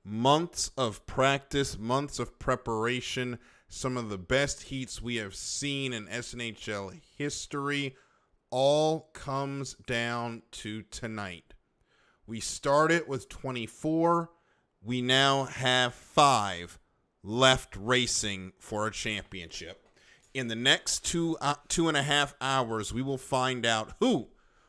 Months of practice, months of preparation, some of the best heats we have seen in SNHL history, all comes down to tonight. We started with 24. We now have 5 left racing for a championship. In the next 2.5 hours, we will find out who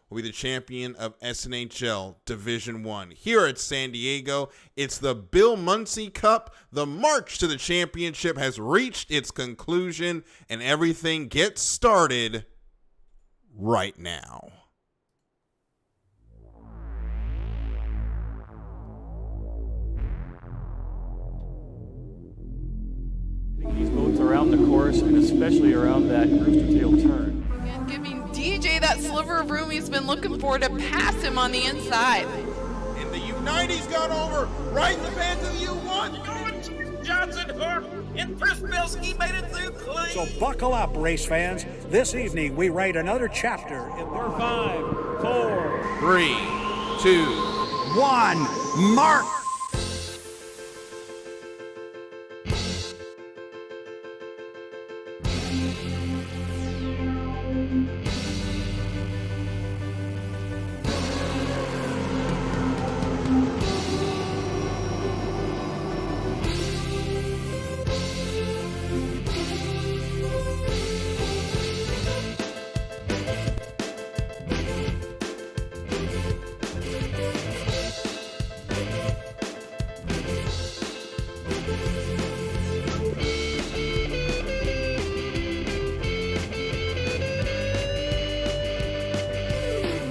will be the champion of SNHL Division 1. Here at San Diego, it's the Bill Muncey Cup. The march to the championship has reached its conclusion, and everything gets started right now. These boats around the course and especially around that rooster tail turn. And giving DJ that sliver of room he's been looking for to pass him on the inside. And the U90's gone over right in the path of the U1. Johnson Hook and Chris Bilski made it through clean. So buckle up, race fans. This evening we write another chapter in Par 5, 4, 3, 2, 1. Mark!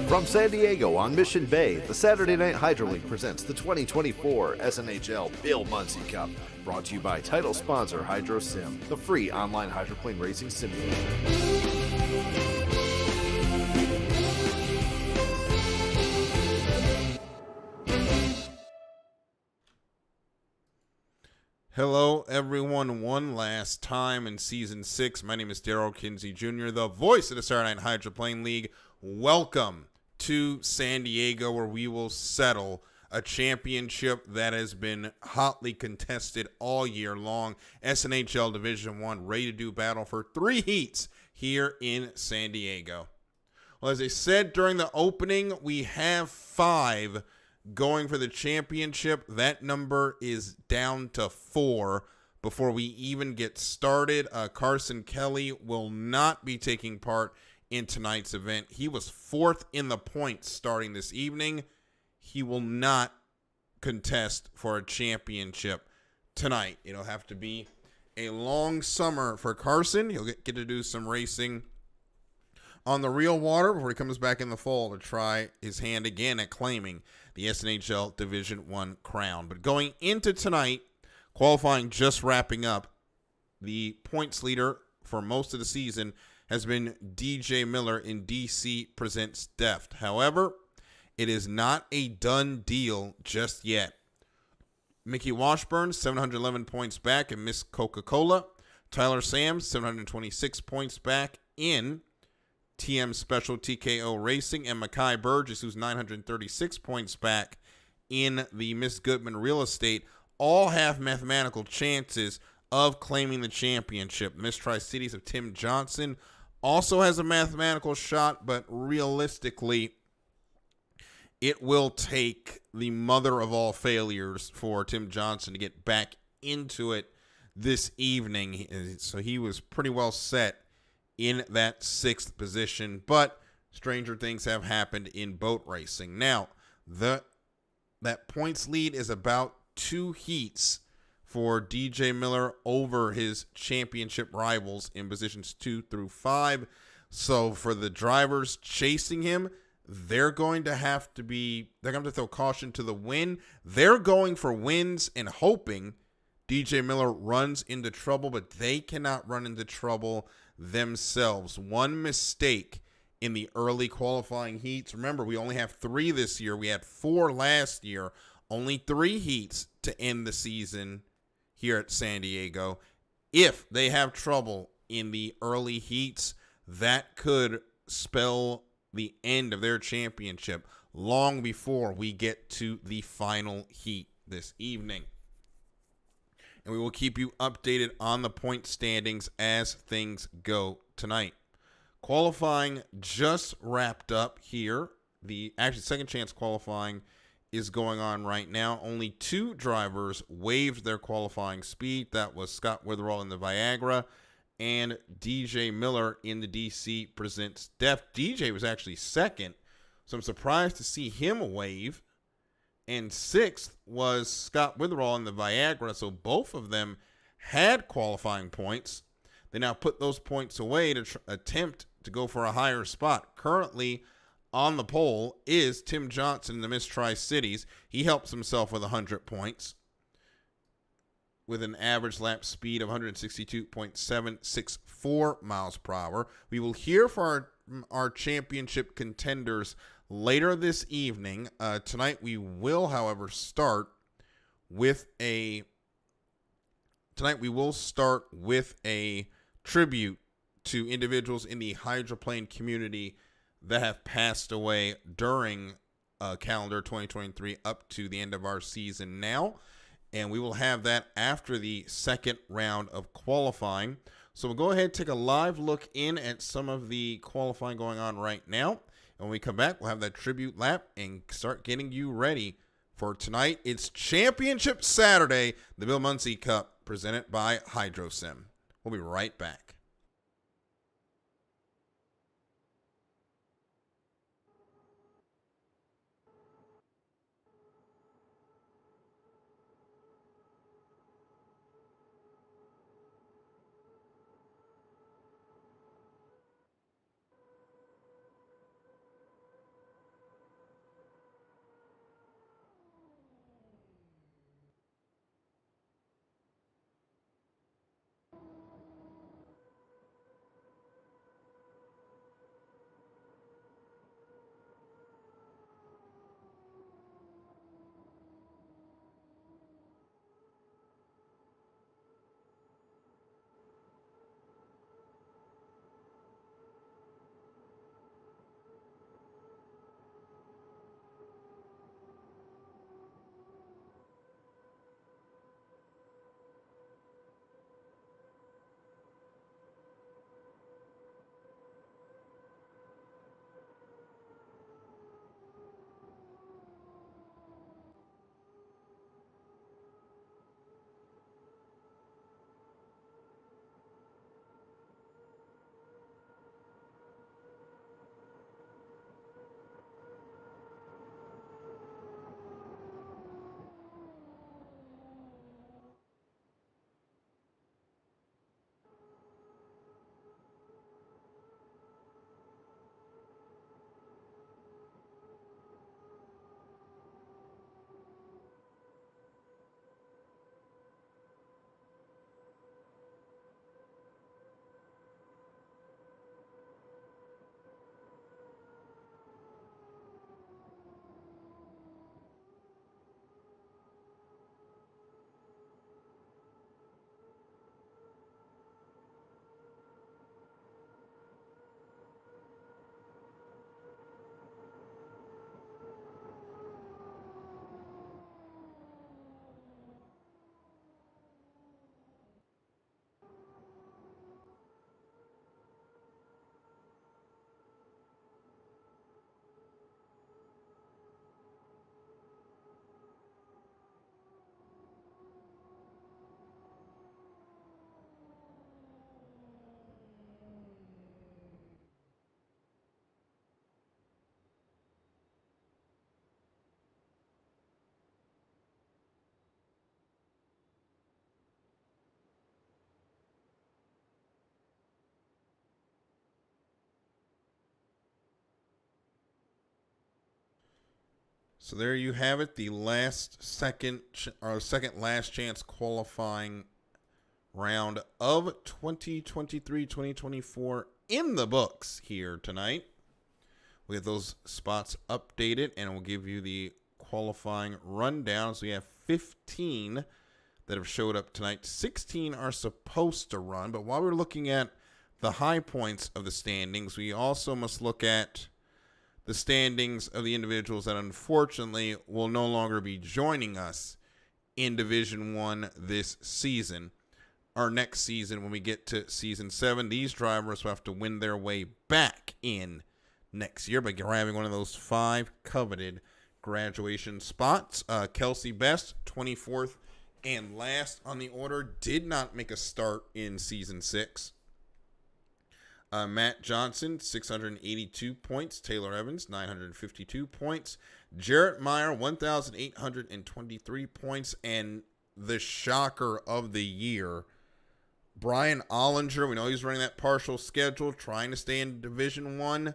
From San Diego on Mission Bay, the Saturday Night Hydro League presents the 2024 SNHL Bill Muncey Cup, brought to you by title sponsor HydroSim, the free online hydroplane racing simulator. Hello, everyone. One last time in Season 6. My name is Daryl Kinsey Jr., the voice of the Saturday Night Hydroplane League. Welcome to San Diego, where we will settle a championship that has been hotly contested all year long. SNHL Division 1 ready to do battle for 3 heats here in San Diego. Well, as I said during the opening, we have 5 going for the championship. That number is down to 4 before we even get started. Carson Kelly will not be taking part in tonight's event. He was 4th in the points starting this evening. He will not contest for a championship tonight. It'll have to be a long summer for Carson. He'll get to do some racing on the real water before he comes back in the fall to try his hand again at claiming the SNHL Division 1 crown. But going into tonight, qualifying just wrapping up, the points leader for most of the season has been DJ Miller in DC Presents Deft. However, it is not a done deal just yet. Mickey Washburn, 711 points back in Miss Coca-Cola. Tyler Sams, 726 points back in TM Special TKO Racing. And Makai Burgess, who's 936 points back in the Miss Goodman Real Estate, all have mathematical chances of claiming the championship. Miss Tri-Cities of Tim Johnson also has a mathematical shot, but realistically, it will take the mother of all failures for Tim Johnson to get back into it this evening. So he was pretty well set in that 6th position, but stranger things have happened in boat racing. Now, that points lead is about 2 heats for DJ Miller over his championship rivals in positions 2 through 5. So for the drivers chasing him, they're going to have to throw caution to the wind. They're going for wins and hoping DJ Miller runs into trouble, but they cannot run into trouble themselves. One mistake in the early qualifying heats. Remember, we only have 3 this year. We had 4 last year. Only 3 heats to end the season here at San Diego. If they have trouble in the early heats, that could spell the end of their championship long before we get to the final heat this evening. and we will keep you updated on the point standings as things go tonight. Qualifying just wrapped up here. The second chance qualifying is going on right now. Only 2 drivers waived their qualifying speed. That was Scott Witherall in the Viagra and DJ Miller in the DC Presents Def. DJ was actually second, so I'm surprised to see him waive. And 6th was Scott Witherall in the Viagra, so both of them had qualifying points. They now put those points away to attempt to go for a higher spot. Currently on the pole is Tim Johnson in the Miss Tri-Cities. He helps himself with 100 points with an average lap speed of 162.764 miles per hour. We will hear from our championship contenders later this evening. Tonight we will, however, start with a tribute to individuals in the hydroplane community that have passed away during calendar 2023 up to the end of our season now. And we will have that after the second round of qualifying. So we'll go ahead and take a live look in at some of the qualifying going on right now. And when we come back, we'll have that tribute lap and start getting you ready for tonight. It's Championship Saturday, the Bill Muncey Cup, presented by HydroSim. We'll be right back. So there you have it, the second last chance qualifying round of 2023-2024 in the books here tonight. We have those spots updated, and we'll give you the qualifying rundown. So we have 15 that have showed up tonight. 16 are supposed to run, but while we're looking at the high points of the standings, we also must look at the standings of the individuals that unfortunately will no longer be joining us in Division 1 this season. Our next season, when we get to Season 7, these drivers will have to win their way back in next year by grabbing one of those 5 coveted graduation spots. Kelsey Best, 24th and last on the order, did not make a start in Season 6. Matt Johnson, 682 points. Taylor Evans, 952 points. Jarrett Meyer, 1,823 points. And the shocker of the year, Brian Ollinger, we know he's running that partial schedule, trying to stay in Division 1,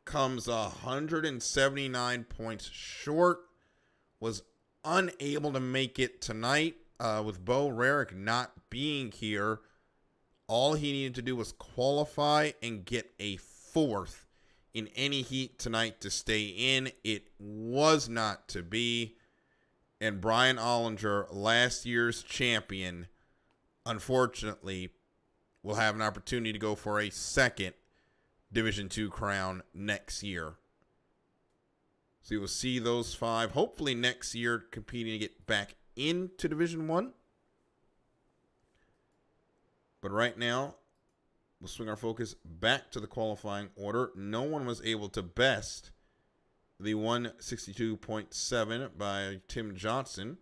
comes 179 points short, was unable to make it tonight with Bo Rarick not being here. All he needed to do was qualify and get a 4th in any heat tonight to stay in. It was not to be. And Brian Ollinger, last year's champion, unfortunately, will have an opportunity to go for a 2nd Division 2 crown next year. So you will see those 5, hopefully next year, competing to get back into Division 1. But right now, we'll swing our focus back to the qualifying order. No one was able to best the 162.7 by Tim Johnson.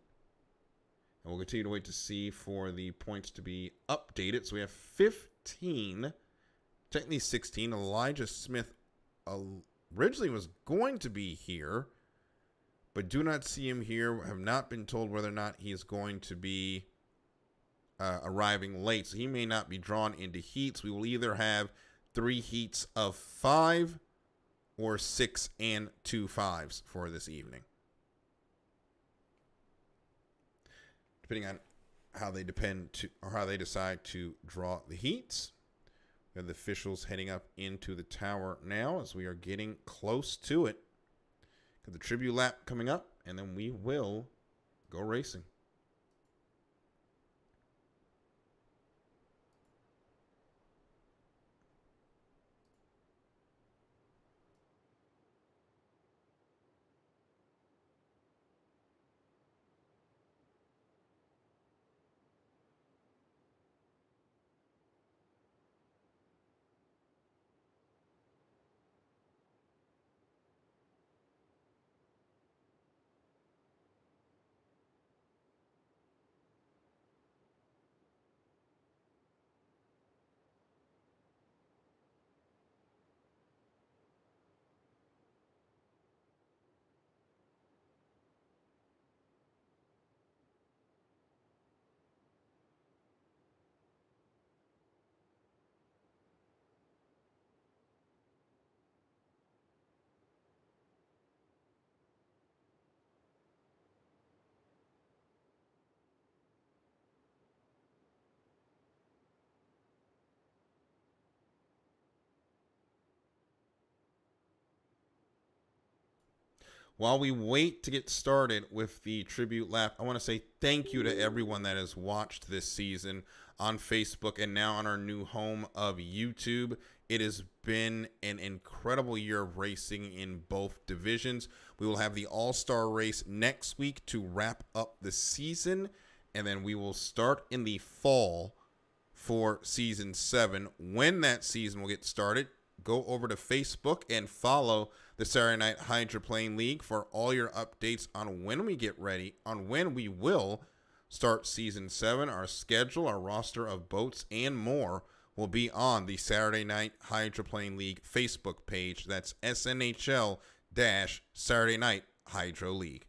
And we'll continue to wait to see for the points to be updated. So we have 15, technically 16. Elijah Smith originally was going to be here, but do not see him here. Have not been told whether or not he is going to be arriving late, so he may not be drawn into heats. We will either have 3 heats of 5 or 6 and 2 5s for this evening, depending on how they decide to draw the heats. We have the officials heading up into the tower now as we are getting close to it. Got the tribute lap coming up, and then we will go racing. While we wait to get started with the tribute lap, I want to say thank you to everyone that has watched this season on Facebook and now on our new home of YouTube. It has been an incredible year of racing in both divisions. We will have the All-Star race next week to wrap up the season, and then we will start in the fall for Season 7. When that season will get started, go over to Facebook and follow the Saturday Night Hydroplane League for all your updates on when we get ready, on when we will start Season 7. Our schedule, our roster of boats, and more will be on the Saturday Night Hydroplane League Facebook page. That's SNHL-Saturday Night Hydro League.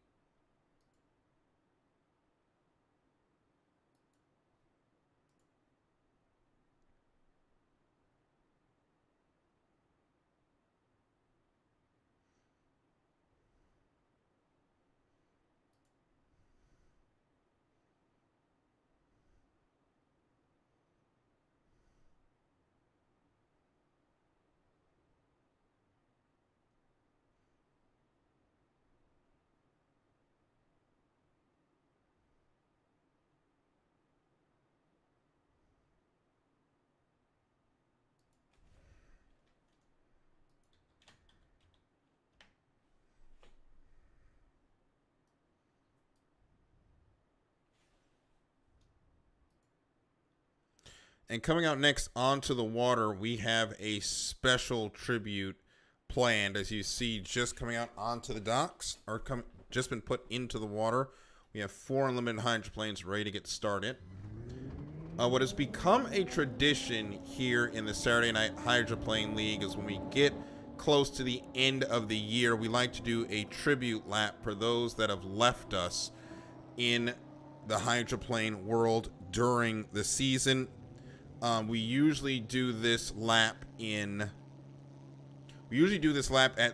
And coming out next onto the water, we have a special tribute planned. As you see, just coming out onto the docks, or just been put into the water. We have 4 unlimited hydroplanes ready to get started. What has become a tradition here in the Saturday Night Hydroplane League is when we get close to the end of the year, we like to do a tribute lap for those that have left us in the hydroplane world during the season. We usually do this lap at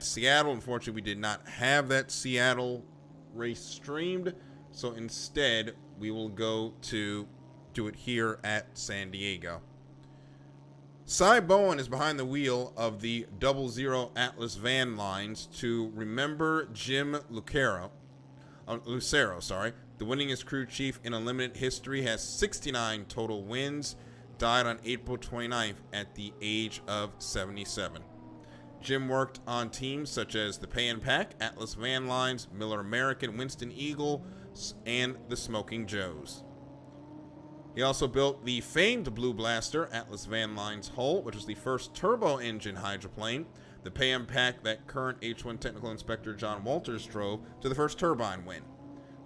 Seattle. Unfortunately, we did not have that Seattle race streamed, so instead we will go to do it here at San Diego. Cy Bowen is behind the wheel of the 00 Atlas van lines to remember Jim Lucero, the winningest crew chief in Unlimited history, has 69 total wins, died on April 29th at the age of 77. Jim worked on teams such as the Pay and Pack, Atlas Van Lines, Miller American, Winston Eagle, and the Smoking Joes. He also built the famed Blue Blaster Atlas Van Lines hull, which was the first turbo-engine hydroplane, the Pay and Pack that current H-1 Technical Inspector John Walters drove to the first turbine win.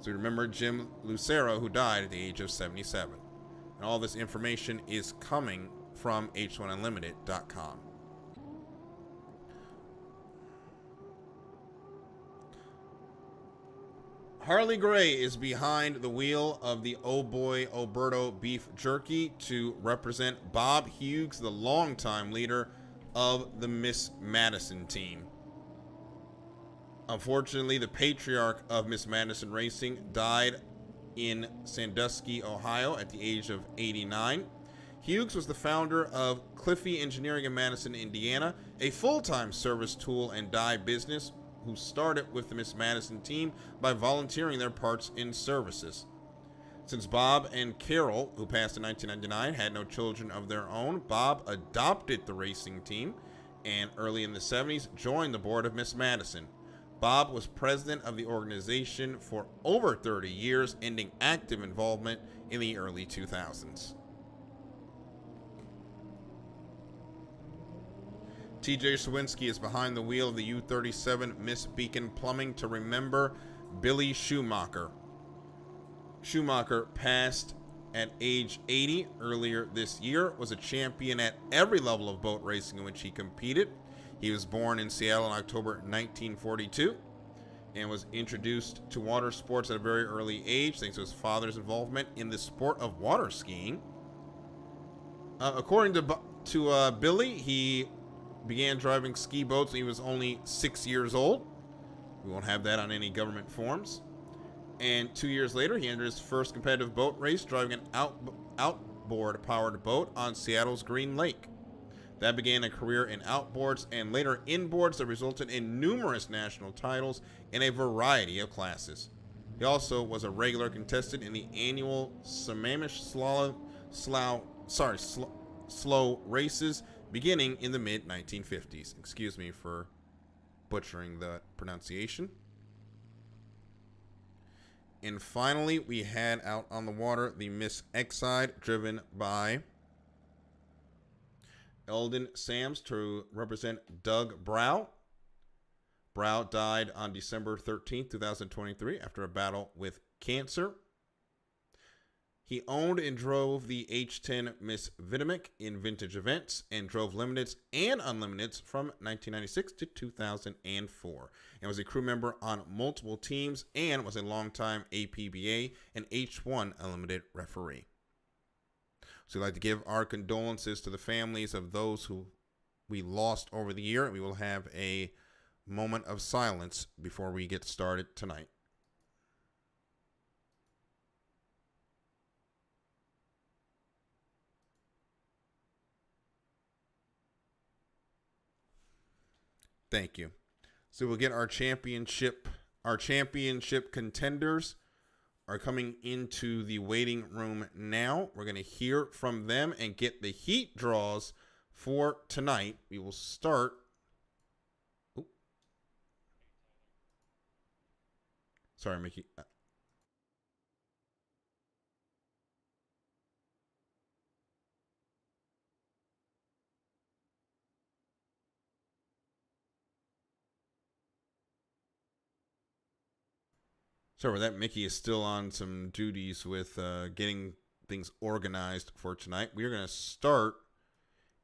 So remember Jim Lucero, who died at the age of 77. And all this information is coming from h1unlimited.com. Harley Gray is behind the wheel of the Oh Boy Oberto beef jerky to represent Bob Hughes, the longtime leader of the Miss Madison team. Unfortunately, the patriarch of Miss Madison Racing died in Sandusky, Ohio at the age of 89. Hughes was the founder of Cliffy Engineering in Madison, Indiana, a full-time service tool and die business who started with the Miss Madison team by volunteering their parts in services. Since Bob and Carol, who passed in 1999, had no children of their own, Bob adopted the racing team and early in the 70s joined the board of Miss Madison. Bob was president of the organization for over 30 years, ending active involvement in the early 2000s. TJ Szwinski is behind the wheel of the U-37 Miss Beacon Plumbing to remember Billy Schumacher. Schumacher passed at age 80 earlier this year, was a champion at every level of boat racing in which he competed. He was born in Seattle in October 1942 and was introduced to water sports at a very early age thanks to his father's involvement in the sport of water skiing. According to Billy, he began driving ski boats when he was only 6 years old. We won't have that on any government forms. And 2 years later, he entered his first competitive boat race, driving an outboard-powered boat on Seattle's Green Lake. That began a career in outboards and later inboards that resulted in numerous national titles in a variety of classes. He also was a regular contestant in the annual Sammamish slow races beginning in the mid-1950s. Excuse me for butchering the pronunciation. And finally, we had out on the water the Miss Exide, driven by Eldon Sams to represent Doug Brow. Brow died on December 13, 2023 after a battle with cancer. He owned and drove the H10 Miss Vitamic in vintage events and drove limiteds and unlimiteds from 1996 to 2004 and was a crew member on multiple teams and was a longtime APBA and H1 Unlimited referee. So we'd like to give our condolences to the families of those who we lost over the year. We will have a moment of silence before we get started tonight. Thank you. So we'll get our championship contenders are coming into the waiting room now. We're going to hear from them and get the heat draws for tonight. We will start. Sorry, Mickey. Sorry about that. Mickey is still on some duties with getting things organized for tonight. We are going to start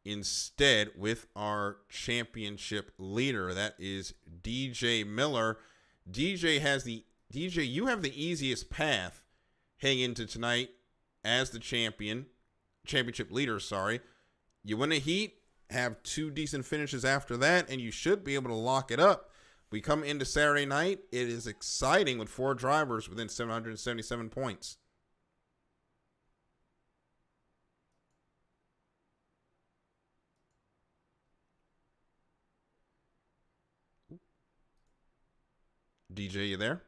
instead with our championship leader. That is DJ Miller. DJ, you have the easiest path heading into tonight as the championship leader, sorry. You win a heat, have 2 decent finishes after that, and you should be able to lock it up. We come into Saturday night. It is exciting with 4 drivers within 777 points. DJ, you there?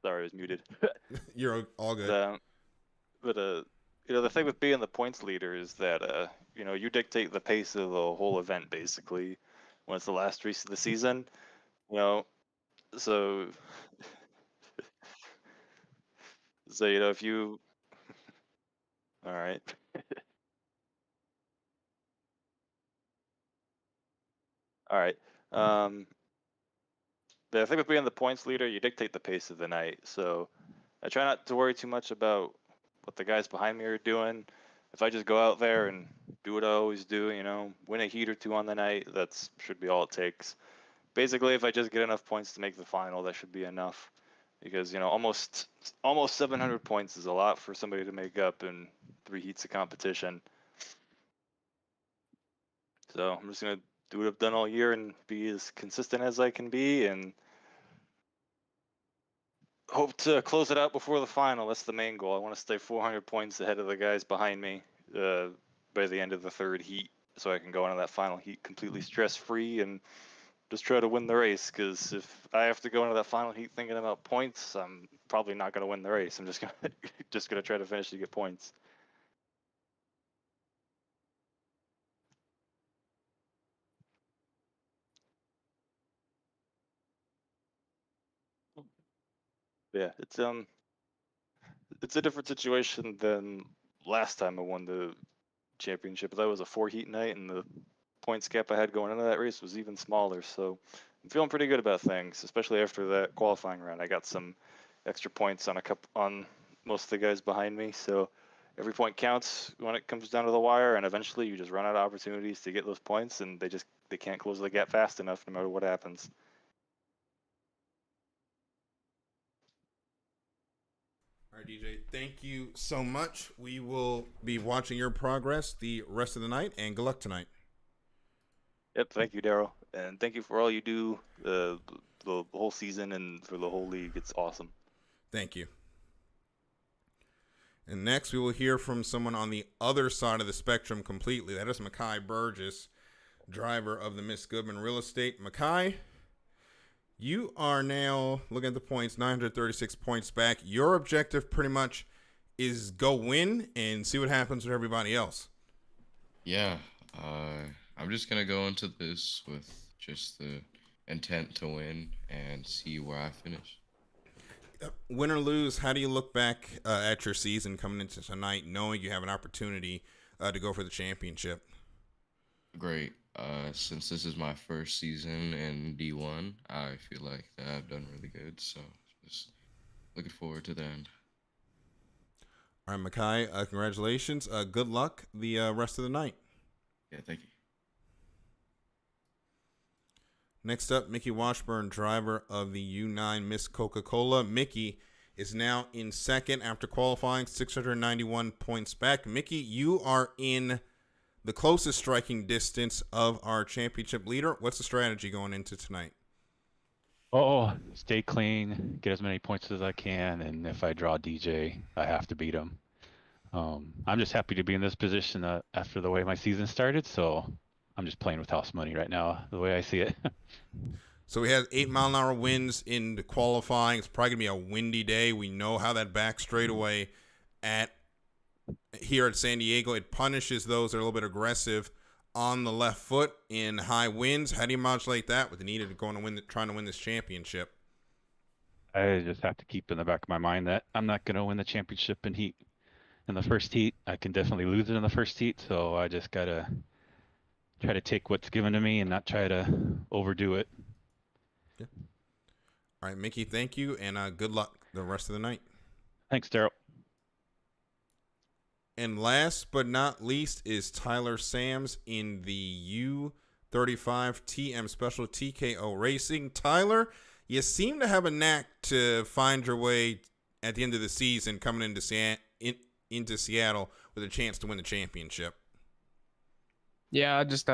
Sorry, I was muted. You're all good. The thing with being the points leader is that you dictate the pace of the whole event basically when it's the last race of the season. So if you, all right. All right. The thing with being the points leader, you dictate the pace of the night. So I try not to worry too much about what the guys behind me are doing. If I just go out there and do what I always do, win a heat or 2 on the night, that should be all it takes. Basically, if I just get enough points to make the final, that should be enough. Because, almost 700 points is a lot for somebody to make up in 3 heats of competition. So I'm just going to do what I've done all year and be as consistent as I can be and hope to close it out before the final. That's the main goal. I want to stay 400 points ahead of the guys behind me by the end of the 3rd heat so I can go into that final heat completely stress-free and just try to win the race, because if I have to go into that final heat thinking about points, I'm probably not going to win the race. I'm just gonna try to finish to get points. Yeah, it's a different situation than last time I won the championship. That was a 4-heat night, and the points gap I had going into that race was even smaller. So I'm feeling pretty good about things, especially after that qualifying round. I got some extra points on most of the guys behind me. So every point counts when it comes down to the wire, and eventually you just run out of opportunities to get those points, and they can't close the gap fast enough no matter what happens. All right, DJ, thank you so much. We will be watching your progress the rest of the night, and good luck tonight. Yep, thank you, Daryl, and thank you for all you do the whole season and for the whole league. It's awesome. Thank you. And next, we will hear from someone on the other side of the spectrum completely. That is Mackay Burgess, driver of the Miss Goodman Real Estate. Mackay, you are now looking at the points, 936 points back. Your objective pretty much is go win and see what happens with everybody else. Yeah, I'm just going to go into this with just the intent to win and see where I finish. Win or lose, how do you look back at your season coming into tonight, knowing you have an opportunity to go for the championship? Great. Since this is my first season in D1, I feel like that I've done really good. So just looking forward to the end. All right, Mackay, congratulations. Good luck the rest of the night. Yeah, thank you. Next up, Mickey Washburn, driver of the U9 Miss Coca-Cola. Mickey is now in second after qualifying, 691 points back. Mickey, you are in the closest striking distance of our championship leader. What's the strategy going into tonight? Stay clean, get as many points as I can, and if I draw DJ, I have to beat him. I'm just happy to be in this position after the way my season started, so I'm just playing with house money right now, the way I see it. So we had 8-mile-an-hour winds in the qualifying. It's probably going to be a windy day. We know how that back straightaway here at San Diego, it punishes those that are a little bit aggressive on the left foot in high winds. How do you modulate that with the need of trying to win this championship? I just have to keep in the back of my mind that I'm not going to win the championship in the first heat. I can definitely lose it in the first heat, so I just got to try to take what's given to me and not try to overdo it. Yeah. All right, Mickey, thank you, and good luck the rest of the night. Thanks, Daryl. And last but not least is Tyler Sams in the U35 TM Special TKO Racing. Tyler, you seem to have a knack to find your way at the end of the season coming into Seattle with a chance to win the championship. Yeah, just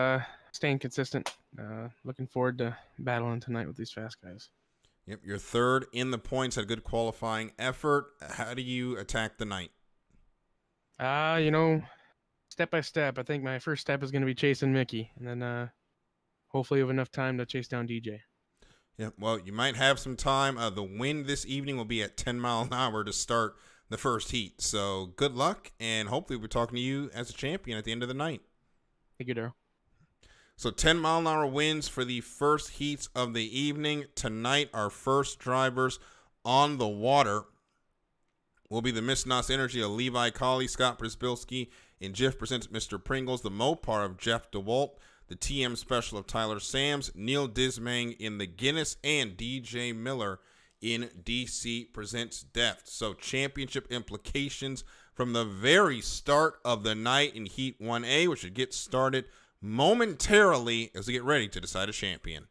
staying consistent. Looking forward to battling tonight with these fast guys. Yep, you're third in the points, had a good qualifying effort. How do you attack the night? Step by step. I think my first step is going to be chasing Mickey, and then hopefully have enough time to chase down DJ. Yeah, well, you might have some time. The wind this evening will be at 10 miles an hour to start the first heat. So good luck, and hopefully we're talking to you as a champion at the end of the night. Thank you, Daryl. So 10-mile-an-hour winds for the first heats of the evening. Tonight, our first drivers on the water will be the Miss Nos Energy of Levi Colley, Scott Brzbilski, and Jeff presents Mr. Pringles, the Mopar of Jeff DeWalt, the TM Special of Tyler Sams, Neil Dismang in the Guinness, and DJ Miller in DC presents Deft. So championship implications from the very start of the night in Heat 1A, which should get started momentarily as we get ready to decide a champion.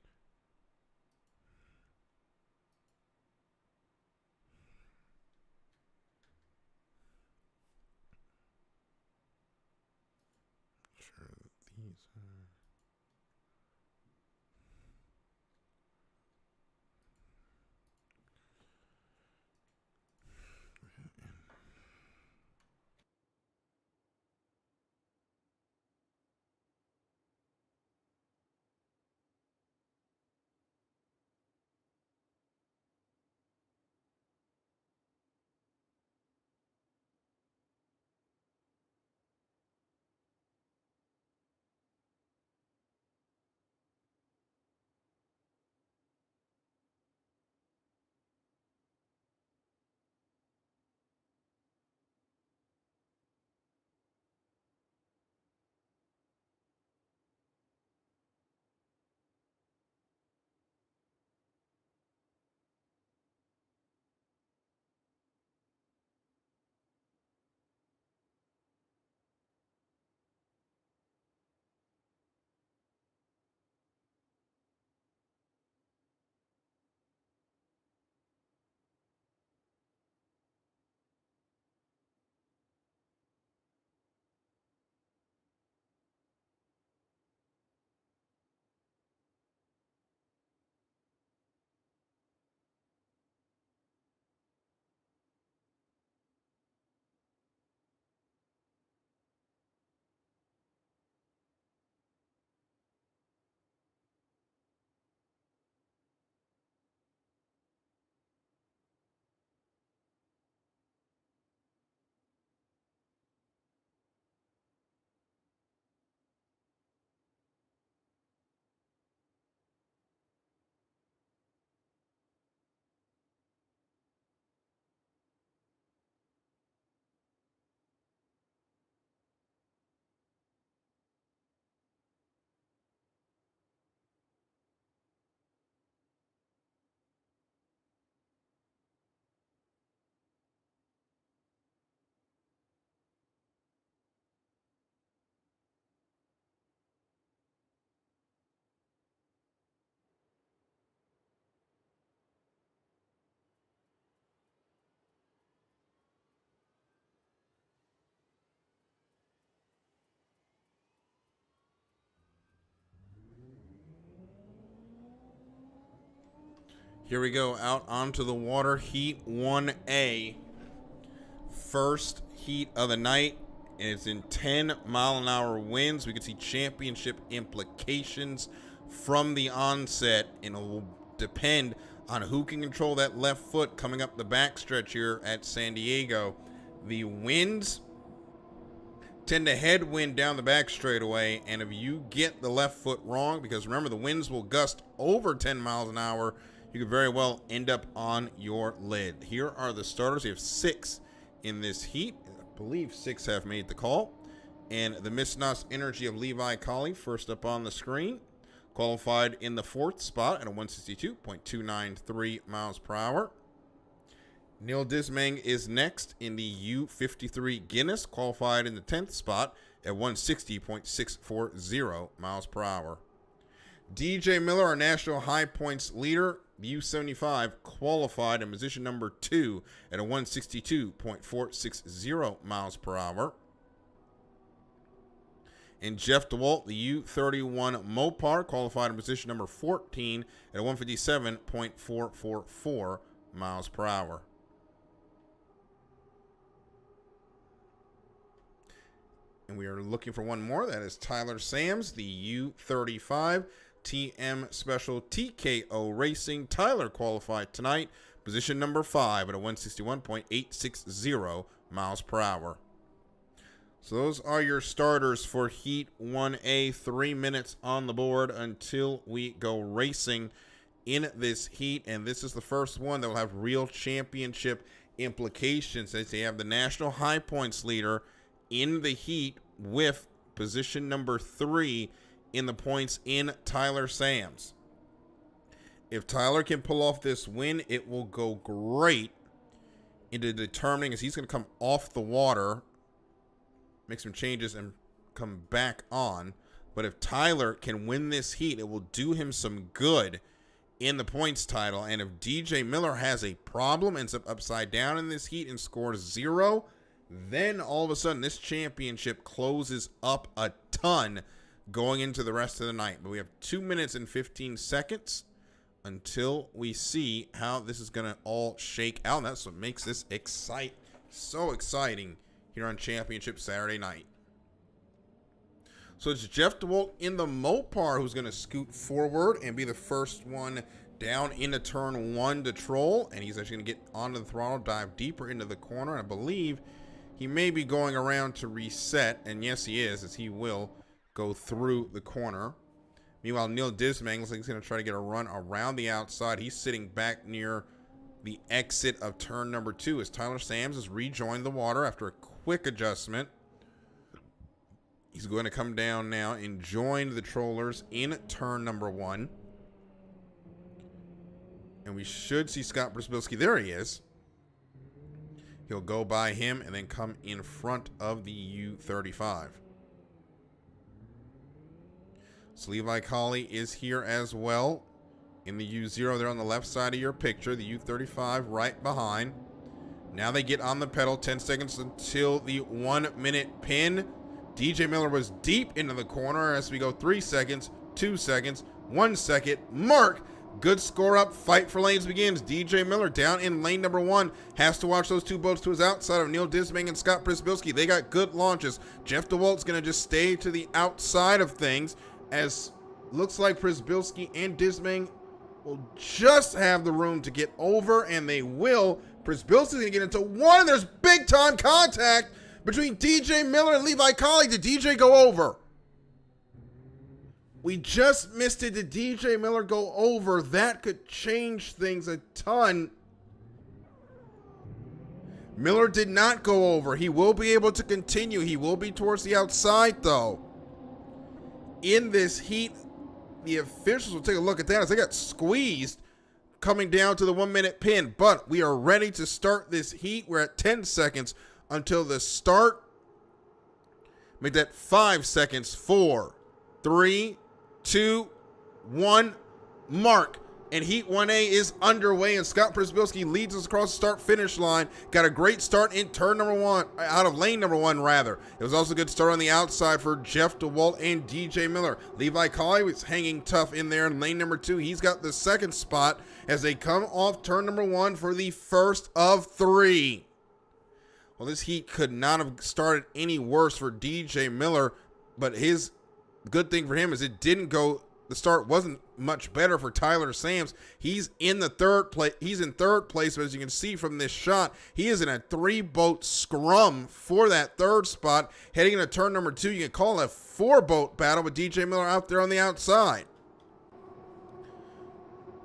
Here we go, out onto the water, Heat 1A. First heat of the night, and it's in 10-mile-an-hour winds. We can see championship implications from the onset, and it will depend on who can control that left foot coming up the backstretch here at San Diego. The winds tend to headwind down the back straightaway, and if you get the left foot wrong, because remember the winds will gust over 10 miles an hour, you could very well end up on your lid. Here are the starters. We have 6 in this heat. I believe 6 have made the call. And the Miss Nos Energy of Levi Colley first up on the screen. qualified in the 4th spot at a 162.293 miles per hour. Neil Dismang is next in the U53 Guinness, qualified in the 10th spot at 160.640 miles per hour. DJ Miller, our national high points leader, the U75, qualified in position number 2 at a 162.460 miles per hour. And Jeff DeWalt, the U31 Mopar, qualified in position number 14 at a 157.444 miles per hour. And we are looking for one more. That is Tyler Sams, the U35 TM Special TKO Racing. Tyler qualified tonight, position number 5 at a 161.860 miles per hour. So those are your starters for Heat 1A. 3 minutes on the board until we go racing in this heat. And this is the first one that will have real championship implications, as they have the national high points leader in the heat with position number 3 in the points in Tyler Sams. If Tyler can pull off this win, it will go great into determining, as he's going to come off the water, make some changes, and come back on. But if Tyler can win this heat, it will do him some good in the points title. And if DJ Miller has a problem, ends up upside down in this heat and scores 0, then all of a sudden this championship closes up a ton going into the rest of the night. But we have 2 minutes and 15 seconds until we see how this is going to all shake out. And that's what makes this so exciting here on Championship Saturday night. So it's Jeff DeWalt in the Mopar who's going to scoot forward and be the first one down into turn 1 to troll. And he's actually going to get onto the throttle, dive deeper into the corner. I believe he may be going around to reset, and yes, he is, as he will go through the corner. Meanwhile, Neil Dismang looks like he's going to try to get a run around the outside. He's sitting back near the exit of turn number 2 as Tyler Sams has rejoined the water after a quick adjustment. He's going to come down now and join the trollers in turn number 1. And we should see Scott Brzbilski. There he is. He'll go by him and then come in front of the U35. So Levi Colley is here as well in the U0 there on the left side of your picture. The U35 right behind. Now they get on the pedal. 10 seconds until the 1 minute pin. DJ Miller was deep into the corner as we go 3 seconds, 2 seconds, 1 second. Mark! Good score up. Fight for lanes begins. DJ Miller down in lane number 1. Has to watch those 2 boats to his outside of Neil Dismang and Scott Brzbilski. They got good launches. Jeff DeWalt's going to just stay to the outside of things, as looks like Brzbilski and Dismang will just have the room to get over, and they will. Brzbilski's going to get into 1, and there's big time contact between DJ Miller and Levi Colley. Did DJ go over? We just missed it. Did DJ Miller go over? That could change things a ton. Miller did not go over. He will be able to continue. He will be towards the outside, though. In this heat, the officials will take a look at that as they got squeezed coming down to the 1 minute pin. But we are ready to start this heat. We're at 10 seconds until the start. Make that 5 seconds. 4, 3, 2, 1, mark. And Heat 1A is underway, and Scott Brzbilski leads us across the start-finish line. Got a great start in turn number 1, out of lane number 1, rather. It was also a good start on the outside for Jeff DeWalt and DJ Miller. Levi Colley was hanging tough in there in lane number 2. He's got the second spot as they come off turn number 1 for the first of 3. Well, this heat could not have started any worse for DJ Miller, but his good thing for him is it didn't go. The start wasn't much better for Tyler Sams. He's in the third place. He's in third place, but as you can see from this shot, he is in a 3-boat scrum for that third spot. Heading into turn number 2, you can call it a 4-boat battle with DJ Miller out there on the outside.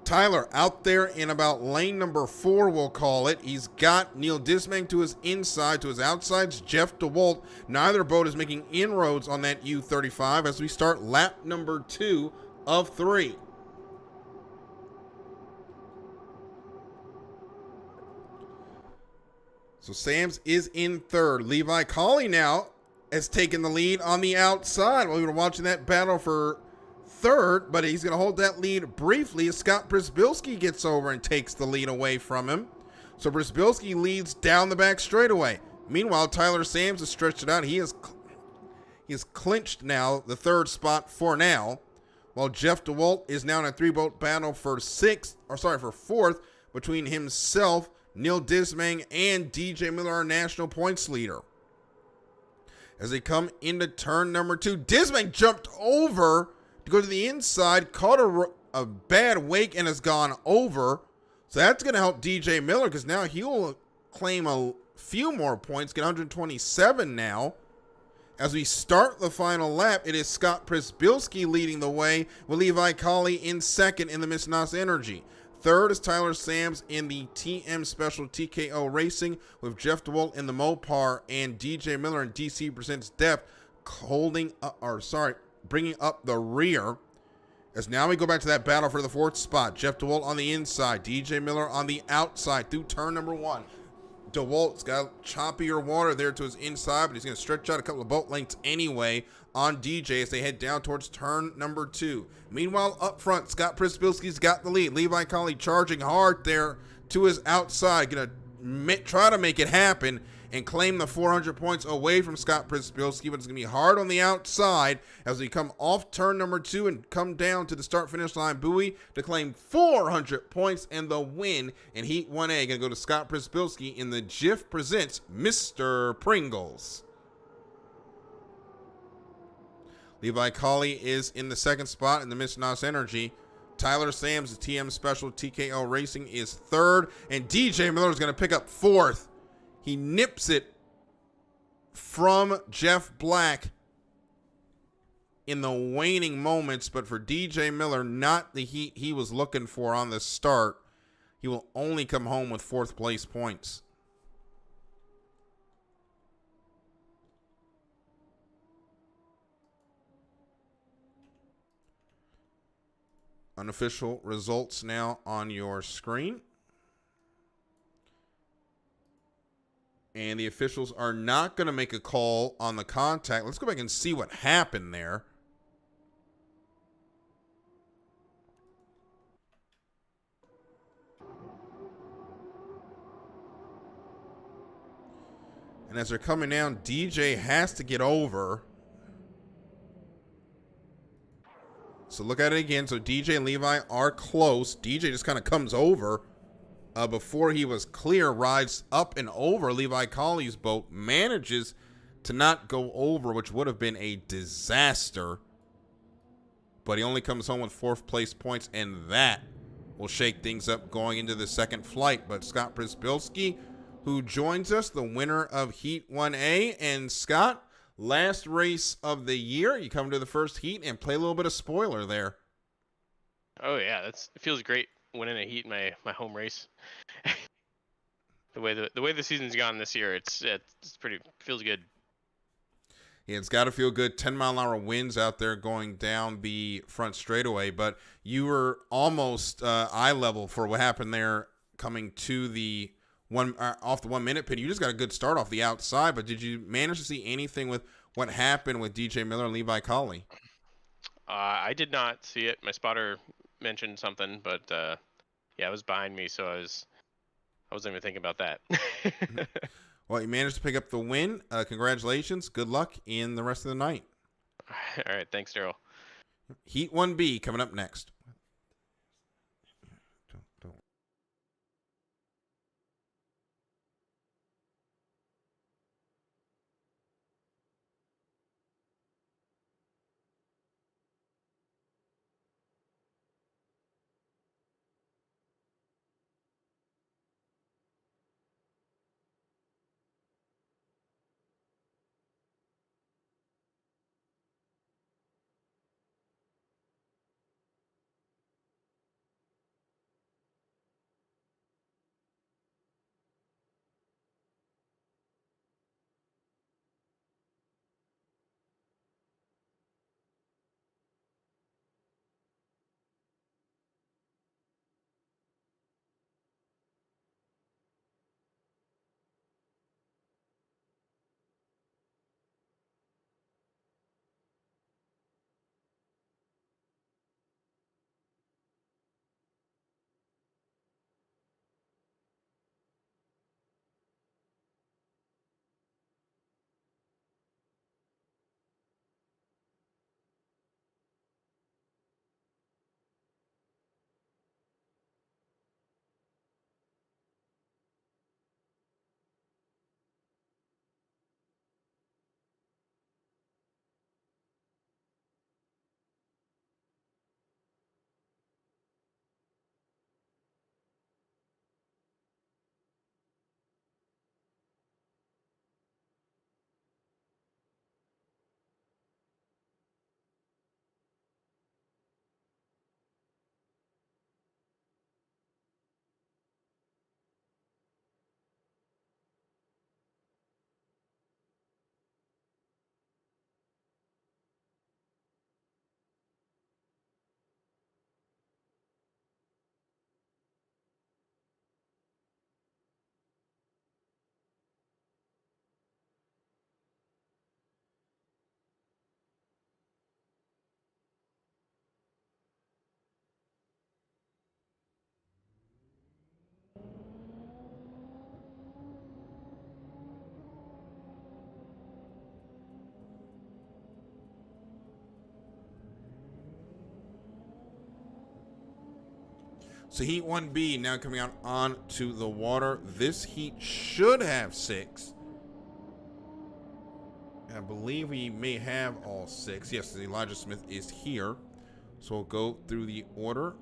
Tyler out there in about lane number 4, we'll call it. He's got Neil Dismang to his inside. To his outside's Jeff DeWalt. Neither boat is making inroads on that U35 as we start lap number 2 of 3. So Sams is in third. Levi Colley now has taken the lead on the outside. We were watching that battle for third, but he's going to hold that lead briefly as Scott Brzbilski gets over and takes the lead away from him. So Brzbilski leads down the back straightaway. Meanwhile, Tyler Sams has stretched it out. He has clinched now the third spot for now, while Jeff DeWalt is now in a 3-boat battle for fourth between himself, Neil Dismang, and DJ Miller, our national points leader. As they come into turn number 2, Dismang jumped over to go to the inside, caught a bad wake, and has gone over. So that's going to help DJ Miller because now he'll claim a few more points, get 127 now. As we start the final lap, it is Scott Brzbilski leading the way with Levi Colley in second in the Miss Nas Energy. Third is Tyler Sams in the TM Special TKO Racing with Jeff DeWalt in the Mopar and DJ Miller in DC Presents Def bringing up the rear. As now we go back to that battle for the fourth spot. Jeff DeWalt on the inside, DJ Miller on the outside through turn number 1. DeWalt's got choppier water there to his inside, but he's going to stretch out a couple of boat lengths anyway on DJ as they head down towards turn number 2. Meanwhile, up front, Scott Brzbilski's got the lead. Levi Colley charging hard there to his outside, going to try to make it happen and claim the 400 points away from Scott Brzbilski, but it's going to be hard on the outside as we come off turn number 2 and come down to the start-finish line buoy to claim 400 points and the win in Heat 1A. Going to go to Scott Brzbilski in the Jif Presents Mr. Pringles. Levi Colley is in the second spot in the Miss Nas Energy. Tyler Sams, the TM Special TKO Racing, is third, and DJ Miller is going to pick up fourth. He nips it from Jeff Black in the waning moments, but for DJ Miller, not the heat he was looking for on the start. He will only come home with fourth place points. Unofficial results now on your screen. And the officials are not going to make a call on the contact. Let's go back and see what happened there. And as they're coming down, DJ has to get over. So look at it again. So DJ and Levi are close. DJ just kind of comes over. Before he was clear, rides up and over Levi Colley's boat, manages to not go over, which would have been a disaster. But he only comes home with fourth place points, and that will shake things up going into the second flight. But Scott Brzbilski, who joins us, the winner of Heat 1A. And Scott, last race of the year, you come to the first heat and play a little bit of spoiler there. Oh yeah, it feels great winning a heat in my home race. the way the season's gone this year, it's feels good. Yeah, it's got to feel good. 10-mile-an-hour winds out there going down the front straightaway, but you were almost eye level for what happened there coming to the off the 1 minute pin. You just got a good start off the outside, but did you manage to see anything with what happened with DJ Miller and Levi Colley? I did not see it. My spotter mentioned something, but yeah, it was behind me, so I wasn't even thinking about that. Well, you managed to pick up the win. Congratulations. Good luck in the rest of the night. All right, thanks, Daryl. Heat 1B coming up next. So Heat 1B now coming out onto the water. This heat should have 6. I believe we may have all 6. Yes, Elijah Smith is here. So we'll go through the order.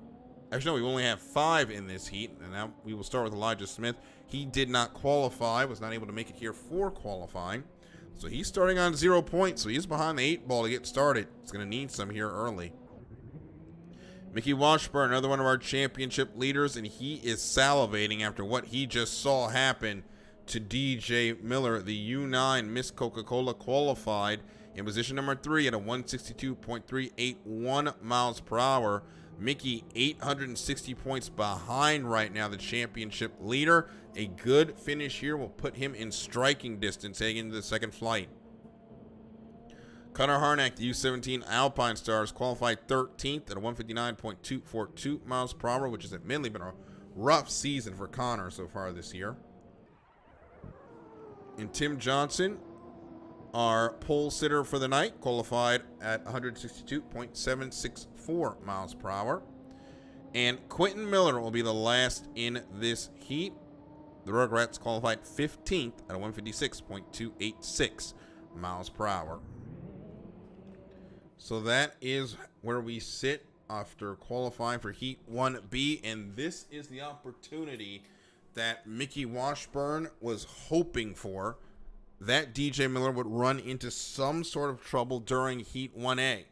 Actually, no, we only have 5 in this heat. And now we will start with Elijah Smith. He did not qualify, was not able to make it here for qualifying. So he's starting on 0 points. So he's behind the 8 ball to get started. He's going to need some here early. Mickey Washburn, another one of our championship leaders, and he is salivating after what he just saw happen to DJ Miller. The U9 Miss Coca-Cola qualified in position number 3 at a 162.381 miles per hour. Mickey 860 points behind right now, the championship leader. A good finish here will put him in striking distance heading into the second flight. Connor Harnack, the U17 Alpine Stars, qualified 13th at a 159.242 miles per hour, which has admittedly been a rough season for Connor so far this year. And Tim Johnson, our pole sitter for the night, qualified at 162.764 miles per hour. And Quentin Miller will be the last in this heat. The Rugrats qualified 15th at a 156.286 miles per hour. So that is where we sit after qualifying for Heat 1B, and this is the opportunity that Mickey Washburn was hoping for, that DJ Miller would run into some sort of trouble during Heat 1A.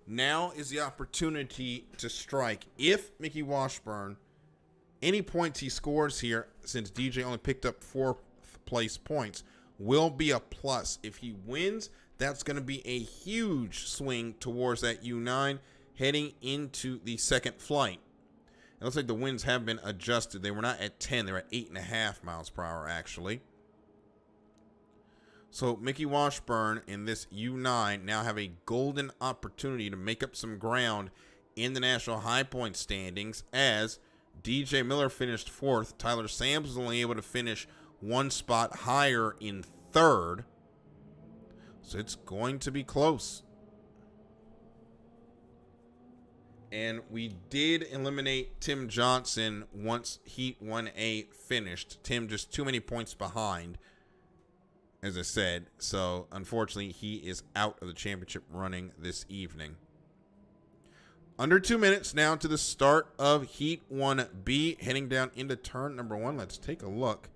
Now is the opportunity to strike. If Mickey Washburn, any points he scores here, since DJ only picked up 4th place points, will be a plus. If he wins, that's going to be a huge swing towards that U9 heading into the second flight. It looks like the winds have been adjusted. They were not at 10. They were at 8.5 miles per hour, actually. So Mickey Washburn in this U9 now have a golden opportunity to make up some ground in the national high point standings, as DJ Miller finished 4th. Tyler Sams was only able to finish 1 spot higher in 3rd. So it's going to be close. And we did eliminate Tim Johnson once Heat 1A finished. Tim just too many points behind, as I said. So unfortunately, he is out of the championship running this evening. Under 2 minutes now to the start of Heat 1B, heading down into turn number 1. Let's take a look.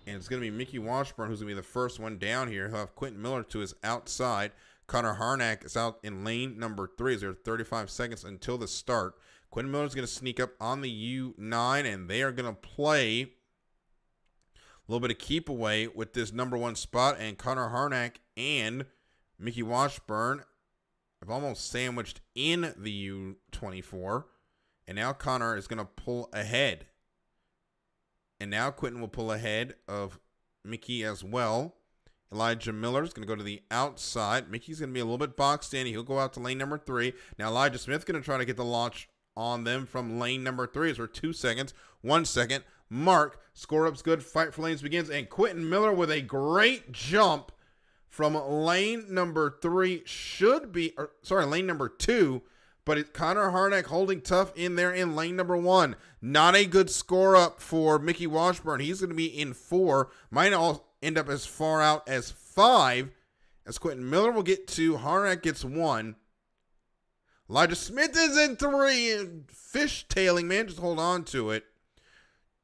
And it's going to be Mickey Washburn who's going to be the first one down here. He'll have Quentin Miller to his outside. Connor Harnack is out in lane number 3. There are 35 seconds until the start. Quentin Miller is going to sneak up on the U9, and they are going to play a little bit of keep away with this number 1 spot. And Connor Harnack and Mickey Washburn have almost sandwiched in the U24. And now Connor is going to pull ahead. And now Quentin will pull ahead of Mickey as well. Elijah Miller is going to go to the outside. Mickey's going to be a little bit boxed in. He'll go out to lane number 3. Now Elijah Smith's going to try to get the launch on them from lane number 3. As we're 2 seconds, 1 second. Mark, score up's good. Fight for lanes begins. And Quentin Miller with a great jump from lane number 3 should be, lane number 2. But it's Connor Harnack holding tough in there in lane number 1. Not a good score up for Mickey Washburn. He's going to be in 4. Might all end up as far out as 5. As Quentin Miller will get 2. Harnack gets 1. Elijah Smith is in 3. And fishtailing, man. Just hold on to it.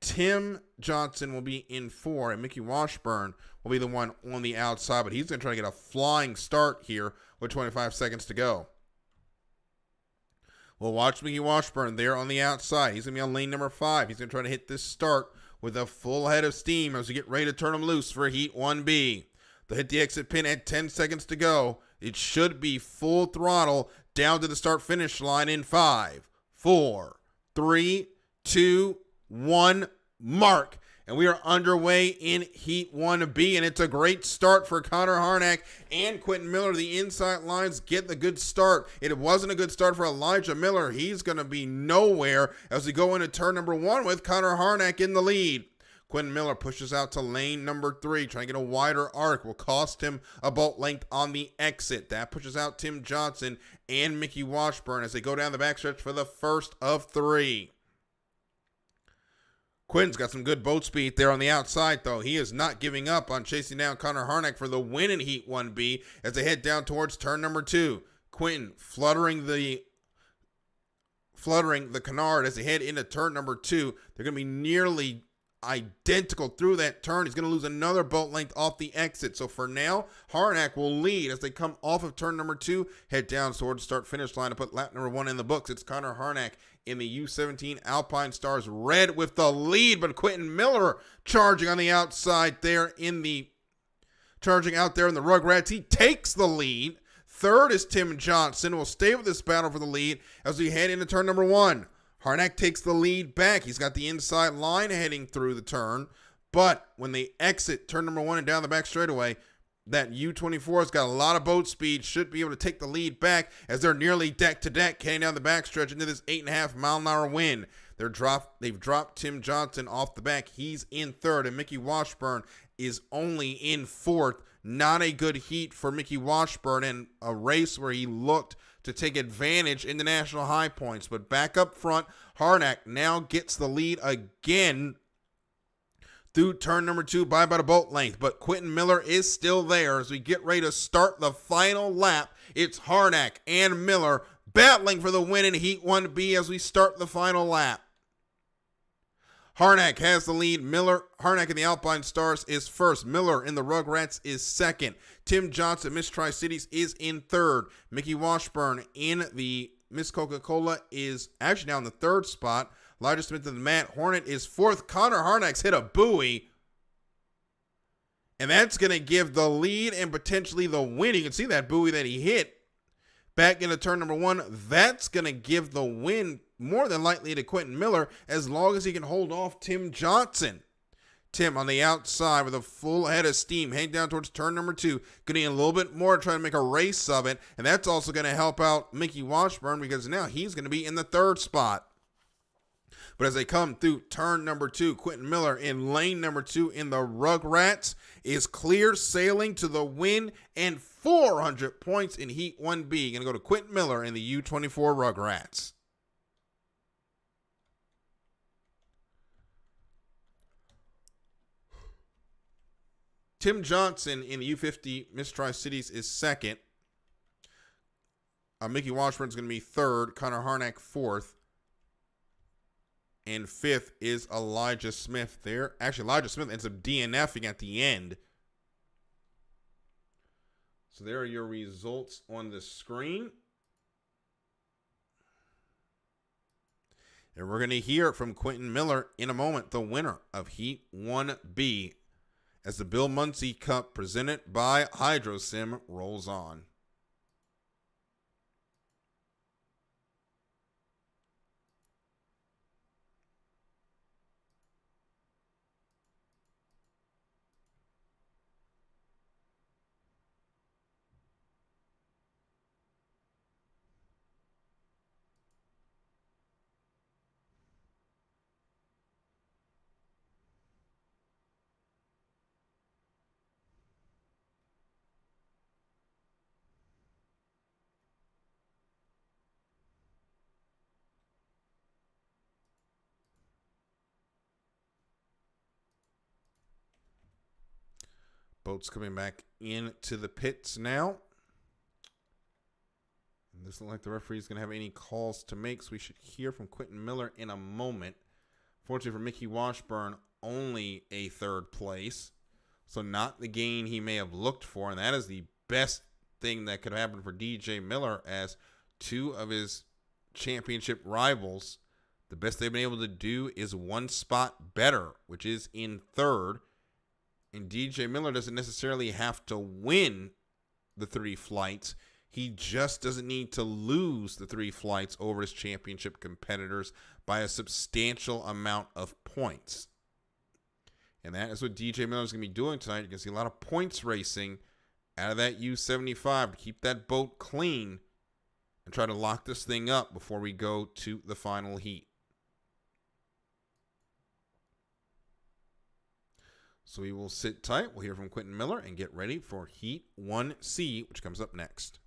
Tim Johnson will be in 4. And Mickey Washburn will be the one on the outside. But he's going to try to get a flying start here with 25 seconds to go. We'll watch Mickey Washburn there on the outside. He's going to be on lane number 5. He's going to try to hit this start with a full head of steam as we get ready to turn him loose for Heat 1B. They'll hit the exit pin at 10 seconds to go. It should be full throttle down to the start-finish line in 5, 4, 3, 2, 1, mark. And we are underway in Heat 1B, and it's a great start for Connor Harnack and Quentin Miller. The inside lines get the good start. It wasn't a good start for Elijah Miller. He's going to be nowhere as we go into turn number 1 with Connor Harnack in the lead. Quinn Miller pushes out to lane number 3, trying to get a wider arc. Will cost him a bolt length on the exit. That pushes out Tim Johnson and Mickey Washburn as they go down the backstretch for the first of 3. Quinn's got some good boat speed there on the outside, though. He is not giving up on chasing down Connor Harnack for the win in Heat 1B as they head down towards turn number 2. Quinn fluttering the canard as they head into turn number 2. They're going to be nearly identical through that turn. He's going to lose another boat length off the exit. So for now, Harnack will lead as they come off of turn number 2, head down towards start-finish line to put lap number 1 in the books. It's Connor Harnack in the U17 Alpine Stars Red with the lead, but Quentin Miller charging on the outside there charging out there in the Rugrats. He takes the lead. Third is Tim Johnson. Will stay with this battle for the lead as we head into turn number 1. Harnack takes the lead back. He's got the inside line heading through the turn, but when they exit turn number 1 and down the back straightaway, that U24 has got a lot of boat speed, should be able to take the lead back as they're nearly deck to deck heading down the backstretch into this 8.5 mile an hour wind. They've dropped Tim Johnson off the back. He's in 3rd, and Mickey Washburn is only in 4th. Not a good heat for Mickey Washburn in a race where he looked to take advantage in the national high points. But back up front, Harnack now gets the lead again through turn number 2 by about a boat length. But Quentin Miller is still there as we get ready to start the final lap. It's Harnack and Miller battling for the win in Heat 1B as we start the final lap. Harnack has the lead. Harnack in the Alpine Stars is first. Miller in the Rugrats is second. Tim Johnson, Miss Tri-Cities, is in 3rd. Mickey Washburn in the Miss Coca-Cola is actually now in the 3rd spot. Elijah Smith in the Matt Hornet is 4th. Connor Harnack's hit a buoy, and that's going to give the lead and potentially the win. You can see that buoy that he hit back into turn number 1. That's going to give the win more than likely to Quentin Miller as long as he can hold off Tim Johnson. Tim on the outside with a full head of steam heading down towards turn number 2, getting a little bit more to try to make a race of it, and that's also going to help out Mickey Washburn because now he's going to be in the 3rd spot. But as they come through turn number 2, Quentin Miller in lane number 2 in the Rugrats is clear sailing to the win and 400 points in Heat 1B. Going to go to Quentin Miller in the U24 Rugrats. Tim Johnson in the U50 Miss Tri-Cities is second. Mickey Washburn is going to be 3rd. Connor Harnack 4th. And 5th is Elijah Smith there. Actually, Elijah Smith ends up DNFing at the end. So there are your results on the screen. And we're going to hear from Quentin Miller in a moment, the winner of Heat 1B, as the Bill Muncey Cup presented by HydroSim rolls on. Boats coming back into the pits now. And this looks like the referee is going to have any calls to make, so we should hear from Quentin Miller in a moment. Fortunately for Mickey Washburn, only a 3rd place, so not the gain he may have looked for, and that is the best thing that could happen for DJ Miller, as 2 of his championship rivals, the best they've been able to do is 1 spot better, which is in 3rd. And DJ Miller doesn't necessarily have to win the 3 flights. He just doesn't need to lose the 3 flights over his championship competitors by a substantial amount of points. And that is what DJ Miller is going to be doing tonight. You're going to see a lot of points racing out of that U75 to keep that boat clean and try to lock this thing up before we go to the final heat. So we will sit tight. We'll hear from Quentin Miller and get ready for Heat 1C, which comes up next.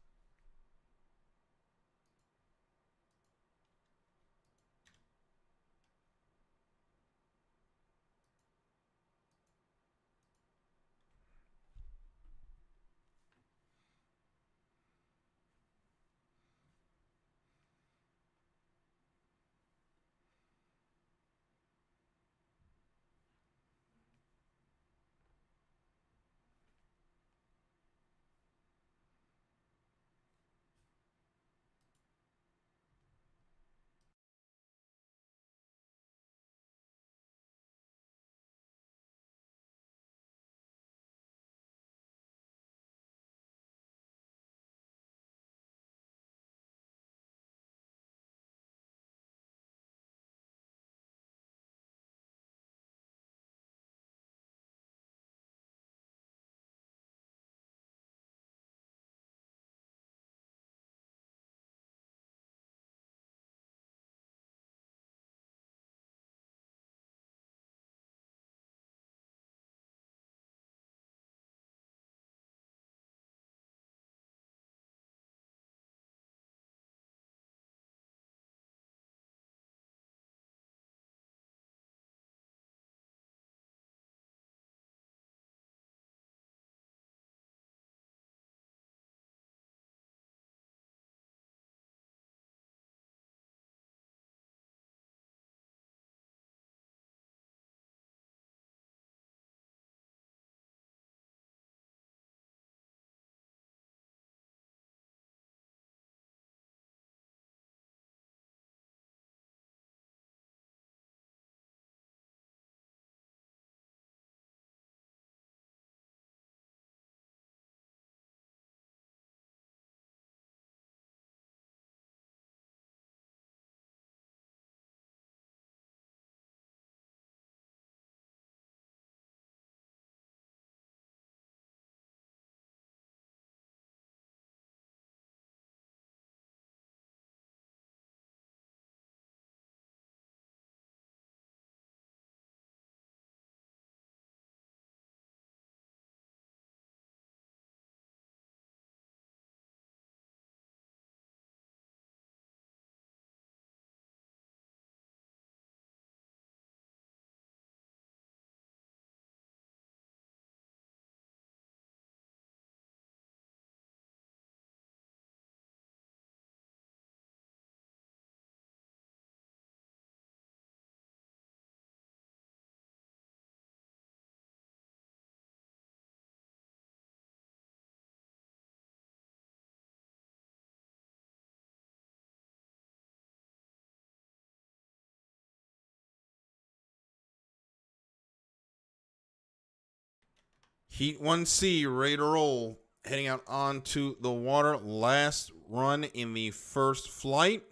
Heat 1C, ready to roll. Heading out onto the water. Last run in the first flight.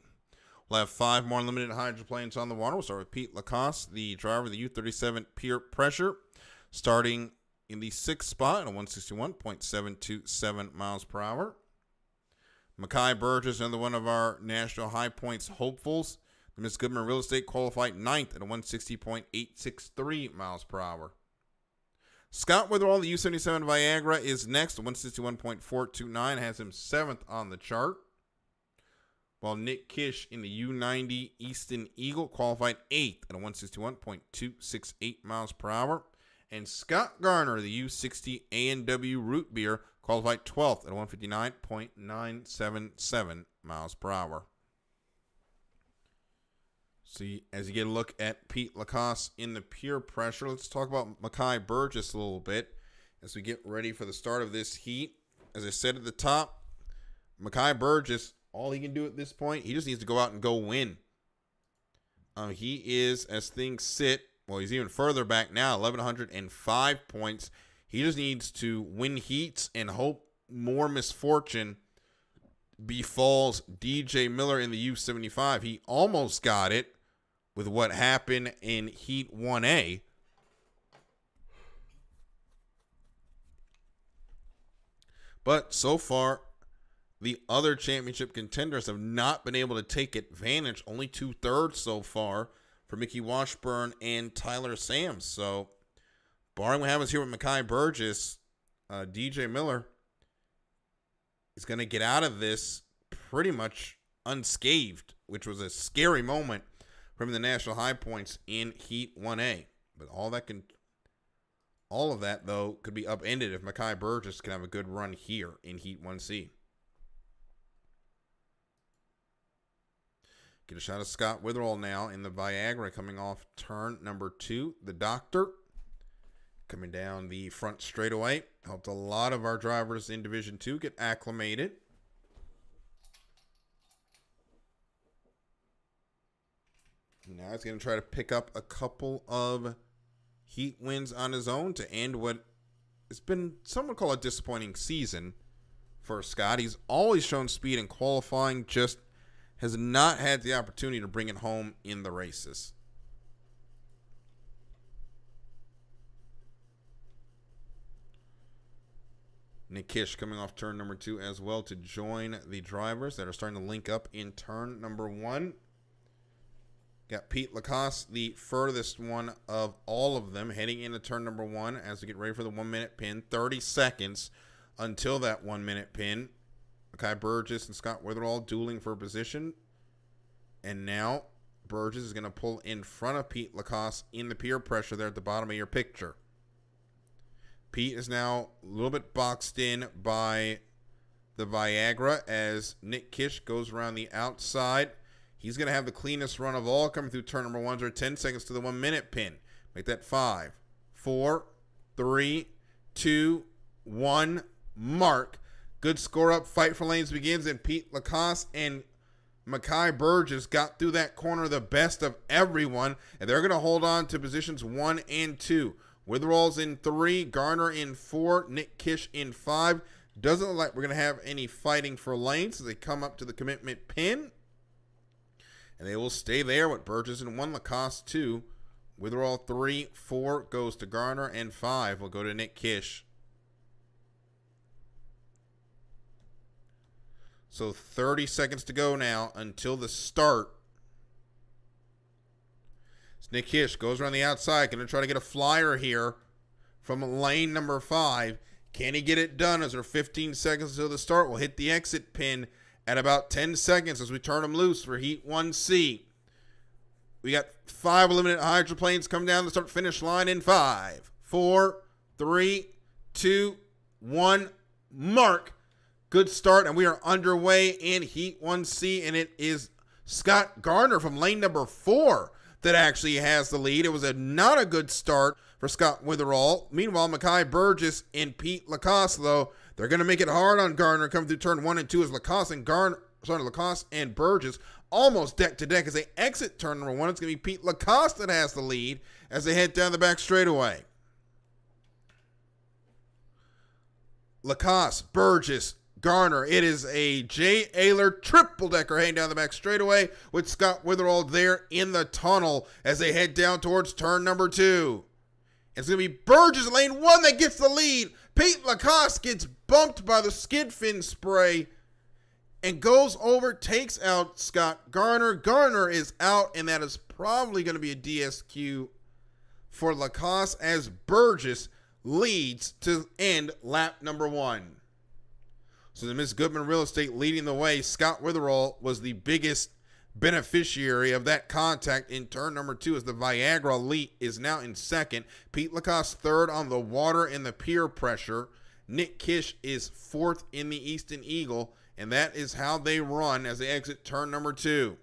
We'll have 5 more unlimited hydroplanes on the water. We'll start with Pete Lacoste, the driver of the U-37 Pure Pressure, starting in the 6th spot at 161.727 miles per hour. Mackay Burgess, another one of our national high points hopefuls. The Miss Goodman Real Estate qualified 9th at 160.863 miles per hour. Scott Witherall, the U-77 Viagra, is next. 161.429, has him 7th on the chart. While Nick Kish in the U-90 Easton Eagle qualified 8th at 161.268 miles per hour. And Scott Garner, the U-60 A&W Root Beer, qualified 12th at 159.977 miles per hour. See, as you get a look at Pete Lacoste in the pure pressure, let's talk about Mackay Burgess a little bit as we get ready for the start of this heat. As I said at the top, Mackay Burgess, all he can do at this point, he just needs to go out and go win. He is, as things sit, well, he's even further back now, 1,105 points. He just needs to win heats and hope more misfortune befalls DJ Miller in the U-75. He almost got it with what happened in Heat 1A. But so far, the other championship contenders have not been able to take advantage. Only 2/3 so far for Mickey Washburn and Tyler Sams. So barring what happens here with Mekhi Burgess, DJ Miller is going to get out of this pretty much unscathed, which was a scary moment from the national high points in Heat 1A. But all of that, though, could be upended if Mekhi Burgess can have a good run here in Heat 1C. Get a shot of Scott Witherall now in the Viagra coming off turn number 2. The Doctor coming down the front straightaway. Helped a lot of our drivers in Division 2 get acclimated. Now he's going to try to pick up a couple of heat wins on his own to end what has been, some would call a disappointing season for Scott. He's always shown speed in qualifying, just has not had the opportunity to bring it home in the races. Nick Kish coming off turn number 2 as well to join the drivers that are starting to link up in turn number 1. Got Pete Lacoste, the furthest one of all of them, heading into turn number 1 as we get ready for the 1 minute pin. 30 seconds until that 1 minute pin. Mekhi Burgess and Scott Witherall dueling for position. And now Burgess is going to pull in front of Pete Lacoste in the peer pressure there at the bottom of your picture. Pete is now a little bit boxed in by the Viagra as Nick Kish goes around the outside. He's going to have the cleanest run of all coming through turn number 1. Or 10 seconds to the 1 minute pin. Make that 5, 4, 3, 2, 1. Mark. Good score up. Fight for lanes begins. And Pete Lacoste and Mekhi Burgess got through that corner the best of everyone. And they're going to hold on to positions 1 and 2. Witherall's in 3. Garner in 4. Nick Kish in 5. Doesn't look like we're going to have any fighting for lanes as they come up to the commitment pin. And they will stay there with Burgess in 1, Lacoste 2. Witherall 3, 4 goes to Garner, and 5 will go to Nick Kish. So 30 seconds to go now until the start. So Nick Kish goes around the outside. Going to try to get a flyer here from lane number 5. Can he get it done as there are 15 seconds until the start? We'll hit the exit pin at about 10 seconds as we turn them loose for Heat 1C. We got 5 eliminated hydroplanes come down the start-finish line in 5, 4, 3, 2, 1. Mark. Good start, and we are underway in Heat 1C, and it is Scott Garner from lane number 4 that actually has the lead. It was not a good start for Scott Witherall. Meanwhile, Mekhi Burgess and Pete Lacoste, though, they're going to make it hard on Garner coming through turn 1 and 2 as Lacoste and Burgess almost deck to deck as they exit turn number 1. It's going to be Pete Lacoste that has the lead as they head down the back straightaway. Lacoste, Burgess, Garner. It is a Jay Ayler triple decker heading down the back straightaway with Scott Witherall there in the tunnel as they head down towards turn number 2. It's going to be Burgess lane 1 that gets the lead. Pete Lacoste gets bumped by the skid fin spray and goes over, takes out Scott Garner. Garner is out, and that is probably going to be a DSQ for Lacoste as Burgess leads to end lap number 1. So the Miss Goodman Real Estate leading the way. Scott Witherall was the biggest beneficiary of that contact in turn number 2 as the Viagra Elite is now in 2nd. Pete Lacoste 3rd on the water and the peer pressure. Nick Kish is 4th in the Easton Eagle, and that is how they run as they exit turn number 2.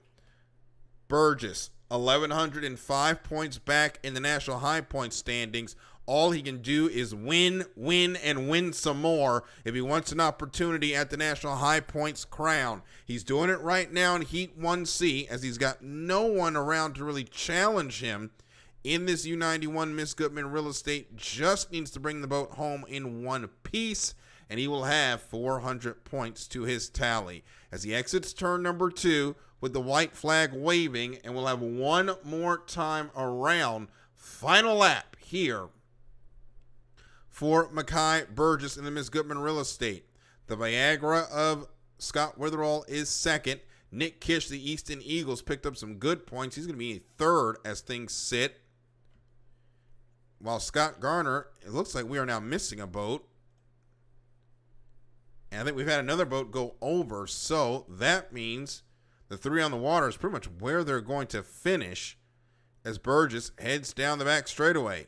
Burgess, 1,105 points back in the national high point standings. All he can do is win, and win some more if he wants an opportunity at the National High Points crown. He's doing it right now in Heat 1C as he's got no one around to really challenge him in this U91. Miss Goodman Real Estate just needs to bring the boat home in one piece, and he will have 400 points to his tally as he exits turn number 2 with the white flag waving, and we'll have one more time around. Final lap here for Mekhi Burgess in the Miss Goodman Real Estate. The Viagra of Scott Witherall is 2nd. Nick Kish, the Easton Eagles, picked up some good points. He's going to be 3rd as things sit. while Scott Garner, it looks like we are now missing a boat. And I think we've had another boat go over, so that means the 3 on the water is pretty much where they're going to finish as Burgess heads down the back straightaway.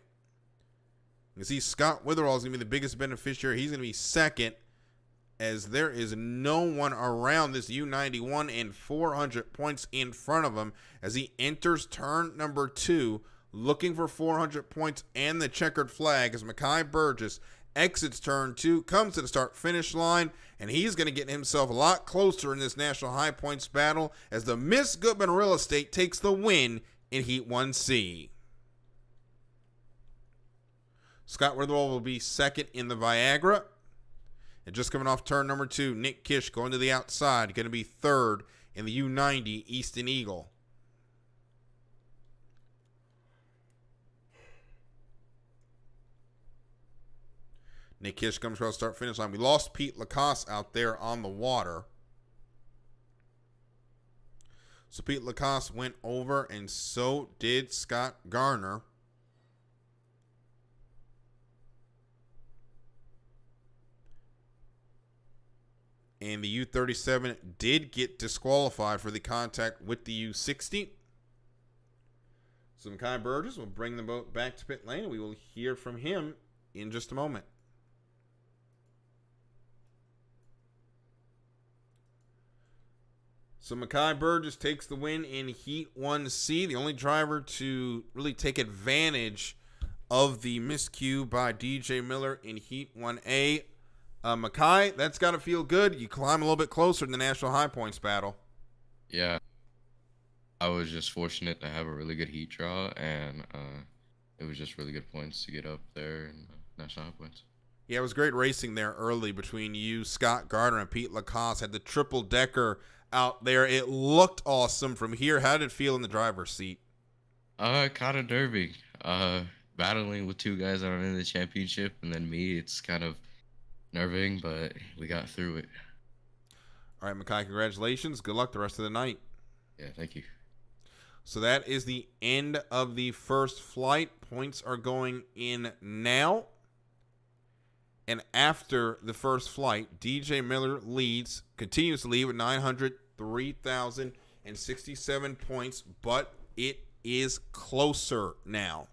You can see Scott Witherall is going to be the biggest beneficiary. He's going to be second, as there is no one around this U91 and 400 points in front of him as he enters turn number 2, looking for 400 points and the checkered flag as Mekhi Burgess exits turn 2, comes to the start-finish line, and he's going to get himself a lot closer in this national high points battle as the Miss Goodman Real Estate takes the win in Heat 1C. Scott Witherall will be second in the Viagra. And just coming off turn number 2, Nick Kish going to the outside, going to be third in the U90 Easton Eagle. Nick Kish comes across start finish line. We lost Pete Lacoste out there on the water. So Pete Lacoste went over, and so did Scott Garner. And the U37 did get disqualified for the contact with the U60. So Mekhi Burgess will bring the boat back to pit lane, and we will hear from him in just a moment. So Mekhi Burgess takes the win in Heat 1C, the only driver to really take advantage of the miscue by DJ Miller in Heat 1A. Mekhi, that's got to feel good. You climb a little bit closer in the national high points battle. Yeah, I was just fortunate to have a really good heat draw, and it was just really good points to get up there in national high points. Yeah, it was great racing there early between you, Scott Gardner, and Pete Lacoste. Had the triple decker out there. It looked awesome from here. How did it feel in the driver's seat? Kind of nervy. Battling with 2 guys that are in the championship, and then me, it's kind of nerving, but we got through it. All right, Mekhi, congratulations. Good luck the rest of the night. Yeah, thank you. So that is the end of the first flight. Points are going in now. And after the first flight, DJ Miller continues to lead with 903,067 points, but it is closer now.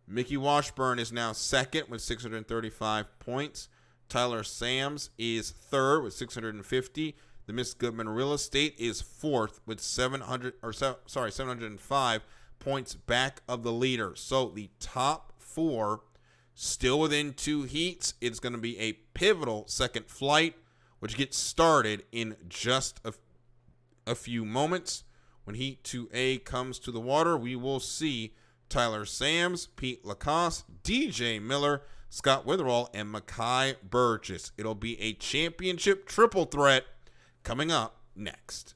Mickey Washburn is now second with 635 points. Tyler Sams is third with 650. The Miss Goodman Real Estate is fourth with 705 points back of the leader. So the top 4 still within 2 heats. It's going to be a pivotal second flight, which gets started in just a few moments. When Heat 2A comes to the water, we will see Tyler Sams, Pete Lacoste, DJ Miller, Scott Witherall, and Mekhi Burgess. It'll be a championship triple threat coming up next.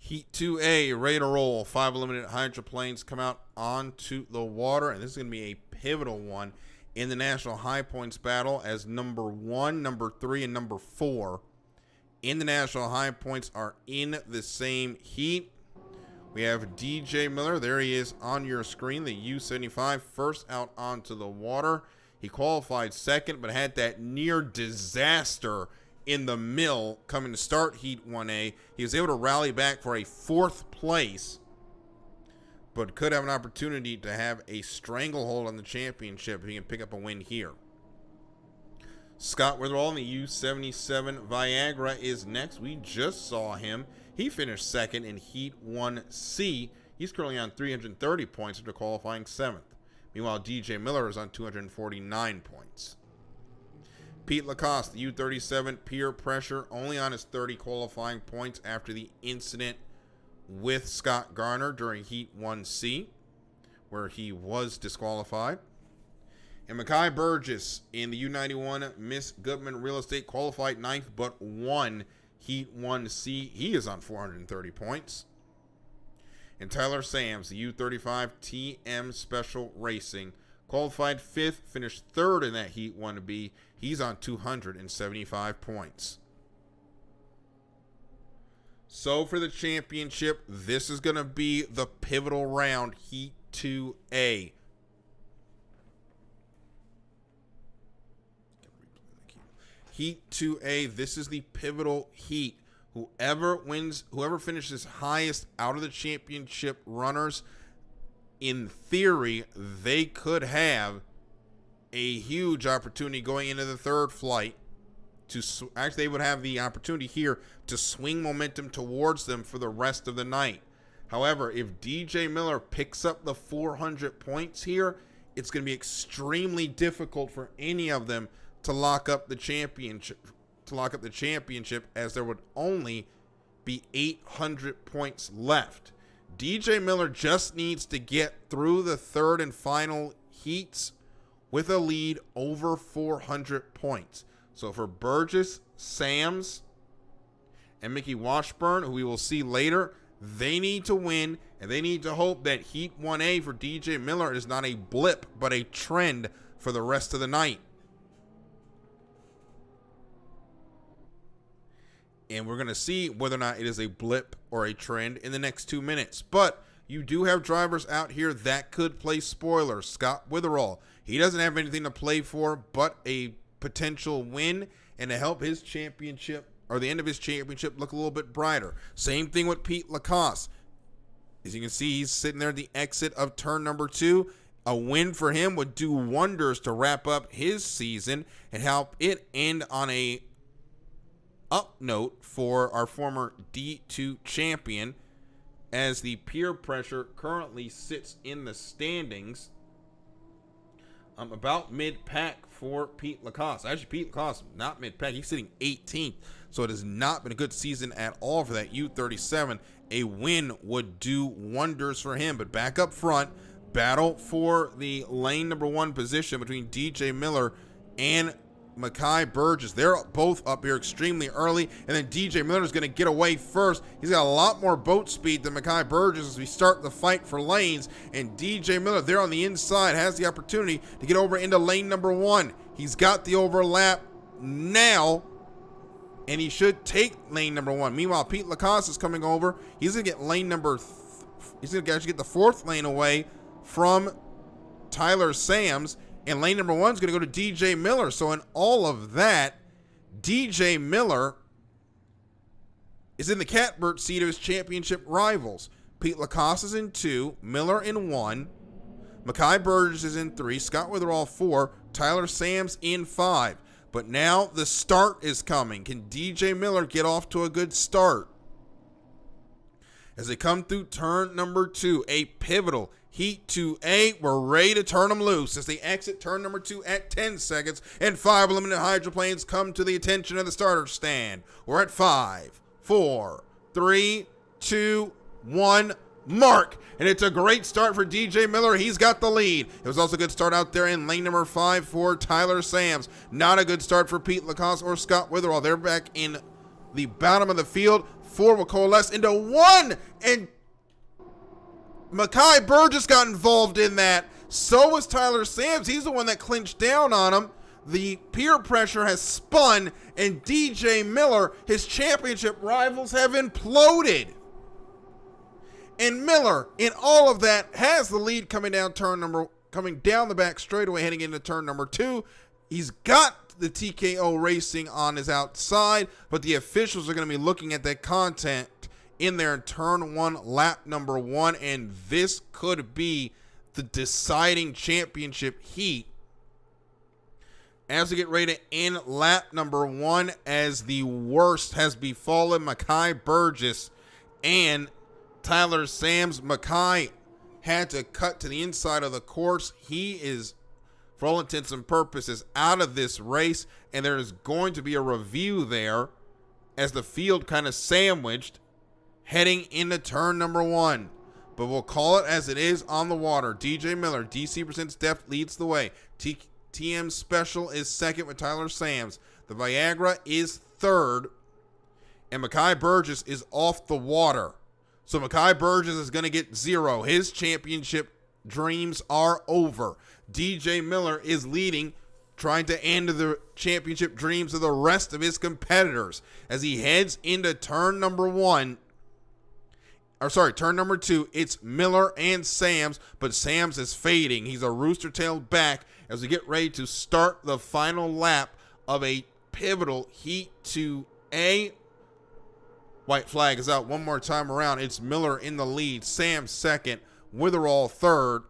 Heat 2A, ready to roll. 5 eliminated hydroplanes come out onto the water, and this is going to be a pivotal one in the national high points battle, as number 1, number 3, and number 4 in the national high points are in the same heat. We have DJ Miller. There he is on your screen, the U75, first out onto the water. He qualified second, but had that near disaster in the mill coming to start Heat 1A. He was able to rally back for a 4th place, but could have an opportunity to have a stranglehold on the championship if he can pick up a win here. Scott Witherall in the U77 Viagra is next. We just saw him. He finished second in Heat 1C. He's currently on 330 points after qualifying 7th. Meanwhile, DJ Miller is on 249 points. Pete Lacoste, the U37 peer pressure, only on his 30 qualifying points after the incident with Scott Garner during Heat 1C, where he was disqualified. And Mekhi Burgess in the U91 Miss Goodman Real Estate qualified 9th, but won Heat 1C. He is on 430 points. And Tyler Sams, the U35 TM Special Racing, qualified 5th, finished 3rd in that Heat 1B. He's on 275 points. So for the championship, this is going to be the pivotal round, Heat 2A. Heat 2A, this is the pivotal heat. Whoever wins, whoever finishes highest out of the championship runners, in theory, they could have a huge opportunity going into the 3rd flight. Actually, they would have the opportunity here to swing momentum towards them for the rest of the night. However, if DJ Miller picks up the 400 points here, it's going to be extremely difficult for any of them to lock up the championship. As there would only be 800 points left. DJ Miller just needs to get through the 3rd and final heats with a lead over 400 points. So for Burgess, Sams, and Mickey Washburn, who we will see later, they need to win, and they need to hope that Heat 1A for DJ Miller is not a blip, but a trend for the rest of the night. And we're going to see whether or not it is a blip or a trend in the next 2 minutes. But you do have drivers out here that could play spoilers. Scott Witherall, he doesn't have anything to play for but a potential win and to help his championship, or the end of his championship, look a little bit brighter. Same thing with Pete Lacoste. As you can see, he's sitting there at the exit of turn number 2. A win for him would do wonders to wrap up his season and help it end on a up note for our former D2 champion, as the peer pressure currently sits in the standings about mid-pack for Pete Lacoste. Actually, Pete Lacoste, not mid-pack. He's sitting 18th, so it has not been a good season at all for that U37. A win would do wonders for him, but back up front, battle for the lane number 1 position between DJ Miller and Mekhi Burgess. They're both up here extremely early, and then DJ Miller is going to get away first. He's got a lot more boat speed than Mekhi Burgess as we start the fight for lanes, and DJ Miller there on the inside has the opportunity to get over into lane number 1. He's got the overlap now, and he should take lane number 1. Meanwhile, Pete Lacoste is coming over. He's going to get lane number he's going to actually get the 4th lane away from Tyler Sams, and lane number 1 is going to go to DJ Miller. So in all of that, DJ Miller is in the catbird seat of his championship rivals. Pete Lacoste is in 2, Miller in 1, Mekhi Burgess is in 3, Scott Witherall 4, Tyler Sams in 5. But now the start is coming. Can DJ Miller get off to a good start? As they come through turn number 2, a pivotal Heat 2A, we're ready to turn them loose as they exit turn number 2 at 10 seconds, and 5 eliminated hydroplanes come to the attention of the starter stand. We're at 5, 4, 3, 2, 1, mark. And it's a great start for DJ Miller. He's got the lead. It was also a good start out there in lane number 5 for Tyler Sams. Not a good start for Pete Lacoste or Scott Witherall. They're back in the bottom of the field. Four will coalesce into one, and Mekhi Burgess got involved in that. So was Tyler Sams. He's the one that clinched down on him. The peer pressure has spun, and DJ Miller, his championship rivals have imploded. And Miller, in all of that, has the lead coming down the back straightaway, heading into turn number 2. He's got the TKO Racing on his outside, but the officials are going to be looking at that contact in there in turn 1, lap number 1, and this could be the deciding championship heat as we get ready to end lap number 1, as the worst has befallen Mekhi Burgess and Tyler Sams. Mekhi had to cut to the inside of the course. He is, for all intents and purposes, out of this race, and there is going to be a review there as the field kind of sandwiched heading into turn number 1. But we'll call it as it is on the water. DJ Miller, DC Presents Deft, leads the way. TM Special is second with Tyler Sams. The Viagra is third, and Mekhi Burgess is off the water. So Mekhi Burgess is going to get 0. His championship dreams are over. DJ Miller is leading, trying to end the championship dreams of the rest of his competitors as he heads into turn number 2. It's Miller and Sams, but Sams is fading. He's a rooster-tailed back as we get ready to start the final lap of a pivotal Heat 2A. White flag is out one more time around. It's Miller in the lead, Sams second, Witherall third.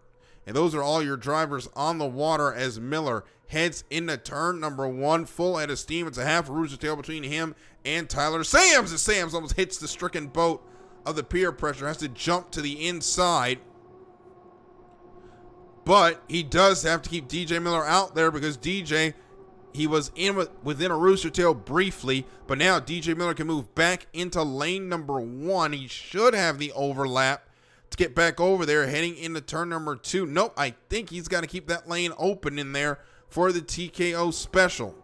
And those are all your drivers on the water as Miller heads into turn number 1, full head of steam. It's a half rooster tail between him and Tyler Sams, as Sams almost hits the stricken boat of the peer pressure, has to jump to the inside. But he does have to keep DJ Miller out there because DJ, he was within a rooster tail briefly, but now DJ Miller can move back into lane number 1. He should have the overlap to get back over there heading into turn number 2. Nope, I think he's got to keep that lane open in there for the TKO special.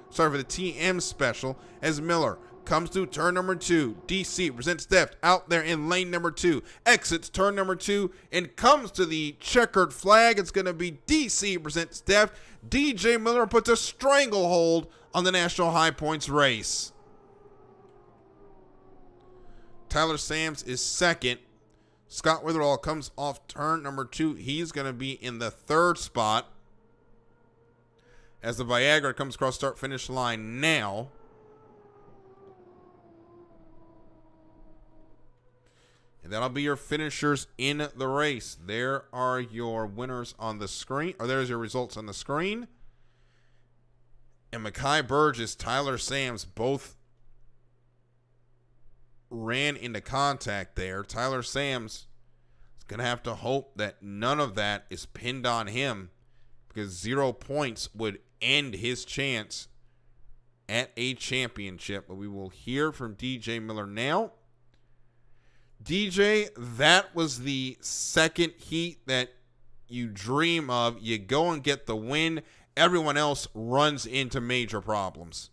For the TM special, as Miller comes to turn number 2. DC Presents Deft out there in lane number 2. Exits turn number 2 and comes to the checkered flag. It's going to be DC Presents Deft. DJ Miller puts a stranglehold on the National High Points race. Tyler Sams is second. Scott Witherall comes off turn number 2. He's going to be in the 3rd spot as the Viagra comes across start-finish line now. And that'll be your finishers in the race. There are your winners on the screen, or there's your results on the screen. And Mekhi Burgess, Tyler Sams, both ran into contact there. Tyler Sams is going to have to hope that none of that is pinned on him, because 0 points would end his chance at a championship. But we will hear from DJ Miller now. DJ, that was the second heat that you dream of. You go and get the win. Everyone else runs into major problems.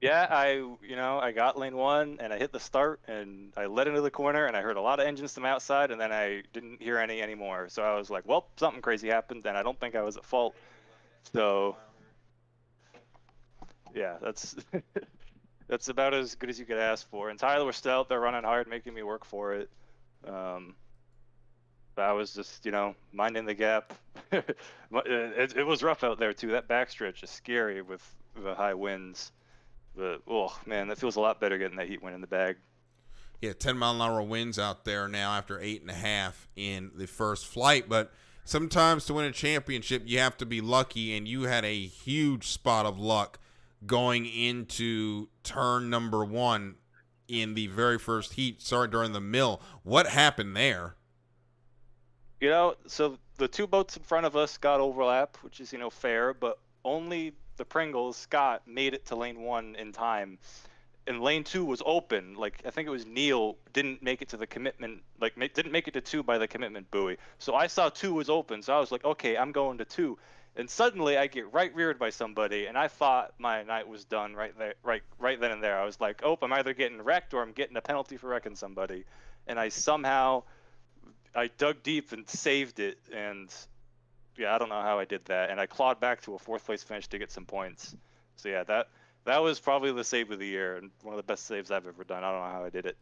Yeah, I got lane 1 and I hit the start and I led into the corner and I heard a lot of engines from outside and then I didn't hear any anymore. So I was like, well, something crazy happened and I don't think I was at fault. So yeah, that's that's about as good as you could ask for. And Tyler was still out there running hard, making me work for it. But I was just, minding the gap. It was rough out there too. That backstretch is scary with the high winds. But, oh, man, that feels a lot better getting that heat win in the bag. Yeah, 10-mile-an-hour winds out there now after 8.5 in the first flight. But sometimes to win a championship, you have to be lucky, and you had a huge spot of luck going into turn number 1 in the very first heat, during the mill. What happened there? So the 2 boats in front of us got overlap, which is, fair, but only the Pringles, Scott, made it to lane 1 in time. And lane 2 was open. I think it was Neil didn't make it to the commitment, didn't make it to 2 by the commitment buoy. So I saw 2 was open, so I was like, okay, I'm going to 2. And suddenly I get right reared by somebody, and I thought my night was done right there, right then and there. I was like, oh, I'm either getting wrecked or I'm getting a penalty for wrecking somebody. And I dug deep and saved it, and yeah, I don't know how I did that. And I clawed back to a 4th place finish to get some points. So yeah, that was probably the save of the year and one of the best saves I've ever done. I don't know how I did it.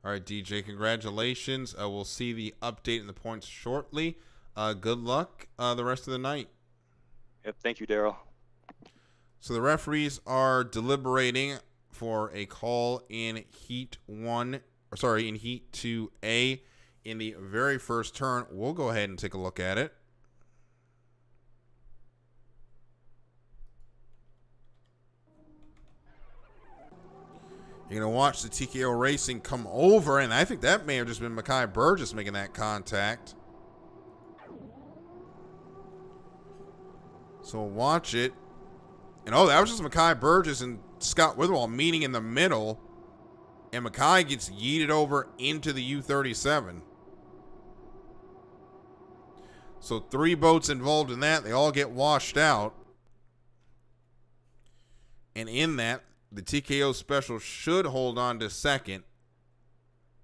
All right, DJ, congratulations. We'll see the update in the points shortly. Good luck the rest of the night. Yep, thank you, Daryl. So the referees are deliberating for a call in Heat 2A in the very first turn. We'll go ahead and take a look at it. You're going to watch the TKO Racing come over, and I think that may have just been Mekhi Burgess making that contact. So we'll watch it. And that was just Mekhi Burgess and Scott Witherall meeting in the middle. And Mekhi gets yeeted over into the U-37. So 3 boats involved in that. They all get washed out. And in that, the TKO special should hold on to second.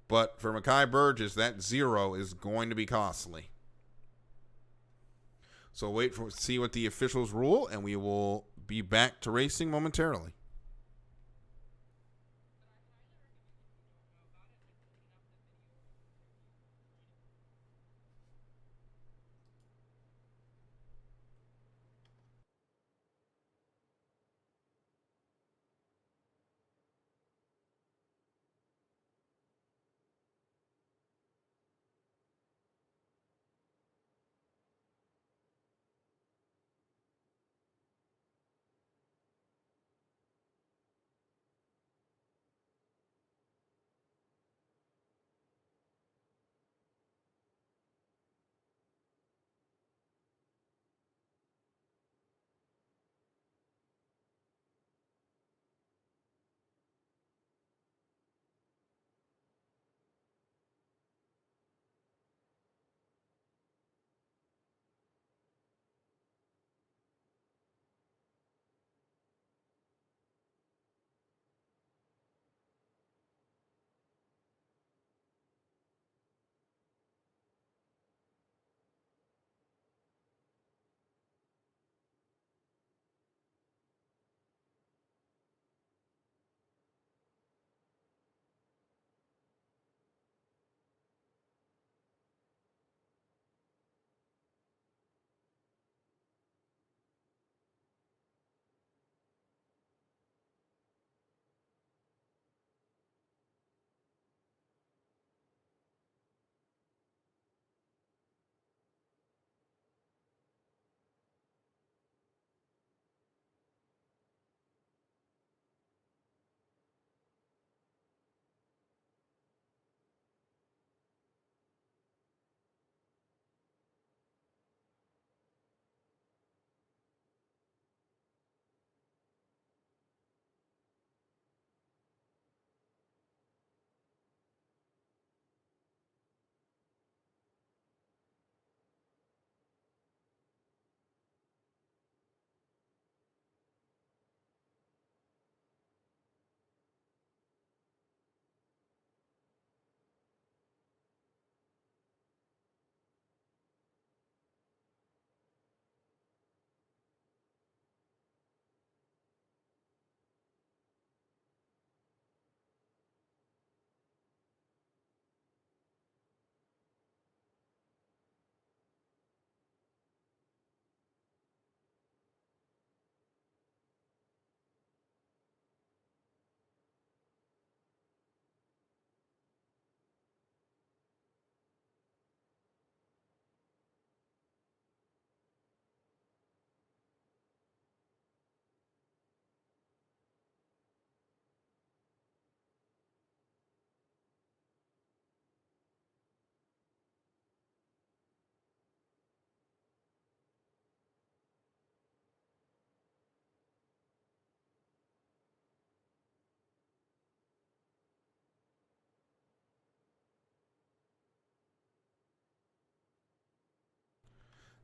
But for Mekhi Burgess, that 0 is going to be costly. So wait for see what the officials rule, and we will be back to racing momentarily.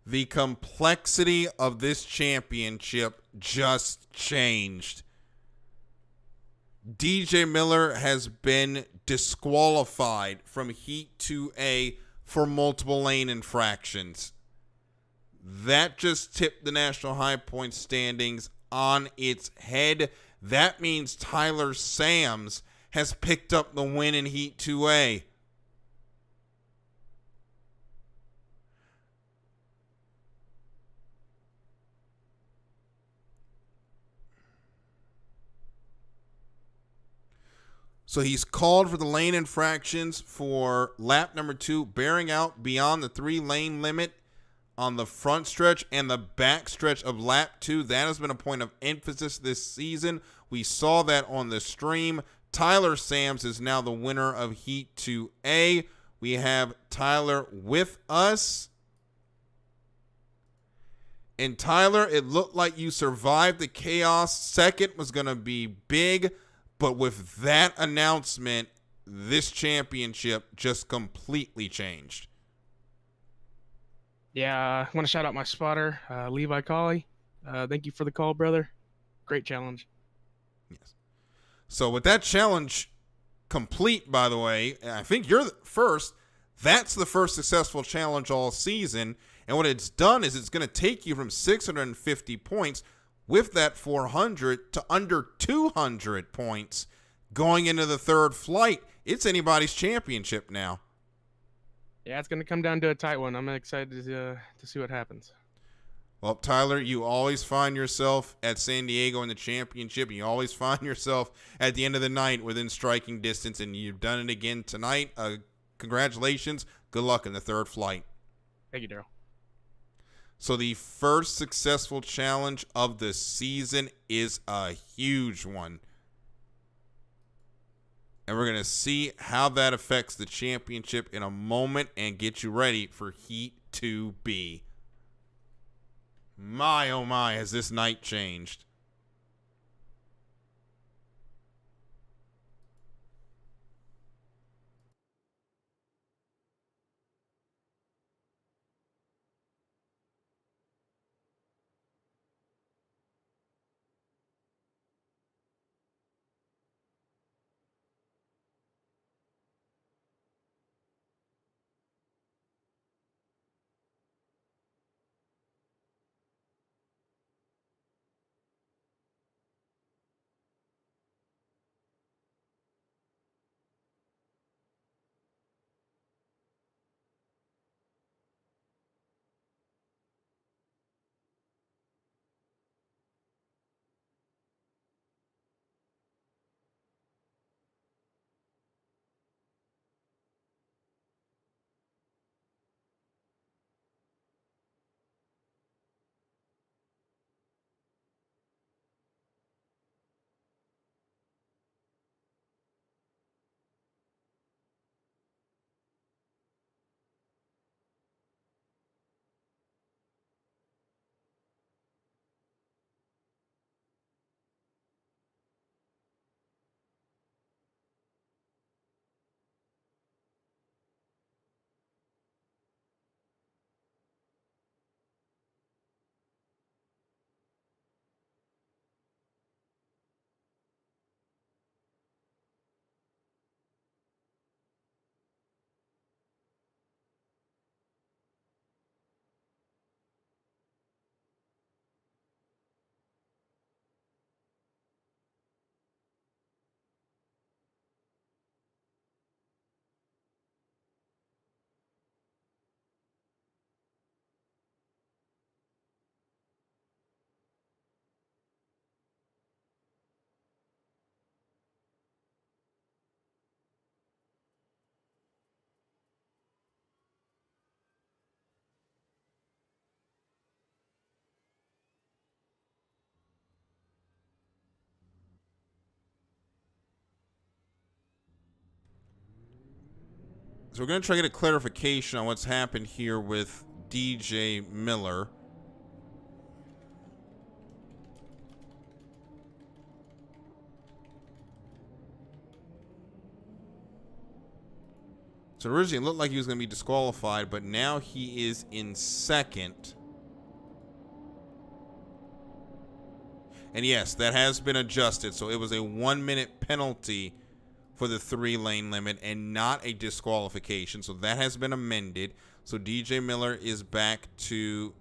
The complexity of this championship just changed. DJ Miller has been disqualified from Heat 2A for multiple lane infractions. That just tipped the national high point standings on its head. That means Tyler Sams has picked up the win in Heat 2A. So he's called for the lane infractions for lap number 2, bearing out beyond the 3-lane limit on the front stretch and the back stretch of lap 2. That has been a point of emphasis this season. We saw that on the stream. Tyler Sams is now the winner of Heat 2A. We have Tyler with us. And Tyler, it looked like you survived the chaos. Second was going to be big. But with that announcement, this championship just completely changed. Yeah, I want to shout out my spotter, Levi Colley. Thank you for the call, brother. Great challenge. Yes. So with that challenge complete, by the way, I think you're the first. That's the first successful challenge all season. And what it's done is it's going to take you from 650 points with that 400 to under 200 points going into the third flight. It's anybody's championship now. Yeah, it's going to come down to a tight one. I'm excited to see what happens. Well, Tyler, you always find yourself at San Diego in the championship. You always find yourself at the end of the night within striking distance, and you've done it again tonight. Congratulations. Good luck in the third flight. Thank you, Daryl. So the first successful challenge of the season is a huge one. And we're going to see how that affects the championship in a moment and get you ready for Heat 2B. My, oh my, has this night changed. So we're going to try to get a clarification on what's happened here with DJ Miller. So So originally it looked like he was going to be disqualified, but now he is in second. And yes, that has been adjusted. So it was a 1-minute penalty for the 3-lane limit and not a disqualification. So that has been amended. So DJ Miller is back to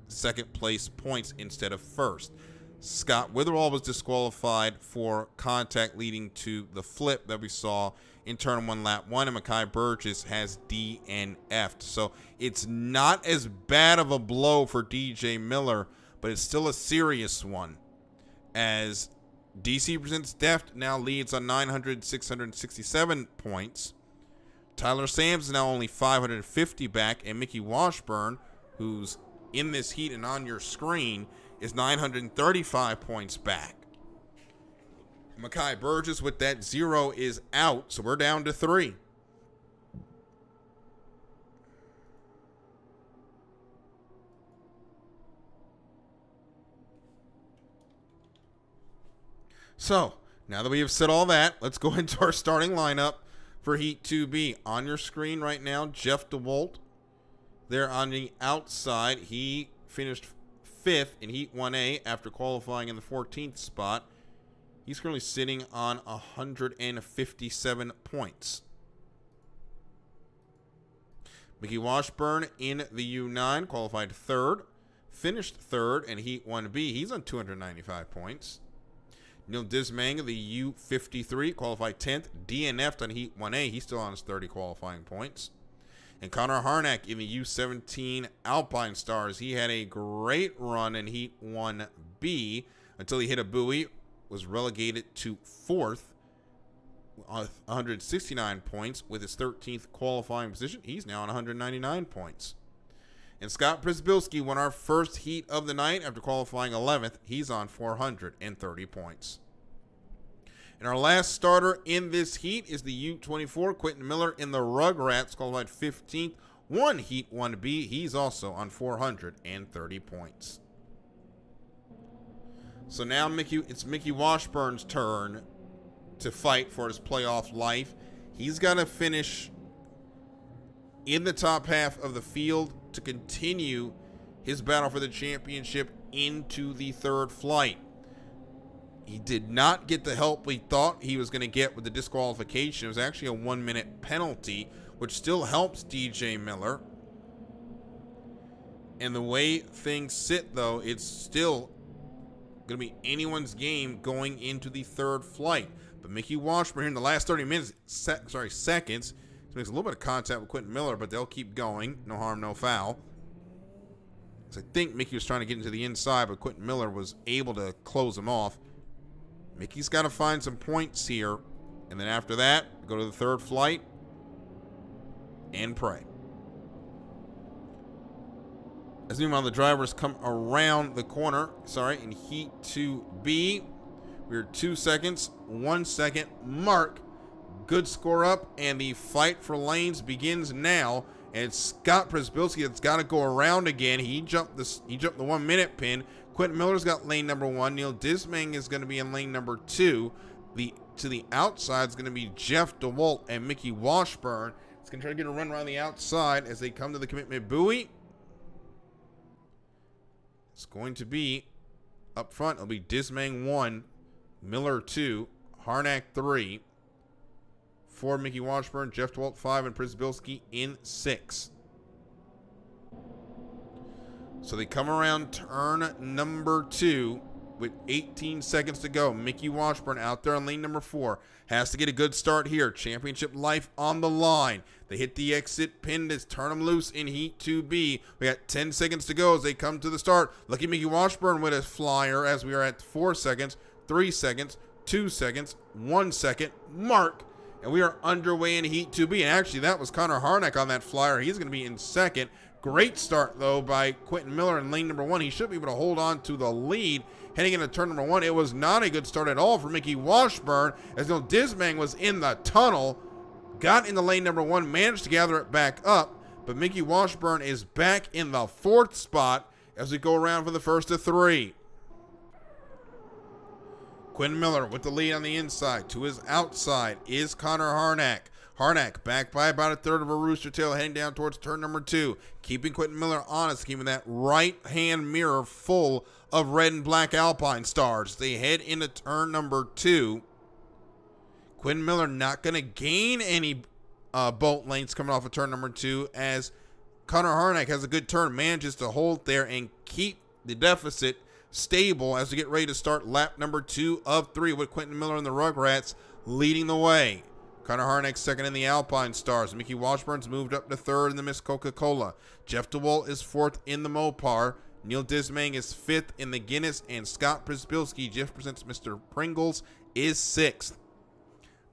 second place points instead of first. Scott Witherall was disqualified for contact leading to the flip that we saw in turn 1, lap 1, and Mekhi Burgess has DNF'd. So it's not as bad of a blow for DJ Miller, but it's still a serious one, as DC Presents Deft now leads on 667 points. Tyler Sams is now only 550 back, and Mickey Washburn, who's in this heat and on your screen, is 935 points back. Mekhi Burgess with that 0 is out, so we're down to 3. So, now that we have said all that, let's go into our starting lineup for Heat 2B. On your screen right now, Jeff DeWalt. There on the outside, he finished 5th in Heat 1A after qualifying in the 14th spot. He's currently sitting on 157 points. Mickey Washburn in the U9 qualified 3rd, finished 3rd in Heat 1B. He's on 295 points. Neil Dismang, the U53, qualified 10th, DNF'd on Heat 1A. He's still on his 30 qualifying points. And Connor Harnack in the U17 Alpine Stars. He had a great run in Heat 1B until he hit a buoy, was relegated to 4th, 169 points with his 13th qualifying position. He's now on 199 points. And Scott Przybylski won our first heat of the night after qualifying 11th. He's on 430 points. And our last starter in this heat is the U24, Quentin Miller in the Rugrats, qualified 15th, won Heat 1B. He's also on 430 points. So now it's Mickey Washburn's turn to fight for his playoff life. He's got to finish in the top half of the field to continue his battle for the championship into the third flight. He did not get the help we thought he was going to get with the disqualification. It was actually a 1-minute penalty, which still helps DJ Miller. And the way things sit, though, it's still going to be anyone's game going into the third flight. But Mickey Washburn here in the last 30 minutes, seconds, makes a little bit of contact with Quentin Miller, but they'll keep going. No harm, no foul. So I think Mickey was trying to get into the inside, but Quentin Miller was able to close him off. Mickey's got to find some points here. And then after that, go to the third flight and pray. As meanwhile, the drivers come around the corner. In Heat 2B, we're 2 seconds, 1 second mark. Good score up, and the fight for lanes begins now. And it's Scott Przybylski that's got to go around again. He jumped the 1-minute pin. Quentin Miller's got lane number 1. Neil Dismang is going to be in lane number 2. To the outside is going to be Jeff DeWalt and Mickey Washburn. It's going to try to get a run around the outside as they come to the commitment buoy. It's going to be up front. It'll be Dismang 1, Miller 2, Harnack 3. 4, Mickey Washburn, Jeff DeWalt 5, and Przybylski in 6. So they come around turn number 2 with 18 seconds to go. Mickey Washburn out there on lane number 4. Has to get a good start here. Championship life on the line. They hit the exit pin to turn them loose in Heat 2B. We got 10 seconds to go as they come to the start. Lucky Mickey Washburn with a flyer as we are at 4 seconds, 3 seconds, 2 seconds, 1 second mark. And we are underway in Heat 2B. And actually, that was Connor Harnack on that flyer. He's going to be in second. Great start, though, by Quentin Miller in lane number 1. He should be able to hold on to the lead heading into turn number 1. It was not a good start at all for Mickey Washburn, as Neil Dismang was in the tunnel, got into lane number 1, managed to gather it back up. But Mickey Washburn is back in the 4th spot as we go around for the first of 3. Quentin Miller with the lead on the inside. To his outside is Connor Harnack. Harnack back by about a third of a rooster tail, heading down towards turn number 2. Keeping Quentin Miller honest, keeping that right-hand mirror full of red and black Alpine stars. They head into turn number 2. Quentin Miller not going to gain any bolt lengths coming off of turn number 2, as Connor Harnack has a good turn, manages to hold there and keep the deficit stable as we get ready to start lap number 2 of 3, with Quentin Miller and the Rugrats leading the way. Connor Harnack second in the Alpine Stars. Mickey Washburn's moved up to third in the Miss Coca-Cola. Jeff DeWalt is fourth in the Mopar. Neil Dismang is fifth in the Guinness, and Scott Przybilski, Jeff presents Mr. Pringles, is sixth.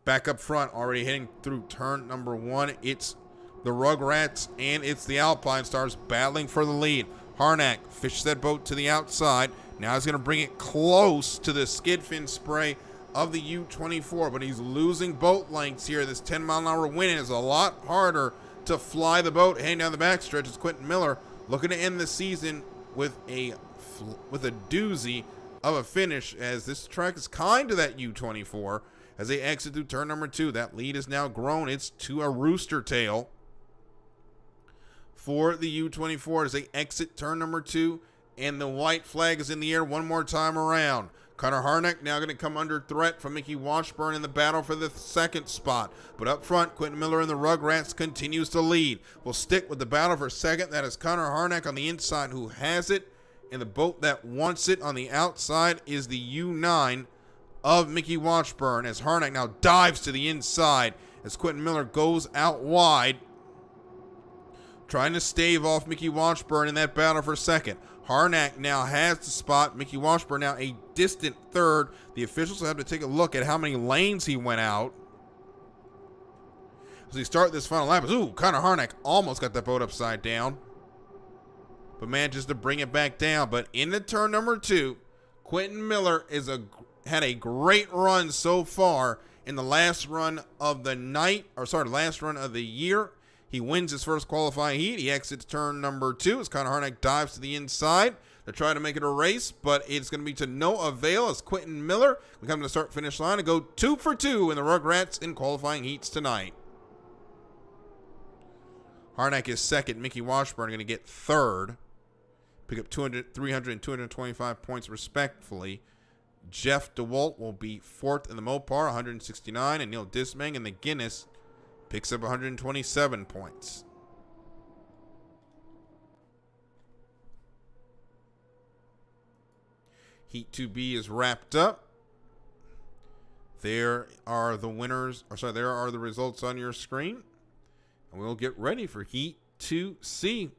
Back up front, already heading through turn number 1, it's the Rugrats and it's the Alpine Stars battling for the lead. Harnack fishes that boat to the outside. Now he's going to bring it close to the skid fin spray of the U-24, but he's losing boat lengths here. This 10-mile-an-hour wind is a lot harder to fly the boat heading down the backstretch. As Quentin Miller looking to end the season with a doozy of a finish, as this track is kind to that U-24 as they exit through turn number 2. That lead is now grown. It's to a rooster tail for the U-24 as they exit turn number 2, and the white flag is in the air one more time around. Connor Harnack now going to come under threat from Mickey Washburn in the battle for the second spot. But up front, Quentin Miller and the Rugrats continues to lead. We'll stick with the battle for second. That is Connor Harnack on the inside, who has it. And the boat that wants it on the outside is the U9 of Mickey Washburn, as Harnack now dives to the inside as Quentin Miller goes out wide, trying to stave off Mickey Washburn in that battle for second. Harnack now has the spot. Mickey Washburn now a distant third. The officials will have to take a look at how many lanes he went out as we start this final lap. Ooh, Connor Harnack almost got that boat upside down, but manages to bring it back down. But in the turn number 2, Quentin Miller had a great run so far in the last run of the last run of the year. He wins his first qualifying heat. He exits turn number 2 as Connor Harnack dives to the inside to try to make it a race, but it's going to be to no avail as Quentin Miller will come to the start-finish line and go 2 for 2 in the Rugrats in qualifying heats tonight. Harnack is second. Mickey Washburn going to get third. Pick up 200, 300, and 225 points respectively. Jeff DeWalt will be fourth in the Mopar, 169, and Neil Dismang in the Guinness picks up 127 points. Heat 2B is wrapped up. There are the winners, there are the results on your screen. And we'll get ready for Heat 2C.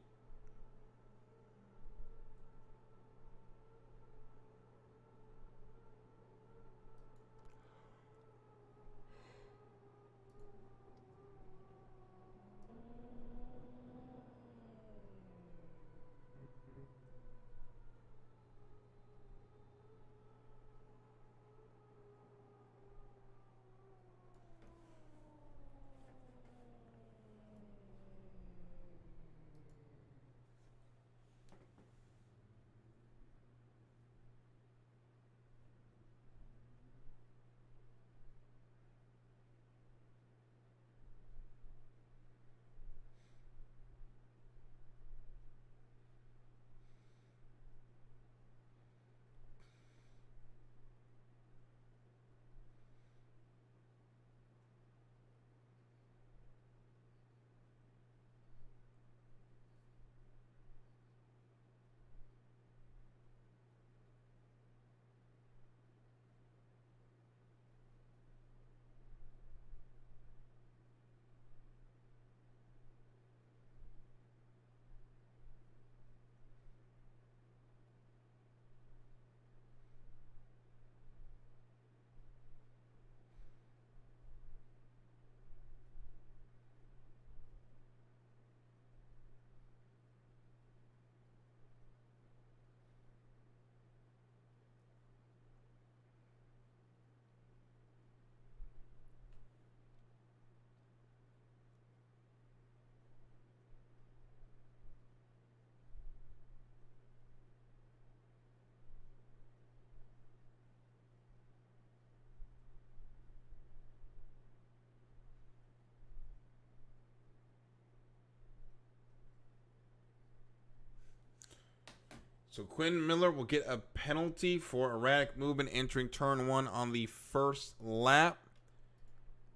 So Quinn Miller will get a penalty for erratic movement entering turn 1 on the first lap,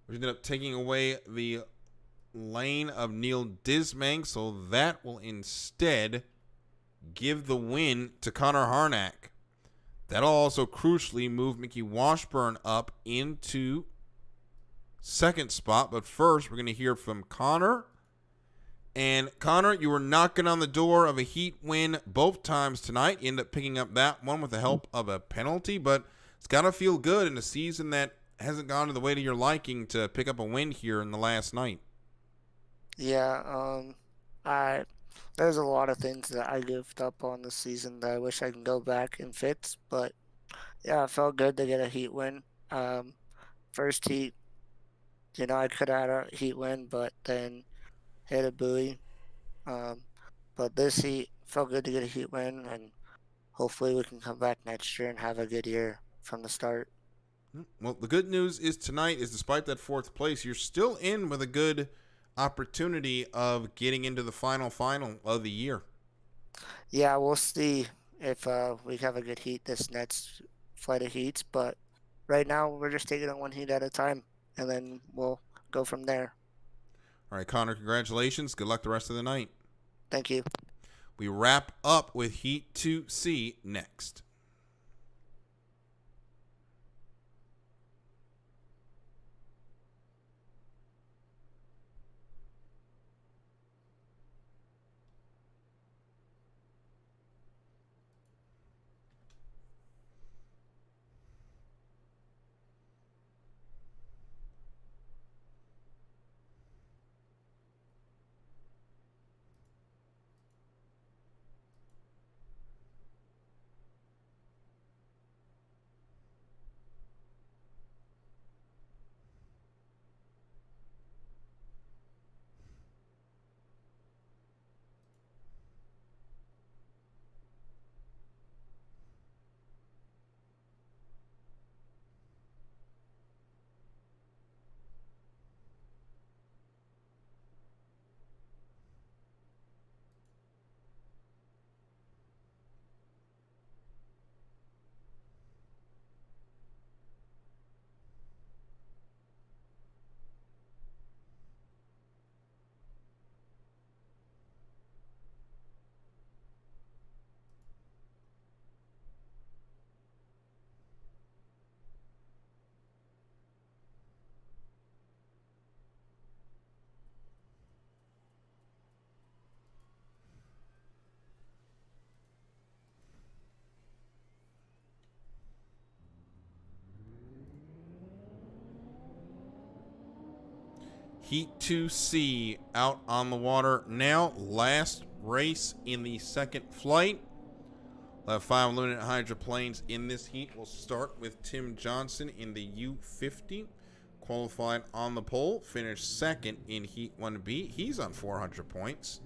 which ended up taking away the lane of Neil Dismang, so that will instead give the win to Connor Harnack. That'll also crucially move Mickey Washburn up into second spot, but first we're going to hear from Connor. And Connor, you were knocking on the door of a heat win both times tonight. You ended up picking up that one with the help of a penalty, but it's got to feel good in a season that hasn't gone to the way to your liking to pick up a win here in the last night. Yeah, there's a lot of things that I goofed up on this season that I wish I can go back and fix, but yeah, it felt good to get a heat win. First heat, I could have had a heat win, but then hit a buoy. But this heat felt good to get a heat win, and hopefully we can come back next year and have a good year from the start. Well, the good news is tonight is despite that fourth place, you're still in with a good opportunity of getting into the final of the year. Yeah, we'll see if we have a good heat this next flight of heats, but right now we're just taking it one heat at a time, and then we'll go from there. All right, Connor, congratulations. Good luck the rest of the night. Thank you. We wrap up with Heat 2C next. Heat 2C out on the water now. Last race in the second flight. We'll have 5 limited hydroplanes in this heat. We'll start with Tim Johnson in the U50. Qualified on the pole. Finished second in Heat 1B. He's on 400 points.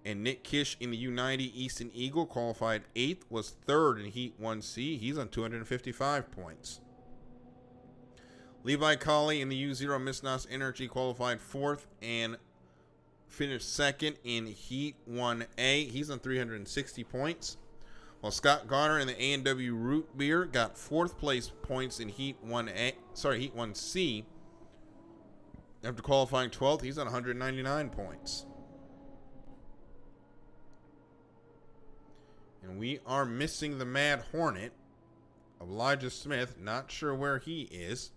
And Nick Kish in the U90 Easton Eagle qualified 8th, was 3rd in Heat 1C. He's on 255 points. Levi Colley in the U0 Misnos Energy qualified 4th and finished 2nd in Heat 1A. He's on 360 points. While Scott Garner in the A&W Root Beer got 4th place points in Heat 1C. After qualifying 12th, he's on 199 points. And we are missing the Mad Hornet, Elijah Smith. Not sure where he is.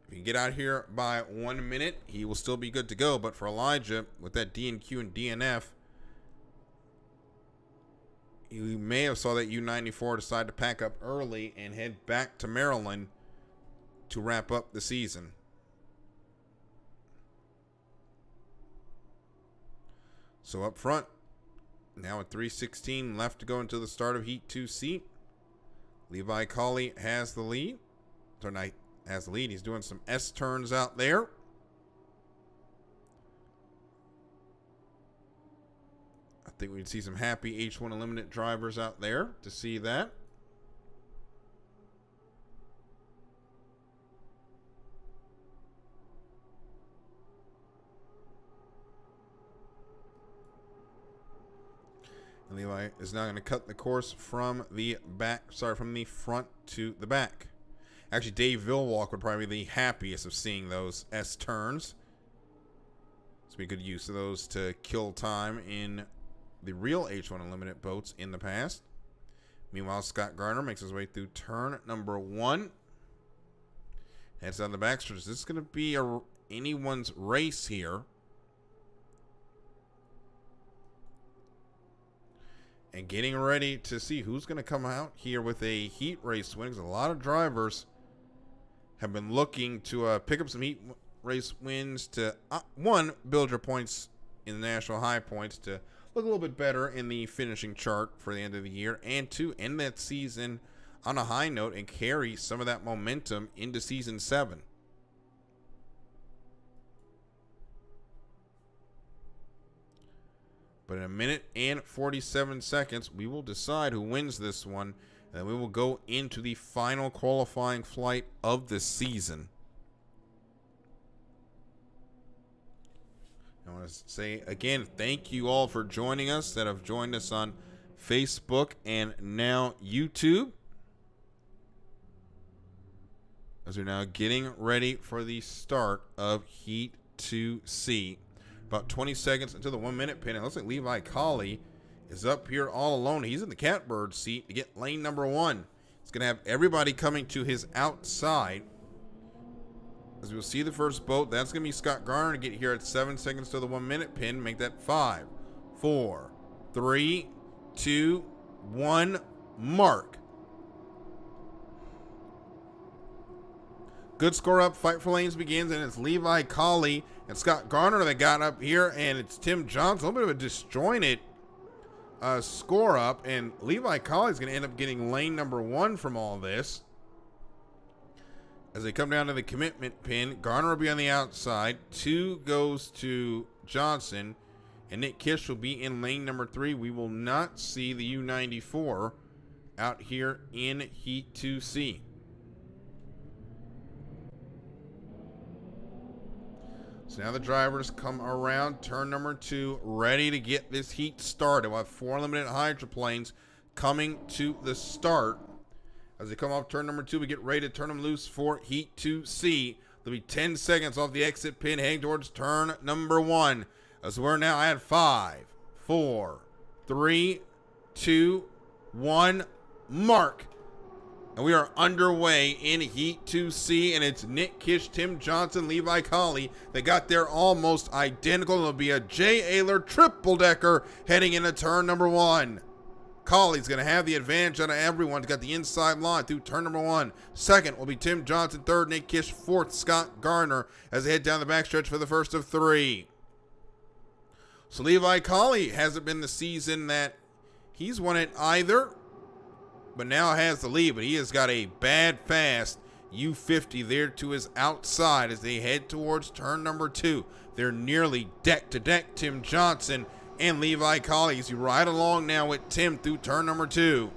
If he can get out here by 1 minute, he will still be good to go. But for Elijah, with that DNQ and DNF, you may have saw that U94 decide to pack up early and head back to Maryland to wrap up the season. So up front, now at 3:16 left to go until the start of Heat 2C. Levi Colley has the lead. Tonight has the lead. He's doing some S turns out there. I think we'd see some happy H1 Eliminate drivers out there to see that. And Levi is now going to cut the course from the front to the back. Actually, Dave Vilwalk would probably be the happiest of seeing those S turns. So we could use those to kill time in the real H1 Unlimited boats in the past. Meanwhile, Scott Garner makes his way through turn number 1. Heads down the backstretch. This is going to be anyone's race here. And getting ready to see who's going to come out here with a heat race win. Because a lot of drivers have been looking to pick up some heat race wins to, one, build your points in the national high points to look a little bit better in the finishing chart for the end of the year. And two, end that season on a high note and carry some of that momentum into Season 7. But in a minute and 47 seconds, we will decide who wins this one. And then we will go into the final qualifying flight of the season. I want to say again, thank you all for joining us that have joined us on Facebook and now YouTube. As we're now getting ready for the start of Heat 2C. About 20 seconds into the 1 minute pin. It looks like Levi Colley is up here all alone. He's in the catbird seat to get lane number 1. It's going to have everybody coming to his outside. As we'll see the first boat, that's going to be Scott Garner to get here at 7 seconds to the 1 minute pin. Make that 5, 4, 3, 2, 1, mark. Good score up, fight for lanes begins, and it's Levi Colley and Scott Garner that got up here, and it's Tim Johnson. A little bit of a disjointed score up, and Levi Colley is going to end up getting lane number 1 from all this. As they come down to the commitment pin, Garner will be on the outside. 2 goes to Johnson, and Nick Kish will be in lane number 3. We will not see the U94 out here in Heat 2C. So now the drivers come around turn number 2, ready to get this heat started. We'll have 4 limited hydroplanes coming to the start. As they come off turn number 2, we get ready to turn them loose for Heat 2C. There'll be 10 seconds off the exit pin heading towards turn number 1. As we're now at 5, 4, 3, 2, 1, mark. And we are underway in Heat 2C, and it's Nick Kish, Tim Johnson, Levi Colley that got there almost identical. It'll be a Jay Ayler triple-decker heading into turn number 1. Colley's going to have the advantage out of everyone. He's got the inside line through turn number 1. Second will be Tim Johnson. Third, Nick Kish. Fourth, Scott Garner as they head down the backstretch for the first of 3. So Levi Colley hasn't been the season that he's won it either, but now has the lead. But he has got a bad, fast U50 there to his outside as they head towards turn number 2. They're nearly deck to deck, Tim Johnson and Levi Colley, as you ride along now with Tim through turn number 2.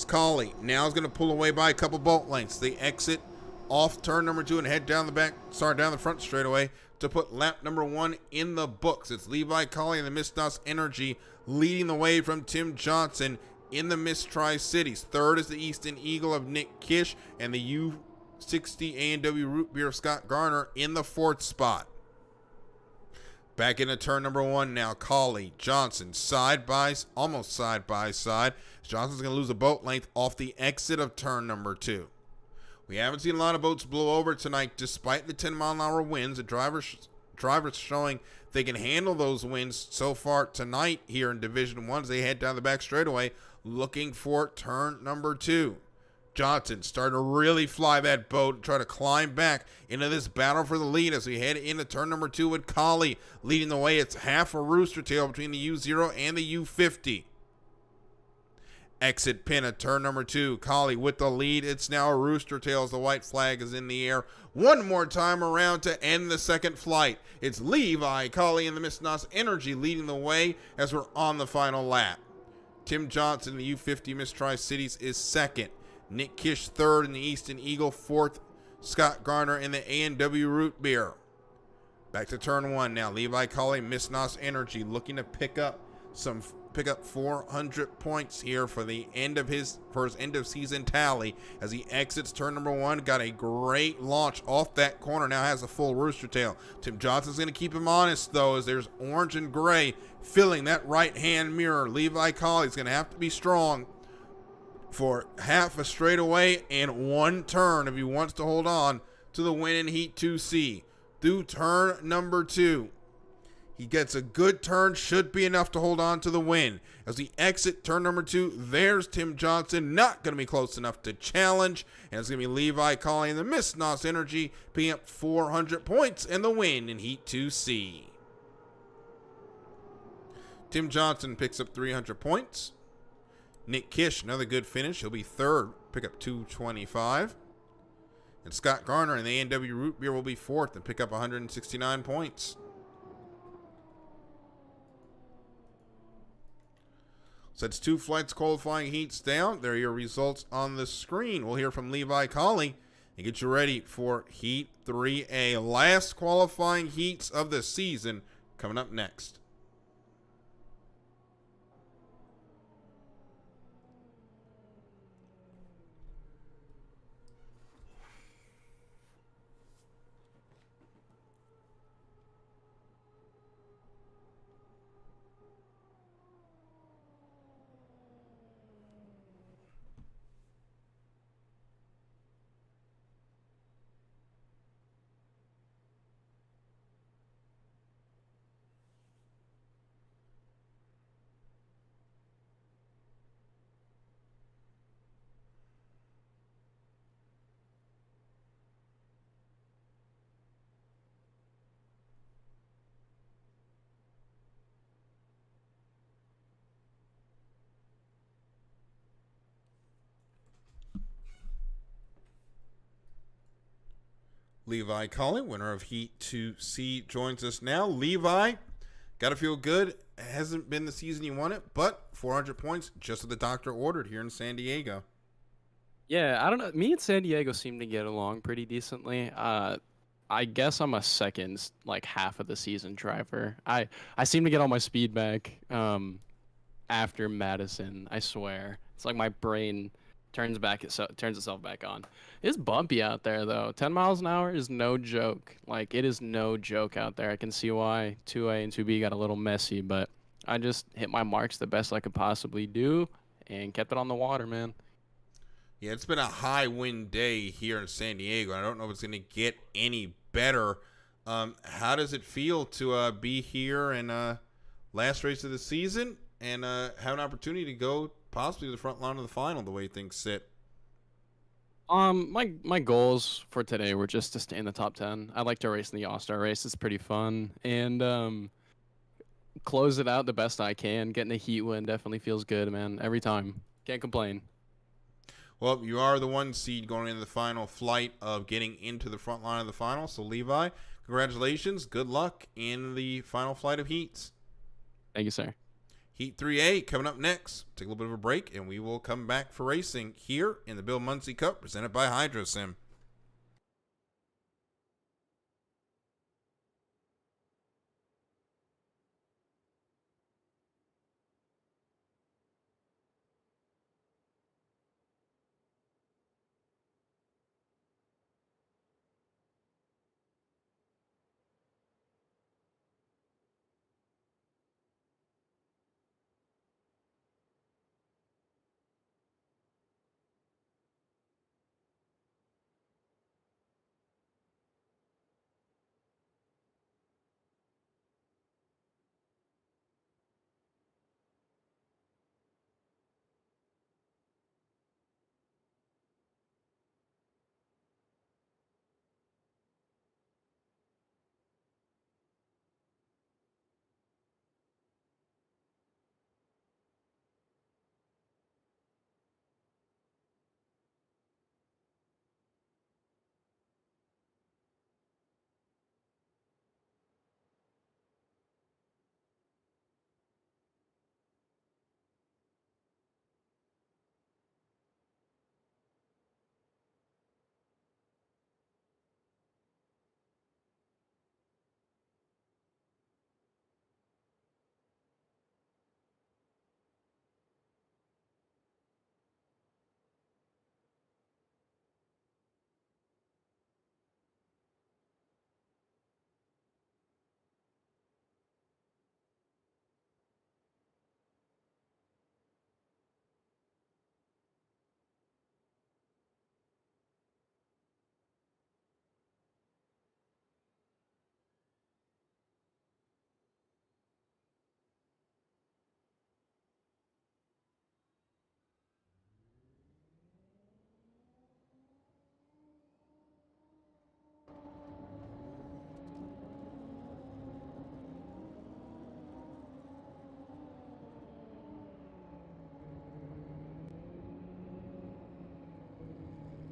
Colley now is going to pull away by a couple boat lengths. They exit off turn number 2 and head down the front straightaway to put lap number 1 in the books. It's Levi Colley and the Miss Nos Energy leading the way from Tim Johnson in the Miss Tri-Cities. Third is the Easton Eagle of Nick Kish and the U60 A&W Root Beer of Scott Garner in the 4th spot. Back into turn number 1 now. Colley, Johnson, almost side by side. Johnson's going to lose a boat length off the exit of turn number 2. We haven't seen a lot of boats blow over tonight despite the 10-mile-an-hour winds. The drivers showing they can handle those winds so far tonight here in Division 1 as they head down the back straightaway looking for turn number 2. Johnson starting to really fly that boat and try to climb back into this battle for the lead as we head into turn number 2 with Colley leading the way. It's half a rooster tail between the U0 and the U50. Exit pin at turn number 2. Colley with the lead. It's now a rooster tail as the white flag is in the air. One more time around to end the second flight. It's Levi Colley and the Miss Nos Energy leading the way as we're on the final lap. Tim Johnson, the U50 Miss Tri-Cities, is second. Nick Kish third in the Easton Eagle. Fourth, Scott Garner in the A&W Root Beer. Back to turn 1 now. Levi Colley, Miss Nos Energy looking to pick up pick up 400 points here for the end of his end of season tally as he exits turn number 1. Got a great launch off that corner. Now has a full rooster tail. Tim Johnson's going to keep him honest though, as there's orange and gray filling that right hand mirror. Levi Colley's going to have to be strong for half a straightaway and 1 turn if he wants to hold on to the win in Heat 2C. Through turn number 2. He gets a good turn, should be enough to hold on to the win. As he exit turn number 2, there's Tim Johnson, not going to be close enough to challenge. And it's going to be Levi Colley and the Miss Nos Energy picking up 400 points and the win in Heat 2C. Tim Johnson picks up 300 points. Nick Kish, another good finish. He'll be 3rd, pick up 225. And Scott Garner in the A&W Root Beer will be 4th and pick up 169 points. So it's 2 flights qualifying heats down. There are your results on the screen. We'll hear from Levi Colley and get you ready for Heat 3A. Last qualifying heats of the season coming up next. Levi Colley, winner of Heat 2C, joins us now. Levi, got to feel good. It hasn't been the season you wanted, but 400 points, just what the doctor ordered here in San Diego. Yeah, I don't know. Me and San Diego seem to get along pretty decently. I guess I'm a second, like, half of the season driver. I seem to get all my speed back after Madison, I swear. It's like my brain turns itself back on. It's bumpy out there though. 10 miles an hour is no joke. Like, it is no joke out there. I can see why 2A and 2B got a little messy, but I just hit my marks the best I could possibly do and kept it on the water, man. Yeah, it's been a high wind day here in San Diego. I don't know if it's going to get any better. How does it feel to be here and last race of the season and have an opportunity to go possibly to the front line of the final the way things sit? My goals for today were just to stay in the top 10. I like to race in the All-Star race. It's pretty fun. And close it out the best I can. Getting a heat win definitely feels good, man. Every time. Can't complain. Well, you are the 1 seed going into the final flight of getting into the front line of the final. So, Levi, congratulations. Good luck in the final flight of heats. Thank you, sir. Heat 3A coming up next. Take a little bit of a break, and we will come back for racing here in the Bill Muncey Cup, presented by HydroSim.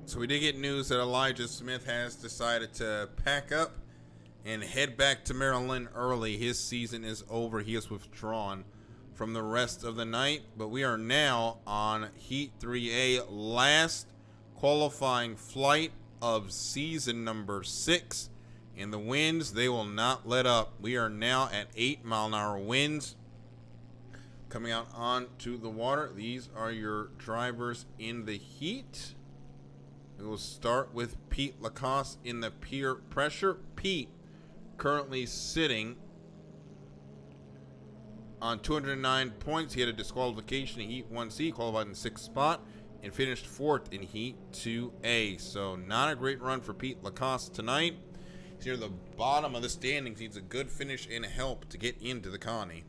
So we did get news that Elijah Smith has decided to pack up and head back to Maryland early. His season is over. He is withdrawn from the rest of the night. But we are now on Heat 3A, last qualifying flight of season number 6. And the winds, they will not let up. We are now at 8-mile-an-hour winds coming out onto the water. These are your drivers in the heat. We will start with Pete Lacoste in the peer pressure. Pete currently sitting on 209 points. He had a disqualification in Heat 1C, qualified in 6th spot, and finished 4th in Heat 2A. So not a great run for Pete Lacoste tonight. He's near the bottom of the standings. Needs a good finish and help to get into the Connie.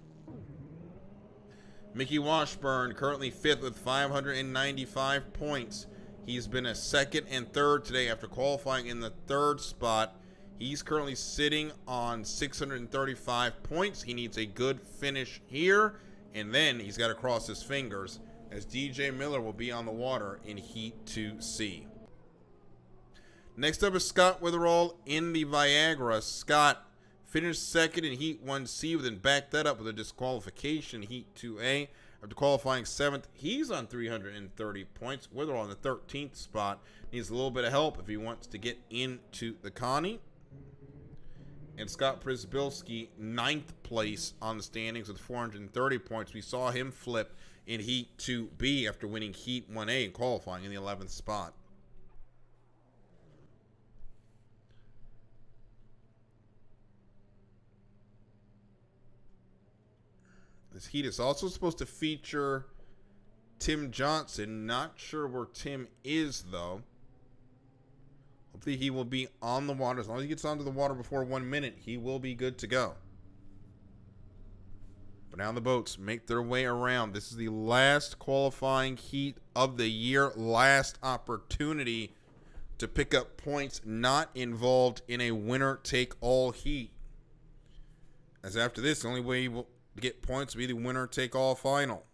Mickey Washburn currently 5th with 595 points. He's been a 2nd and 3rd today after qualifying in the 3rd spot. He's currently sitting on 635 points. He needs a good finish here, and then he's got to cross his fingers as DJ Miller will be on the water in Heat 2C. Next up is Scott Witherall in the Viagra. Scott finished 2nd in Heat 1C, but then backed that up with a disqualification in Heat 2A. After qualifying 7th, he's on 330 points. Witherall on the 13th spot. Needs a little bit of help if he wants to get into the Connie. And Scott Przybylski, 9th place on the standings with 430 points. We saw him flip in Heat 2B after winning Heat 1A and qualifying in the 11th spot. This heat is also supposed to feature Tim Johnson. Not sure where Tim is, though. Hopefully he will be on the water. As long as he gets onto the water before 1 minute, he will be good to go. But now the boats make their way around. This is the last qualifying heat of the year. Last opportunity to pick up points not involved in a winner-take-all heat. As after this, the only way you will get points will be the winner-take-all final.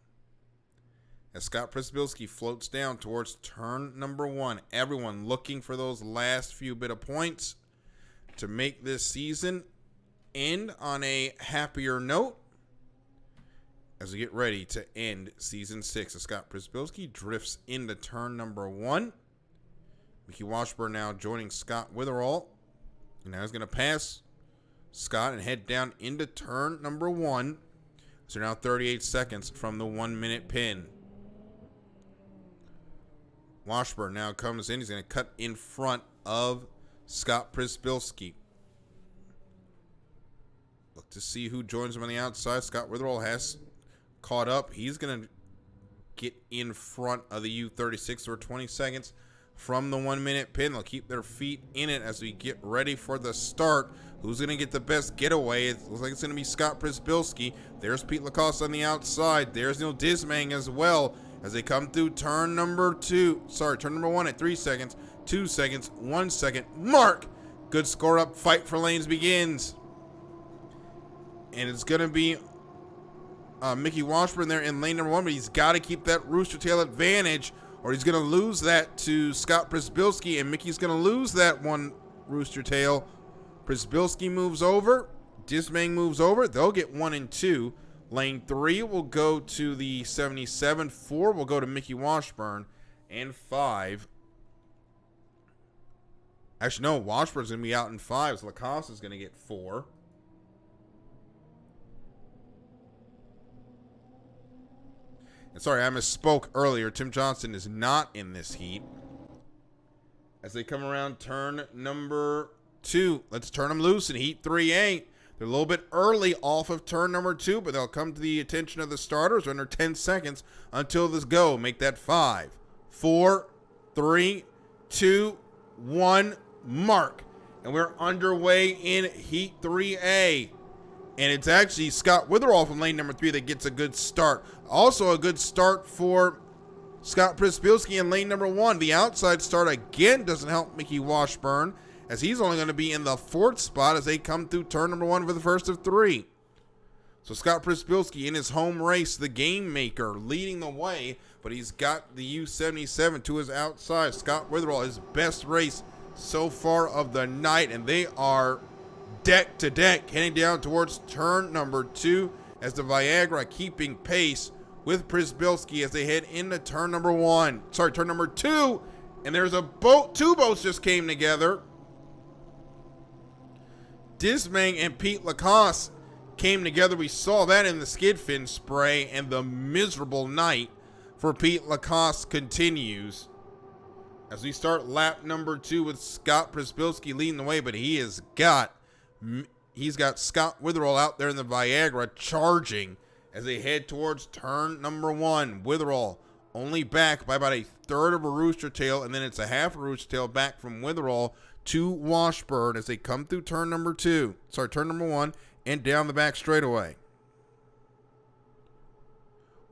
As Scott Przybylski floats down towards turn number 1. Everyone looking for those last few bit of points to make this season end on a happier note as we get ready to end season 6. As Scott Przybylski drifts into turn number 1. Mickey Washburn now joining Scott Witherall. And now he's going to pass Scott and head down into turn number 1. So now 38 seconds from the 1 minute pin. Washburn now comes in. He's going to cut in front of Scott Przybylski. Look to see who joins him on the outside. Scott Witherall has caught up. He's going to get in front of the U36 for 20 seconds from the 1 minute pin. They'll keep their feet in it as we get ready for the start. Who's going to get the best getaway? It looks like it's going to be Scott Przybylski. There's Pete Lacoste on the outside. There's Neil Dismang as well as they come through turn number 1 at 3 seconds, 2 seconds, 1 second. Mark! Good score up. Fight for lanes begins. And it's going to be Mickey Washburn there in lane number 1, but he's got to keep that rooster tail advantage or he's going to lose that to Scott Przybylski, and Mickey's going to lose that one rooster tail. Przybylski moves over. Dismang moves over. They'll get 1 and 2. Lane 3 will go to the 77. 4 will go to Mickey Washburn. And 5. Actually, no. Washburn's going to be out in 5. So Lacoste is going to get 4. And sorry, I misspoke earlier. Tim Johnson is not in this heat. As they come around turn number 2. Let's turn them loose in Heat 3A. They're a little bit early off of turn number 2, but they'll come to the attention of the starters under 10 seconds until this go. Make that 5, 4, 3, 2, 1, mark. And we're underway in Heat 3A. And it's actually Scott Witherall from lane number 3 that gets a good start. Also a good start for Scott Przybylski in lane number 1. The outside start again doesn't help Mickey Washburn, as he's only going to be in the 4th spot as they come through turn number 1 for the first of 3. So Scott Przybilski in his home race, the game maker, leading the way, but he's got the U77 to his outside. Scott Witherall, his best race so far of the night, and they are deck to deck, heading down towards turn number 2 as the Viagra keeping pace with Przybilski as they head into turn number 2, and there's a boat. 2 boats just came together. Dismang and Pete Lacoste came together. We saw that in the skid fin spray, and the miserable night for Pete Lacoste continues as we start lap number 2 with Scott Przybilski leading the way, but he's got Scott Witherall out there in the Viagra charging as they head towards turn number 1. Witherall only back by about a third of a rooster tail, and then it's a half a rooster tail back from Witherall to Washburn as they come through turn number 1 and down the back straightaway.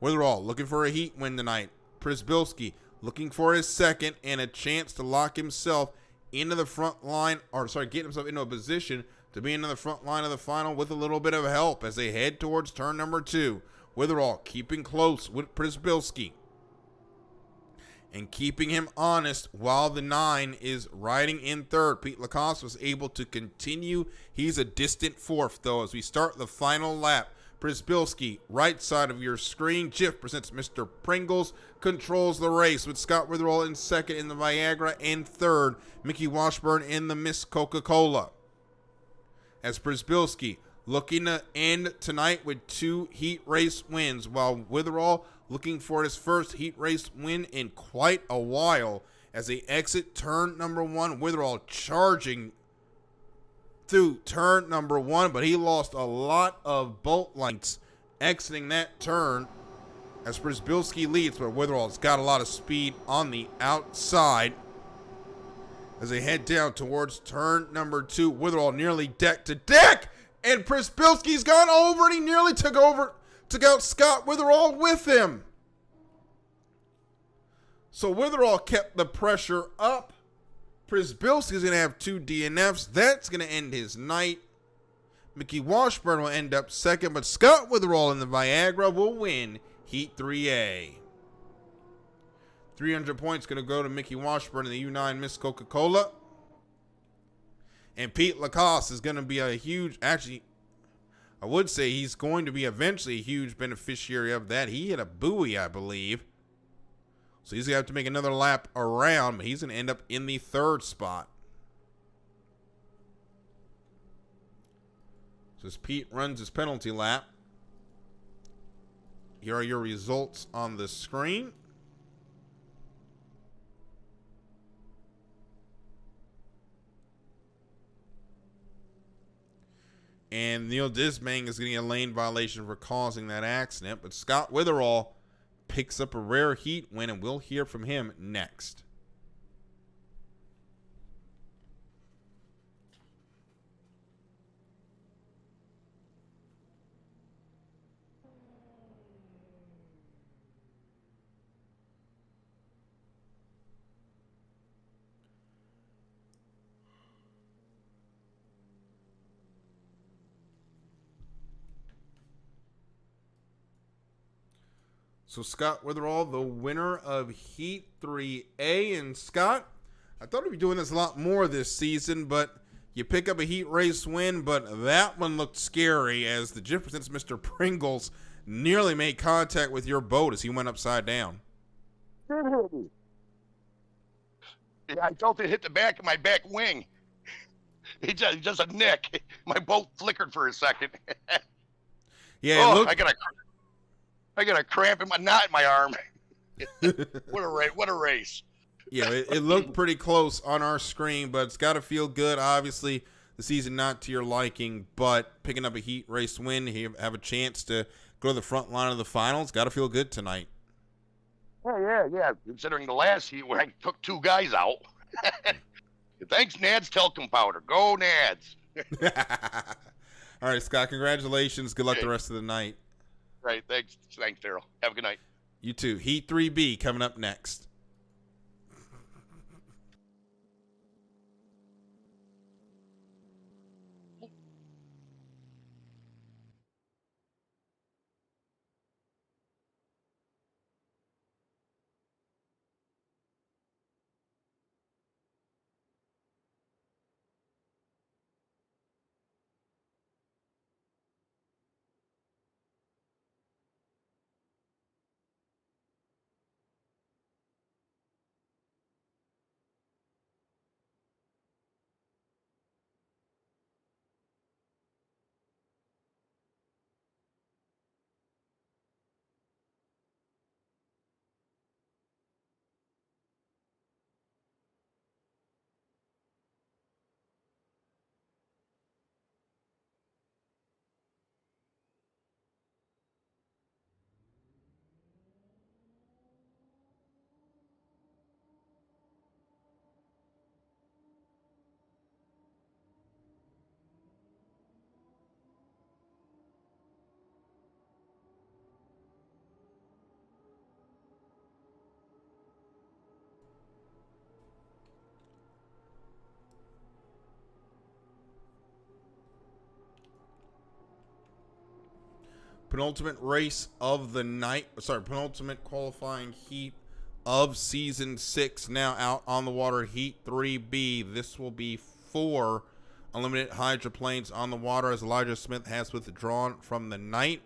Witherall looking for a heat win tonight. Przybilski looking for his second and a chance to lock himself into the front line, get himself into a position to be into the front line of the final with a little bit of help as they head towards turn number 2. Witherall keeping close with Przybilski and keeping him honest while the 9 is riding in third. Pete Lacoste was able to continue. He's a distant 4th, though, as we start the final lap. Przybilski, right side of your screen. Jiff presents Mr. Pringles, controls the race with Scott Witherall in second in the Viagra and third. Mickey Washburn in the Miss Coca-Cola. As Przybilski looking to end tonight with 2 heat race wins, while Witherall looking for his first heat race win in quite a while as they exit turn number 1. Witherall charging through turn number 1, but he lost a lot of bolt lengths exiting that turn as Przybilski leads, but Witherall's got a lot of speed on the outside as they head down towards turn number 2. Witherall nearly deck to deck, and Przybilski's gone over, and he nearly took out Scott Witherall with him. So Witherall kept the pressure up. Przybilski's going to have 2 DNFs. That's going to end his night. Mickey Washburn will end up second, but Scott Witherall in the Viagra will win Heat 3A. 300 points going to go to Mickey Washburn in the U9 Miss Coca-Cola. And Pete Lacoste is going to be a huge, actually, I would say he's going to be eventually a huge beneficiary of that. He hit a buoy, I believe. So he's going to have to make another lap around, but he's going to end up in the 3rd spot. So as Pete runs his penalty lap, here are your results on the screen. And Neil Dismang is getting a lane violation for causing that accident, but Scott Witherall picks up a rare heat win, and we'll hear from him next. So Scott Witherall, the winner of Heat 3A. And Scott, I thought we'd be doing this a lot more this season, but you pick up a heat race win, but that one looked scary as the Jiff presents Mr. Pringles nearly made contact with your boat as he went upside down. Yeah, I felt it hit the back of my back wing. It just a nick. My boat flickered for a second. Yeah, oh, I got a cramp in my knot in my arm. What a race. Yeah, it looked pretty close on our screen, but it's got to feel good. Obviously, the season not to your liking, but picking up a heat race win, you have a chance to go to the front line of the finals. Got to feel good tonight. Yeah. Considering the last heat where I took 2 guys out. Thanks, Nads Talcum Powder. Go, Nads. All right, Scott, congratulations. Good luck the rest of the night. Right, thanks, Daryl. Have a good night. You too. Heat 3B coming up next. penultimate race of the night. Sorry, penultimate qualifying heat of Season 6. Now out on the water, Heat 3B. This will be 4 unlimited hydroplanes on the water as Elijah Smith has withdrawn from the night.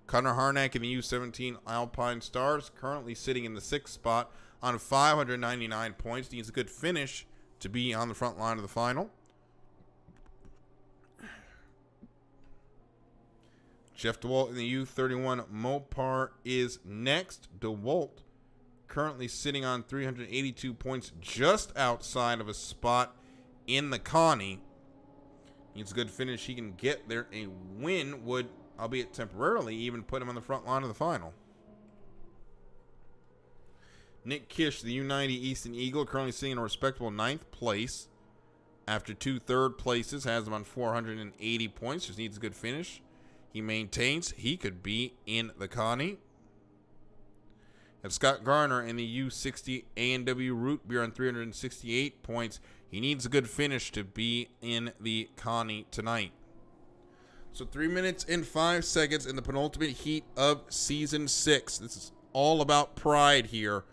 Connor Harnack in the U-17 Alpine Stars, currently sitting in the 6th spot on 599 points. Needs a good finish to be on the front line of the final. Jeff DeWalt in the U-31 Mopar is next. DeWalt currently sitting on 382 points, just outside of a spot in the Connie. Needs a good finish. He can get there. A win would, albeit temporarily, even put him on the front line of the final. Nick Kish, the U-90 Easton Eagle, currently sitting in a respectable 9th place. After 2 third places, has him on 480 points. Just needs a good finish. He maintains he could be in the Connie. And Scott Garner in the U-60 A&W Root Beer on 368 points. He needs a good finish to be in the Connie tonight. So 3 minutes and 5 seconds in the penultimate heat of Season 6. This is all about pride here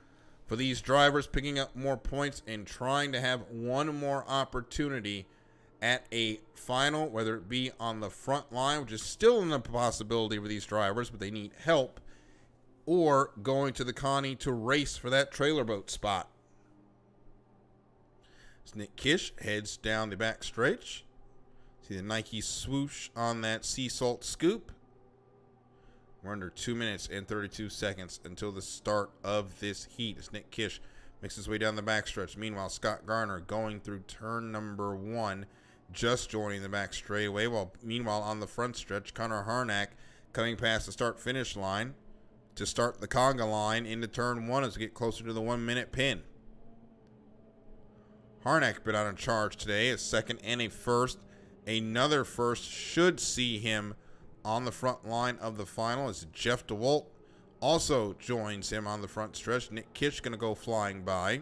for these drivers, picking up more points and trying to have one more opportunity at a final, whether it be on the front line, which is still a possibility for these drivers, but they need help, or going to the Connie to race for that trailer boat spot. As Nick Kish heads down the back stretch. See the Nike swoosh on that sea salt scoop. We're under 2 minutes and 32 seconds until the start of this heat as Nick Kish makes his way down the back stretch. Meanwhile, Scott Garner going through turn number 1, just joining the back straightaway. Meanwhile, on the front stretch, Connor Harnack coming past the start-finish line to start the conga line into turn 1 as we get closer to the 1 minute pin. Harnack been on a charge today, a second and a first. Another first should see him on the front line of the final as Jeff DeWalt also joins him on the front stretch. Nick Kish going to go flying by.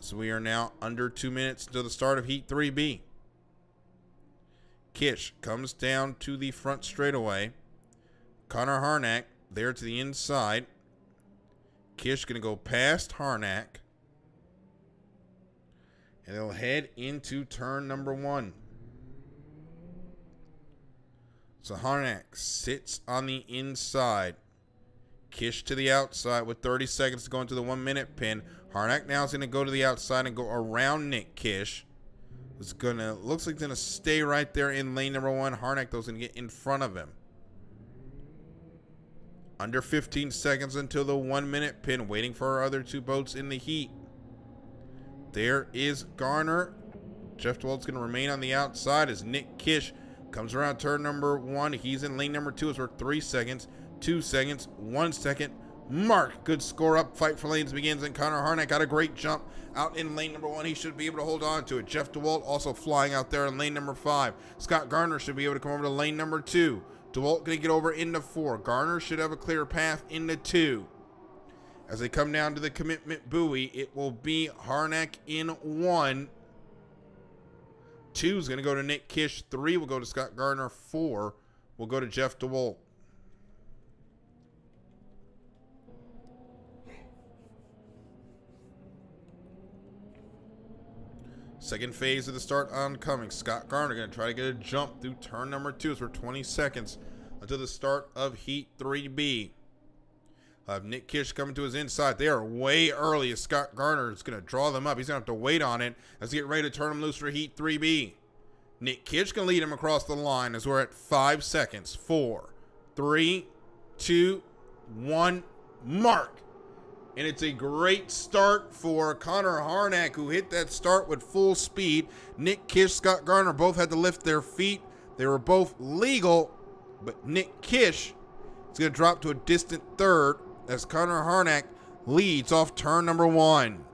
So we are now under 2 minutes to the start of Heat 3B. Kish comes down to the front straightaway. Connor Harnack there to the inside. Kish going to go past Harnack. And they'll head into turn number 1. So Harnack sits on the inside. Kish to the outside with 30 seconds to go into the 1 minute pin. Harnack now is going to go to the outside and go around Nick Kish. Looks like he's going to stay right there in lane number 1. Harnack, though, is going to get in front of him. Under 15 seconds until the 1 minute pin, waiting for our other 2 boats in the heat. There is Garner. Jeff DeWalt's going to remain on the outside as Nick Kish comes around turn number 1. He's in lane number 2 as we're 3 seconds, 2 seconds, 1 second. Mark, good score up. Fight for lanes begins, and Connor Harnack got a great jump out in lane number 1. He should be able to hold on to it. Jeff DeWalt also flying out there in lane number 5. Scott Garner should be able to come over to lane number 2. DeWalt going to get over into 4. Garner should have a clear path into 2. As they come down to the commitment buoy, it will be Harnack in 1. 2 is going to go to Nick Kish. 3 will go to Scott Garner. 4 will go to Jeff DeWalt. Second phase of the start oncoming. Scott Garner going to try to get a jump through turn number 2 as we're 20 seconds until the start of Heat 3B. Nick Kish coming to his inside. They are way early as Scott Garner is going to draw them up. He's going to have to wait on it as he get ready to turn them loose for Heat 3B. Nick Kish can lead him across the line as we're at 5 seconds. 4, 3, 2, 1, mark. And it's a great start for Connor Harnack, who hit that start with full speed. Nick Kish, Scott Garner both had to lift their feet. They were both legal, but Nick Kish is going to drop to a distant third as Connor Harnack leads off turn number 1.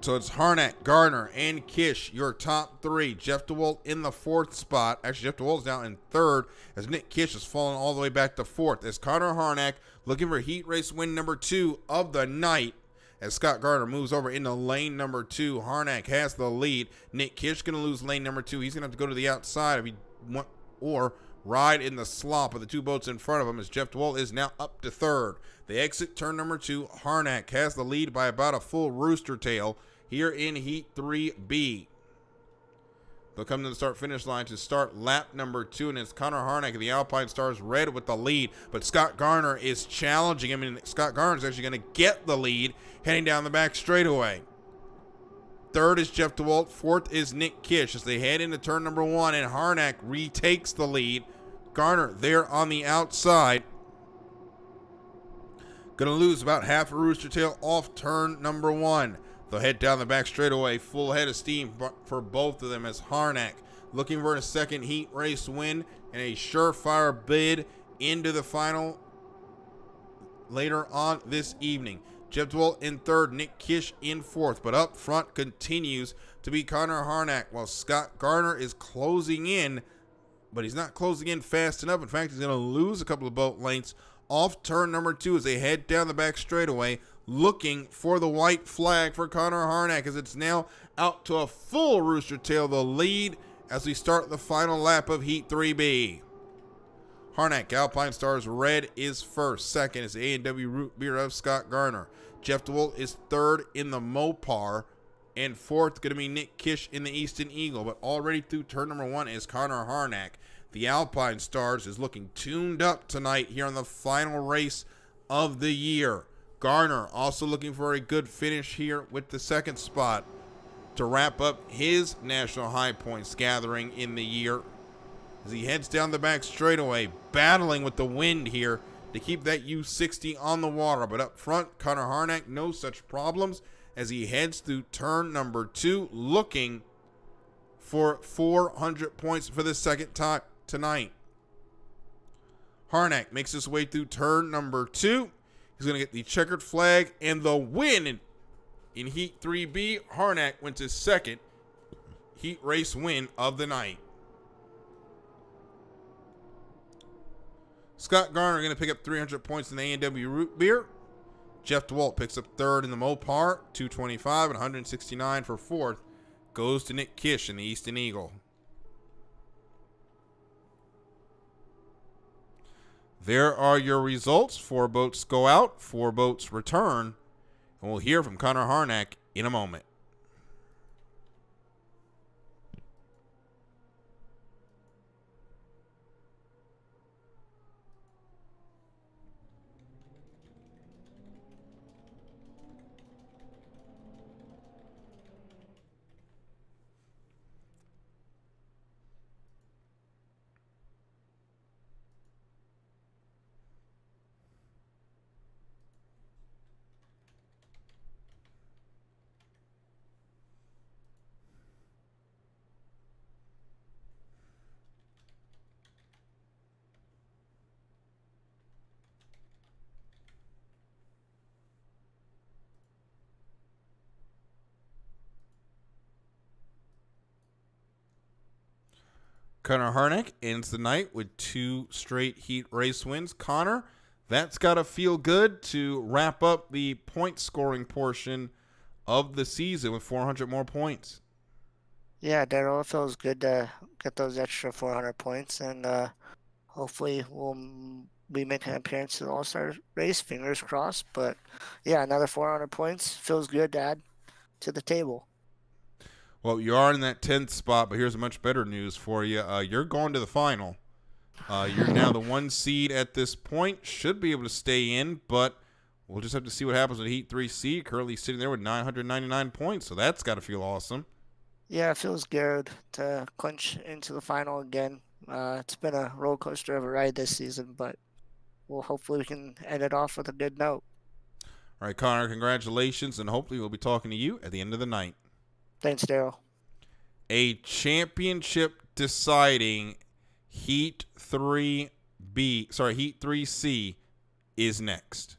So it's Harnack, Garner, and Kish, your top 3. Jeff DeWalt in the 4th spot. Actually, Jeff DeWalt's down in 3rd as Nick Kish has fallen all the way back to 4th. As Connor Harnack looking for heat race win number 2 of the night as Scott Gardner moves over into lane number 2. Harnack has the lead. Nick Kish going to lose lane number 2. He's going to have to go to the outside if he want, or ride in the slop of the 2 boats in front of him, as Jeff DeWalt is now up to 3rd. They exit turn number 2. Harnack has the lead by about a full rooster tail here in Heat 3B. They'll come to the start-finish line to start lap number 2, and it's Connor Harnack of the Alpine Stars red with the lead, but Scott Garner is challenging him, and Scott Garner is actually going to get the lead heading down the back straightaway. 3rd is Jeff DeWalt. 4th is Nick Kish as they head into turn number 1, and Harnack retakes the lead. Garner there on the outside. Going to lose about half a rooster tail off turn number 1. They'll head down the back straightaway, full head of steam for both of them, as Harnack looking for a second heat race win and a surefire bid into the final later on this evening. Jeff DeWalt in 3rd, Nick Kish in 4th, but up front continues to be Connor Harnack, while Scott Garner is closing in, but he's not closing in fast enough. In fact, he's going to lose a couple of boat lengths off turn number 2 as they head down the back straightaway, looking for the white flag for Connor Harnack, as it's now out to a full rooster tail, the lead as we start the final lap of Heat 3B. Harnack, Alpine Stars red, is 1st. 2nd is A&W Root Beer of Scott Garner. Jeff DeWalt is 3rd in the Mopar, and 4th going to be Nick Kish in the Easton Eagle, but already through turn number 1 is Connor Harnack. The Alpine Stars is looking tuned up tonight here on the final race of the year. Garner also looking for a good finish here with the 2nd spot to wrap up his national high points gathering in the year, as he heads down the back straightaway, battling with the wind here to keep that U60 on the water. But up front, Connor Harnack, no such problems as he heads through turn number 2, looking for 400 points for the 2nd time tonight. Harnack makes his way through turn number 2. He's going to get the checkered flag and the win in Heat 3B. Harnack wins his 2nd heat race win of the night. Scott Garner going to pick up 300 points in the A&W Root Beer. Jeff DeWalt picks up 3rd in the Mopar, 225, and 169 for 4th. Goes to Nick Kish in the Easton Eagle. There are your results. 4 boats go out, 4 boats return, and we'll hear from Connor Harnack in a moment. Connor Harnack ends the night with 2 straight heat race wins. Connor, that's got to feel good to wrap up the point scoring portion of the season with 400 more points. Yeah, Daryl, it feels good to get those extra 400 points, and hopefully we'll be making an appearance to the All-Star race, fingers crossed. But yeah, another 400 points feels good to add to the table. Well, you are in that 10th spot, but here's much better news for you. You're going to the final. You're now the 1 seed at this point. Should be able to stay in, but we'll just have to see what happens with Heat 3C. Currently sitting there with 999 points, so that's got to feel awesome. Yeah, it feels good to clinch into the final again. It's been a roller coaster of a ride this season, but hopefully we can end it off with a good note. All right, Connor, congratulations, and hopefully we'll be talking to you at the end of the night. Thanks, Daryl. A championship deciding Heat 3C is next.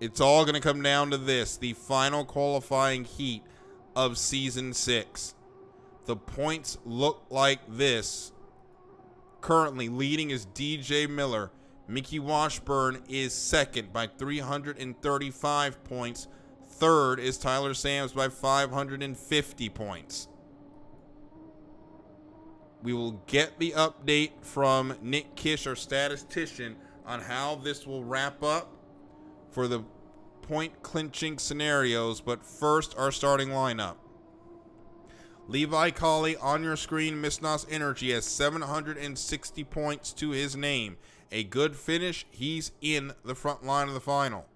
It's all going to come down to this, the final qualifying heat of Season 6. The points look like this. Currently leading is DJ Miller. Mickey Washburn is second by 335 points. Third is Tyler Sams by 550 points. We will get the update from Nick Kish, our statistician, on how this will wrap up for the point clinching scenarios. But first, our starting lineup. Levi Colley on your screen. Misnos Energy has 760 points to his name. A good finish. He's in the front line of the final.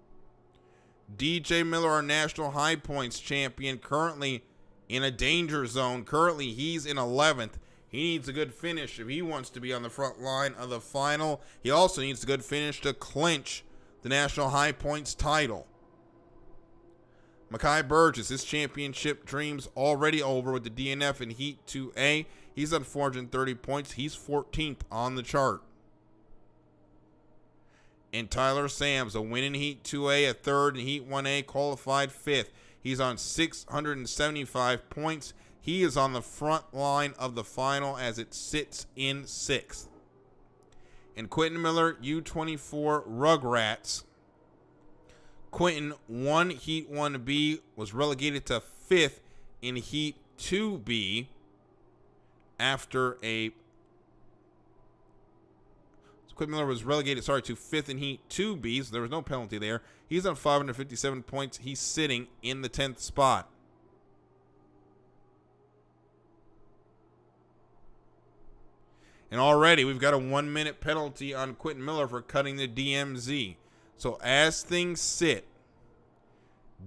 DJ Miller, our national high points champion, currently in a danger zone. Currently, he's in 11th. He needs a good finish if he wants to be on the front line of the final. He also needs a good finish to clinch the national high points title. Makai Burgess, his championship dreams already over with the DNF in Heat 2A. He's on 430 points. He's 14th on the chart. And Tyler Sams, a win in Heat 2A, a third in Heat 1A, qualified 5th. He's on 675 points. He is on the front line of the final as it sits in 6th. And Quentin Miller, U24 Rugrats. Quentin won Heat 1B, was relegated to 5th in Heat 2B after a... Quentin Miller was relegated, to 5th in Heat 2B, so there was no penalty there. He's on 557 points. He's sitting in the 10th spot. And already we've got a 1-minute penalty on Quentin Miller for cutting the DMZ. So as things sit,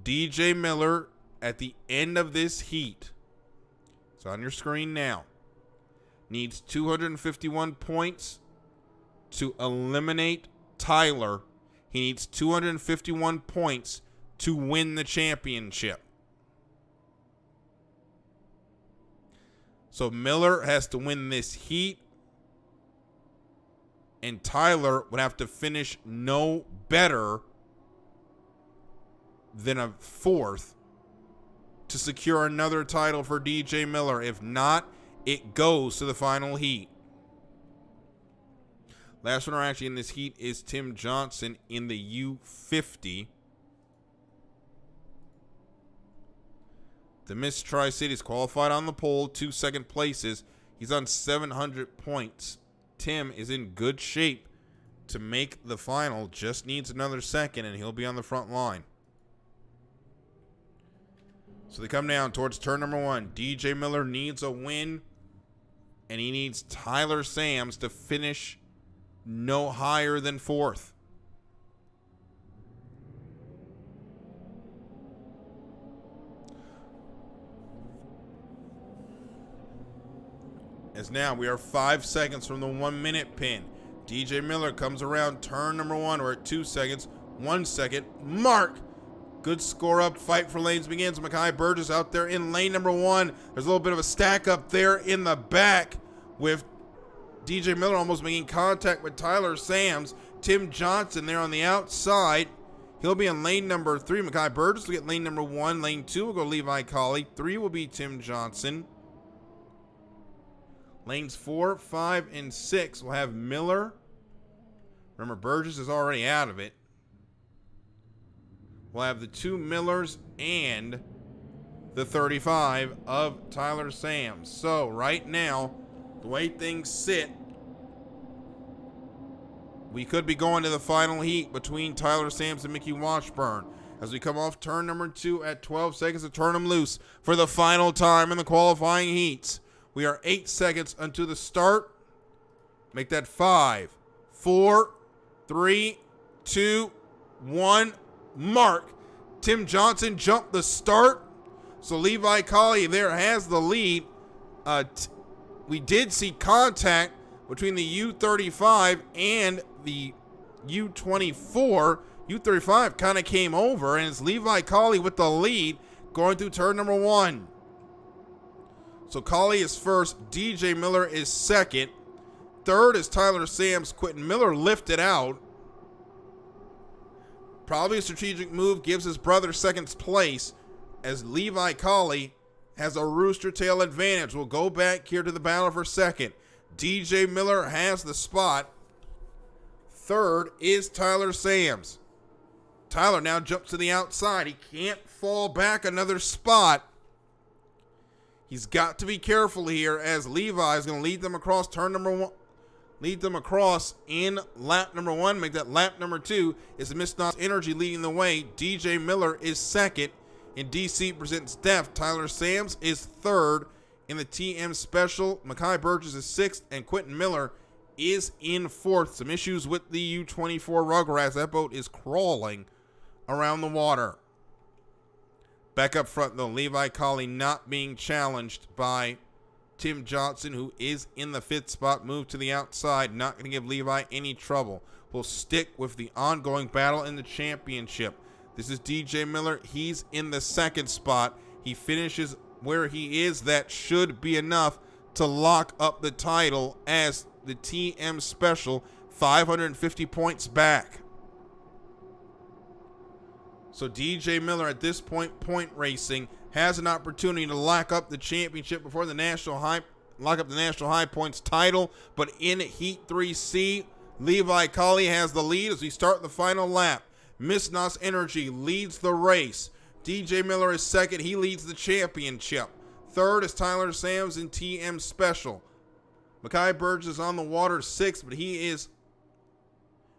DJ Miller at the end of this heat, it's on your screen now, needs 251 points to eliminate Tyler. He needs 251 points to win the championship. So Miller has to win this heat, and Tyler would have to finish no better than a 4th to secure another title for DJ Miller. If not, it goes to the final heat. Last winner actually in this heat is Tim Johnson in the U50. The Miss Tri-Cities qualified on the pole, 2 second places. He's on 700 points. Tim is in good shape to make the final. Just needs another second, and he'll be on the front line. So they come down towards turn number 1. DJ Miller needs a win, and he needs Tyler Sams to finish no higher than 4th. As now we are 5 seconds from the 1-minute pin. DJ Miller comes around turn number 1. We're at 2 seconds. 1 second. Mark. Good score up. Fight for lanes begins. Makai Burgess out there in lane number 1. There's a little bit of a stack up there in the back with DJ Miller almost making contact with Tyler Sams. Tim Johnson there on the outside. He'll be in lane number 3. Makai Burgess will get lane number 1. Lane 2 will go Levi Colley. 3 will be Tim Johnson. Lanes 4, 5, and 6 will have Miller. Remember, Burgess is already out of it. We'll have the 2 Millers and the 35 of Tyler Sams. So right now, the way things sit, we could be going to the final heat between Tyler Sams and Mickey Washburn as we come off turn number 2 at 12 seconds to turn them loose for the final time in the qualifying heats. We are 8 seconds until the start. Make that 5, 4, 3, 2, 1. Mark. Tim Johnson jumped the start. So Levi Colley there has the lead. We did see contact between the U35 and the U24. U35 kind of came over, and it's Levi Colley with the lead going through turn number 1. So Colley is first. DJ Miller is second. Third is Tyler Sams. Quentin Miller lifted out. Probably a strategic move, gives his brother second place, as Levi Colley has a rooster tail advantage. We'll go back here to the battle for second. DJ Miller has the spot. Third is Tyler Sams. Tyler now jumps to the outside. He can't fall back another spot. He's got to be careful here, as Levi is going to lead them across turn number one. Lead them across in lap number one. Make that lap number two. Is Misnos Energy leading the way. DJ Miller is second. In DC presents Def. Tyler Sams is third. In the TM Special, Makai Burgess is sixth, and Quentin Miller is in fourth. Some issues with the U24 Rugrats. That boat is crawling around the water. Back up front, though, Levi Colley not being challenged by Tim Johnson, who is in the fifth spot. Move to the outside. Not going to give Levi any trouble. We'll stick with the ongoing battle in the championship. This is DJ Miller. He's in the second spot. He finishes where he is. That should be enough to lock up the title as the TM Special, 550 points back. So DJ Miller at this point racing, has an opportunity to lock up the championship before the national high points title. But in Heat 3C, Levi Colley has the lead as we start the final lap. Misnos Energy leads the race. DJ Miller is second. He leads the championship. Third is Tyler Sams in TM Special. Makai Burgess is on the water sixth, but he's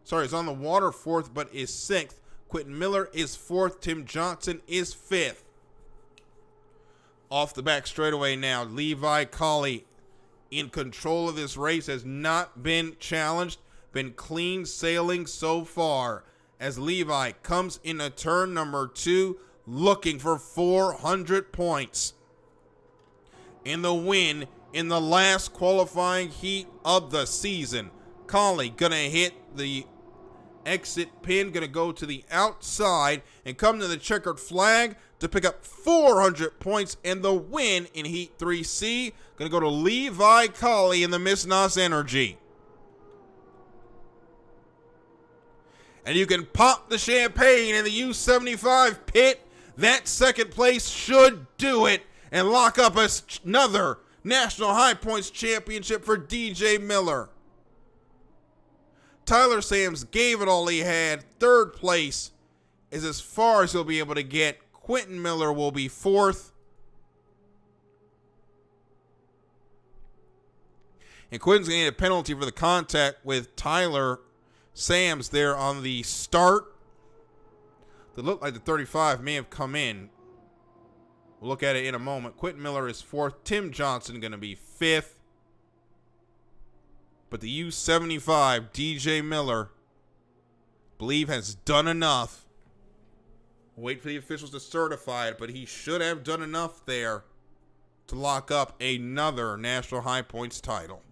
on the water fourth, but is sixth. Quentin Miller is fourth. Tim Johnson is fifth. Off the back straightaway now, Levi Colley in control of this race, has not been challenged, been clean sailing so far, as Levi comes into turn number two looking for 400 points. In the win in the last qualifying heat of the season, Colley gonna hit the exit pin, gonna go to the outside and come to the checkered flag to pick up 400 points, and the win in Heat 3C gonna go to Levi Colley in the Misnos Energy. And you can pop the champagne in the U75 pit. That second place should do it and lock up another National High Points Championship for DJ Miller. Tyler Sams gave it all he had. Third place is as far as he'll be able to get. Quentin Miller will be fourth. And Quentin's going to get a penalty for the contact with Tyler Sams there on the start. It looked like the 35 may have come in. We'll look at it in a moment. Quentin Miller is fourth. Tim Johnson going to be fifth. But the U75, DJ Miller, believe has done enough. Wait for the officials to certify it, but he should have done enough there to lock up another National High Points title.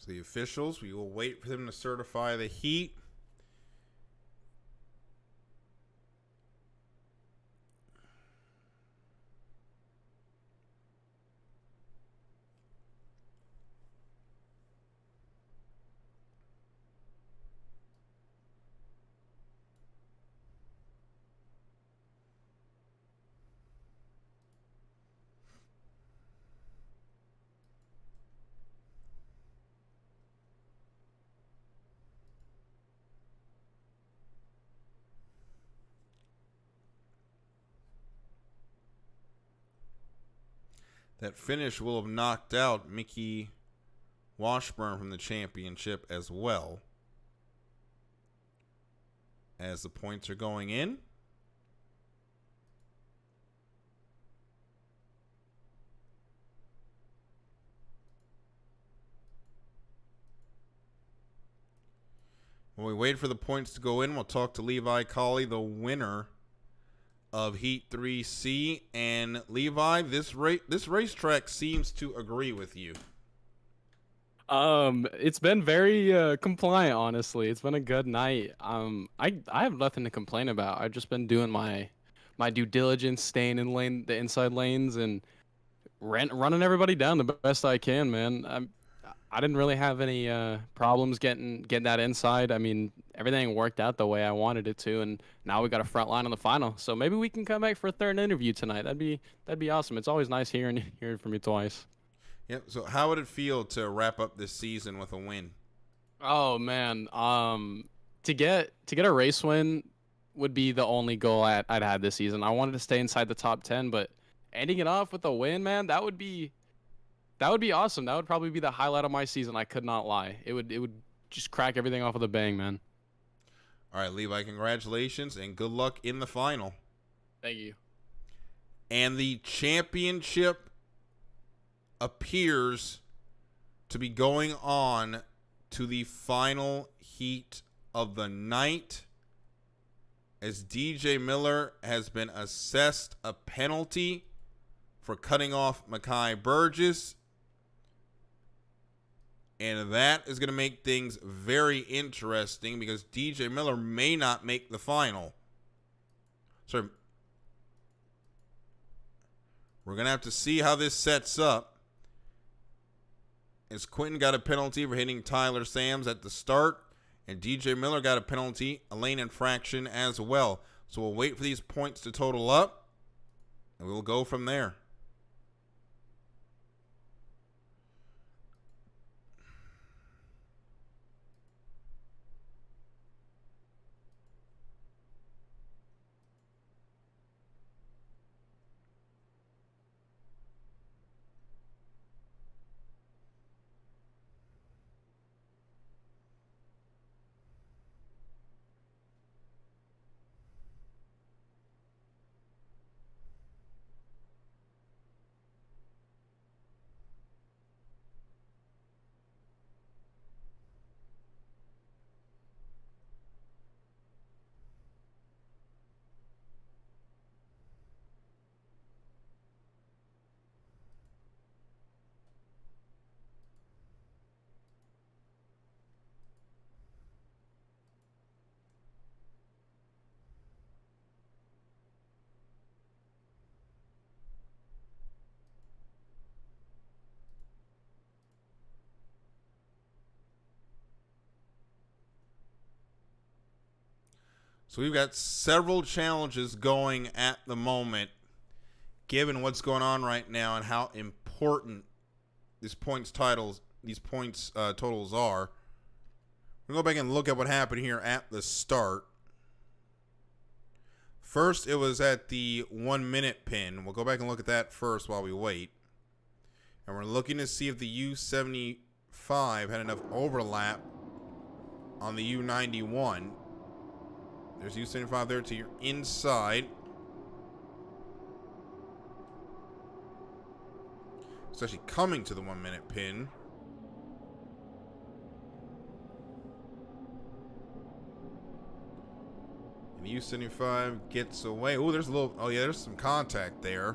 So the officials, we will wait for them to certify the heat. That finish will have knocked out Mickey Washburn from the championship as well. As the points are going in. When we wait for the points to go in, we'll talk to Levi Colley, the winner of Heat 3C. And Levi, this racetrack seems to agree with you. It's been very compliant, honestly. It's been a good night. I have nothing to complain about. I've just been doing my due diligence, staying in the inside lanes, and running everybody down the best I can, man. I didn't really have any problems getting that inside. I mean, everything worked out the way I wanted it to, and now we got a front line on the final. So maybe we can come back for a third interview tonight. That'd be awesome. It's always nice hearing from you twice. Yep. So how would it feel to wrap up this season with a win? Oh man, to get a race win would be the only goal I'd had this season. I wanted to stay inside the top 10, but ending it off with a win, man, that would be awesome. That would probably be the highlight of my season. I could not lie. It would just crack everything off with a bang, man. All right, Levi, congratulations and good luck in the final. Thank you. And the championship appears to be going on to the final heat of the night, as DJ Miller has been assessed a penalty for cutting off Mekhi Burgess. And that is going to make things very interesting because DJ Miller may not make the final. So we're going to have to see how this sets up. As Quentin got a penalty for hitting Tyler Sams at the start, and DJ Miller got a penalty, a lane infraction as well. So we'll wait for these points to total up, and we'll go from there. So we've got several challenges going at the moment, given what's going on right now and how important these points totals are. We'll go back and look at what happened here at the start. First, it was at the 1 minute pin. We'll go back and look at that first while we wait. And we're looking to see if the U75 had enough overlap on the U91. There's U75 there to your inside. It's actually coming to the 1 minute pin. And U75 gets away. Oh, there's a little. Oh, yeah, there's some contact there.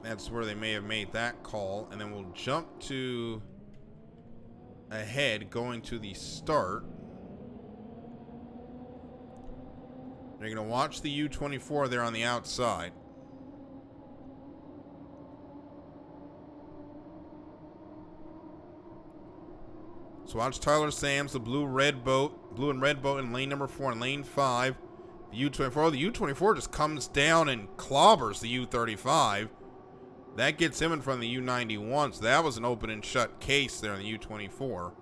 That's where they may have made that call. And then we'll jump to ahead going to the start. You're going to watch the U24 there on the outside. So watch Tyler Sams, the blue and red boat in lane number 4 and lane 5. The U24. The U24 just comes down and clobbers the U35. That gets him in front of the U91. So that was an open and shut case there on the U24.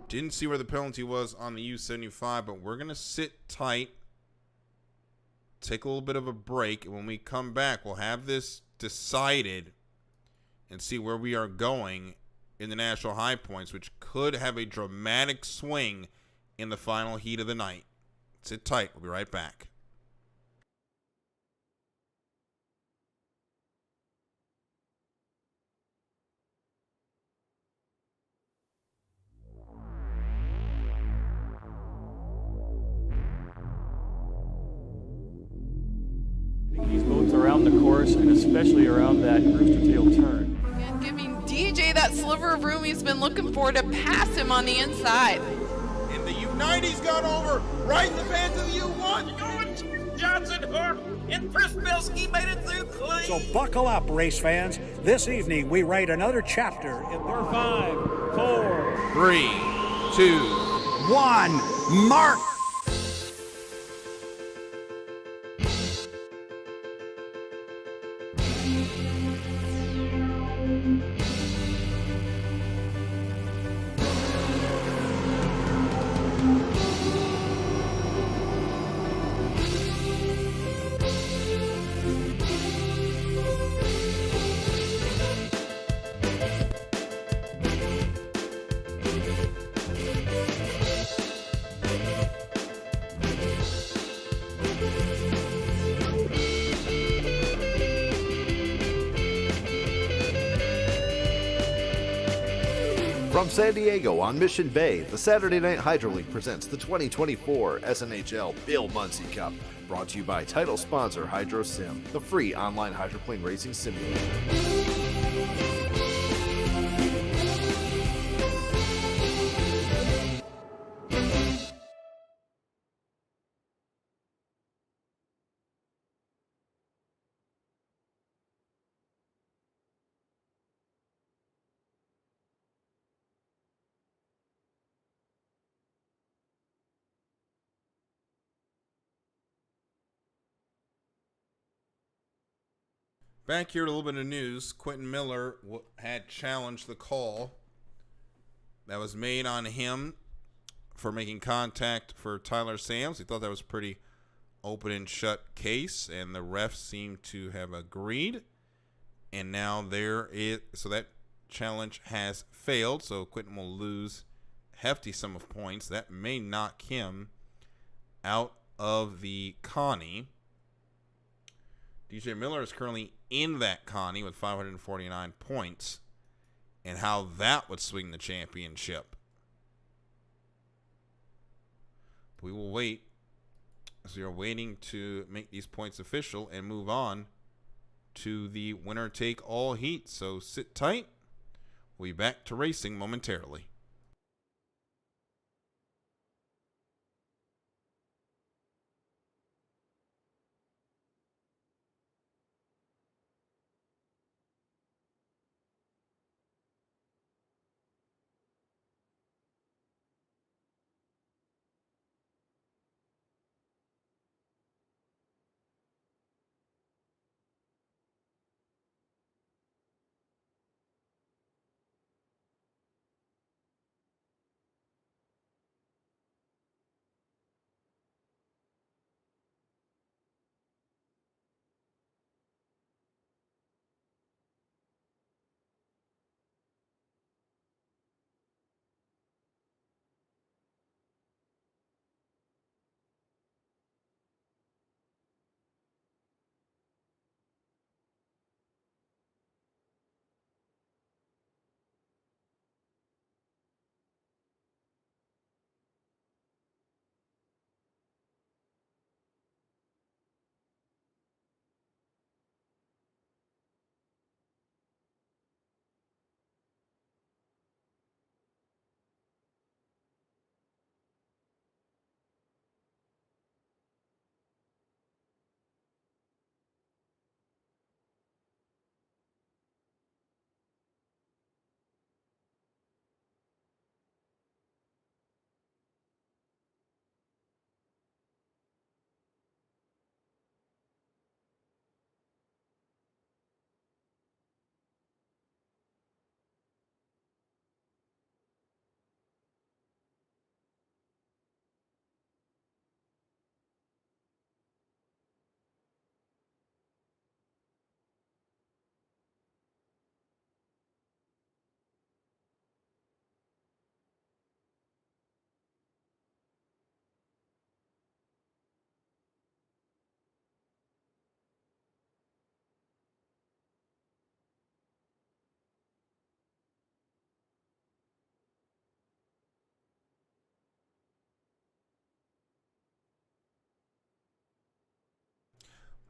Didn't see where the penalty was on the U75, but we're going to sit tight take a little bit of a break. And when we come back, we'll have this decided and see where we are going in the national high points, which could have a dramatic swing in the final heat of the night. Sit tight. We'll be right back. These boats around the course and especially around that rooster tail turn. And giving DJ that sliver of room he's been looking for to pass him on the inside. And the U90's gone over right in the fans of the U1. Johnson Hook and Chris Bilski made it through clean. So buckle up, race fans. This evening we write another chapter in the 5, 4, 3, 2, 1. Mark. From San Diego on Mission Bay, the Saturday Night Hydro League presents the 2024 SNHL Bill Muncey Cup, brought to you by title sponsor HydroSim, the free online hydroplane racing simulator. Back here, a little bit of news. Quentin Miller had challenged the call that was made on him for making contact for Tyler Sams. He thought that was a pretty open and shut case, and the refs seemed to have agreed. And now so that challenge has failed, so Quentin will lose a hefty sum of points. That may knock him out of the Connie. DJ Miller is currently in that Connie with 549 points, and how that would swing the championship. We will wait, as we are waiting to make these points official and move on to the winner take all heat. So sit tight. We'll be back to racing momentarily.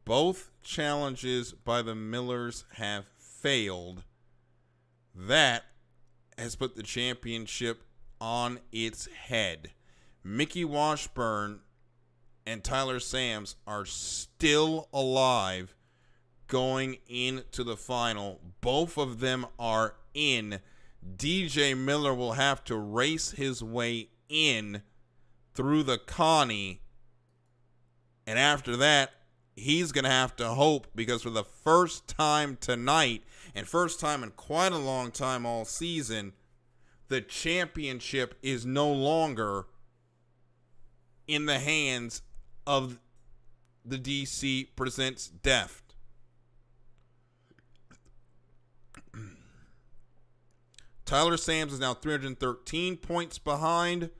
both challenges by the Millers have failed. That has put the championship on its head. Mickey Washburn and Tyler Sams are still alive going into the final. Both of them are in. DJ Miller will have to race his way in through the Connie. And after that, he's going to have to hope, because for the first time tonight, and first time in quite a long time all season, the championship is no longer in the hands of the DC Presents Deft. Tyler Sams is now 313 points behind,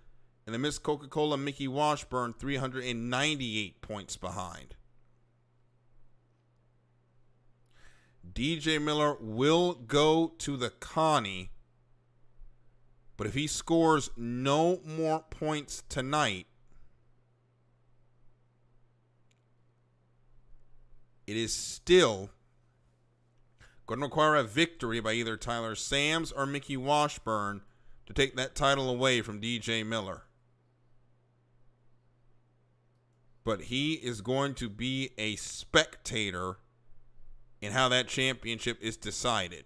and the Miss Coca-Cola Mickey Washburn 398 points behind. DJ Miller will go to the Connie, but if he scores no more points tonight, it is still going to require a victory by either Tyler Sams or Mickey Washburn to take that title away from DJ Miller. But he is going to be a spectator in how that championship is decided.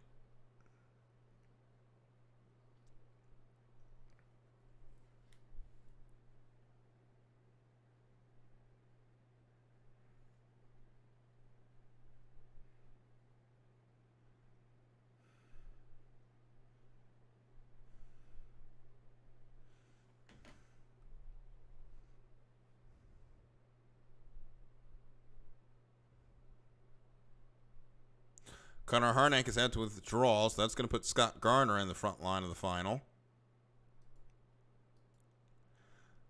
Connor Harnack is out to withdraw, so that's going to put Scott Garner in the front line of the final.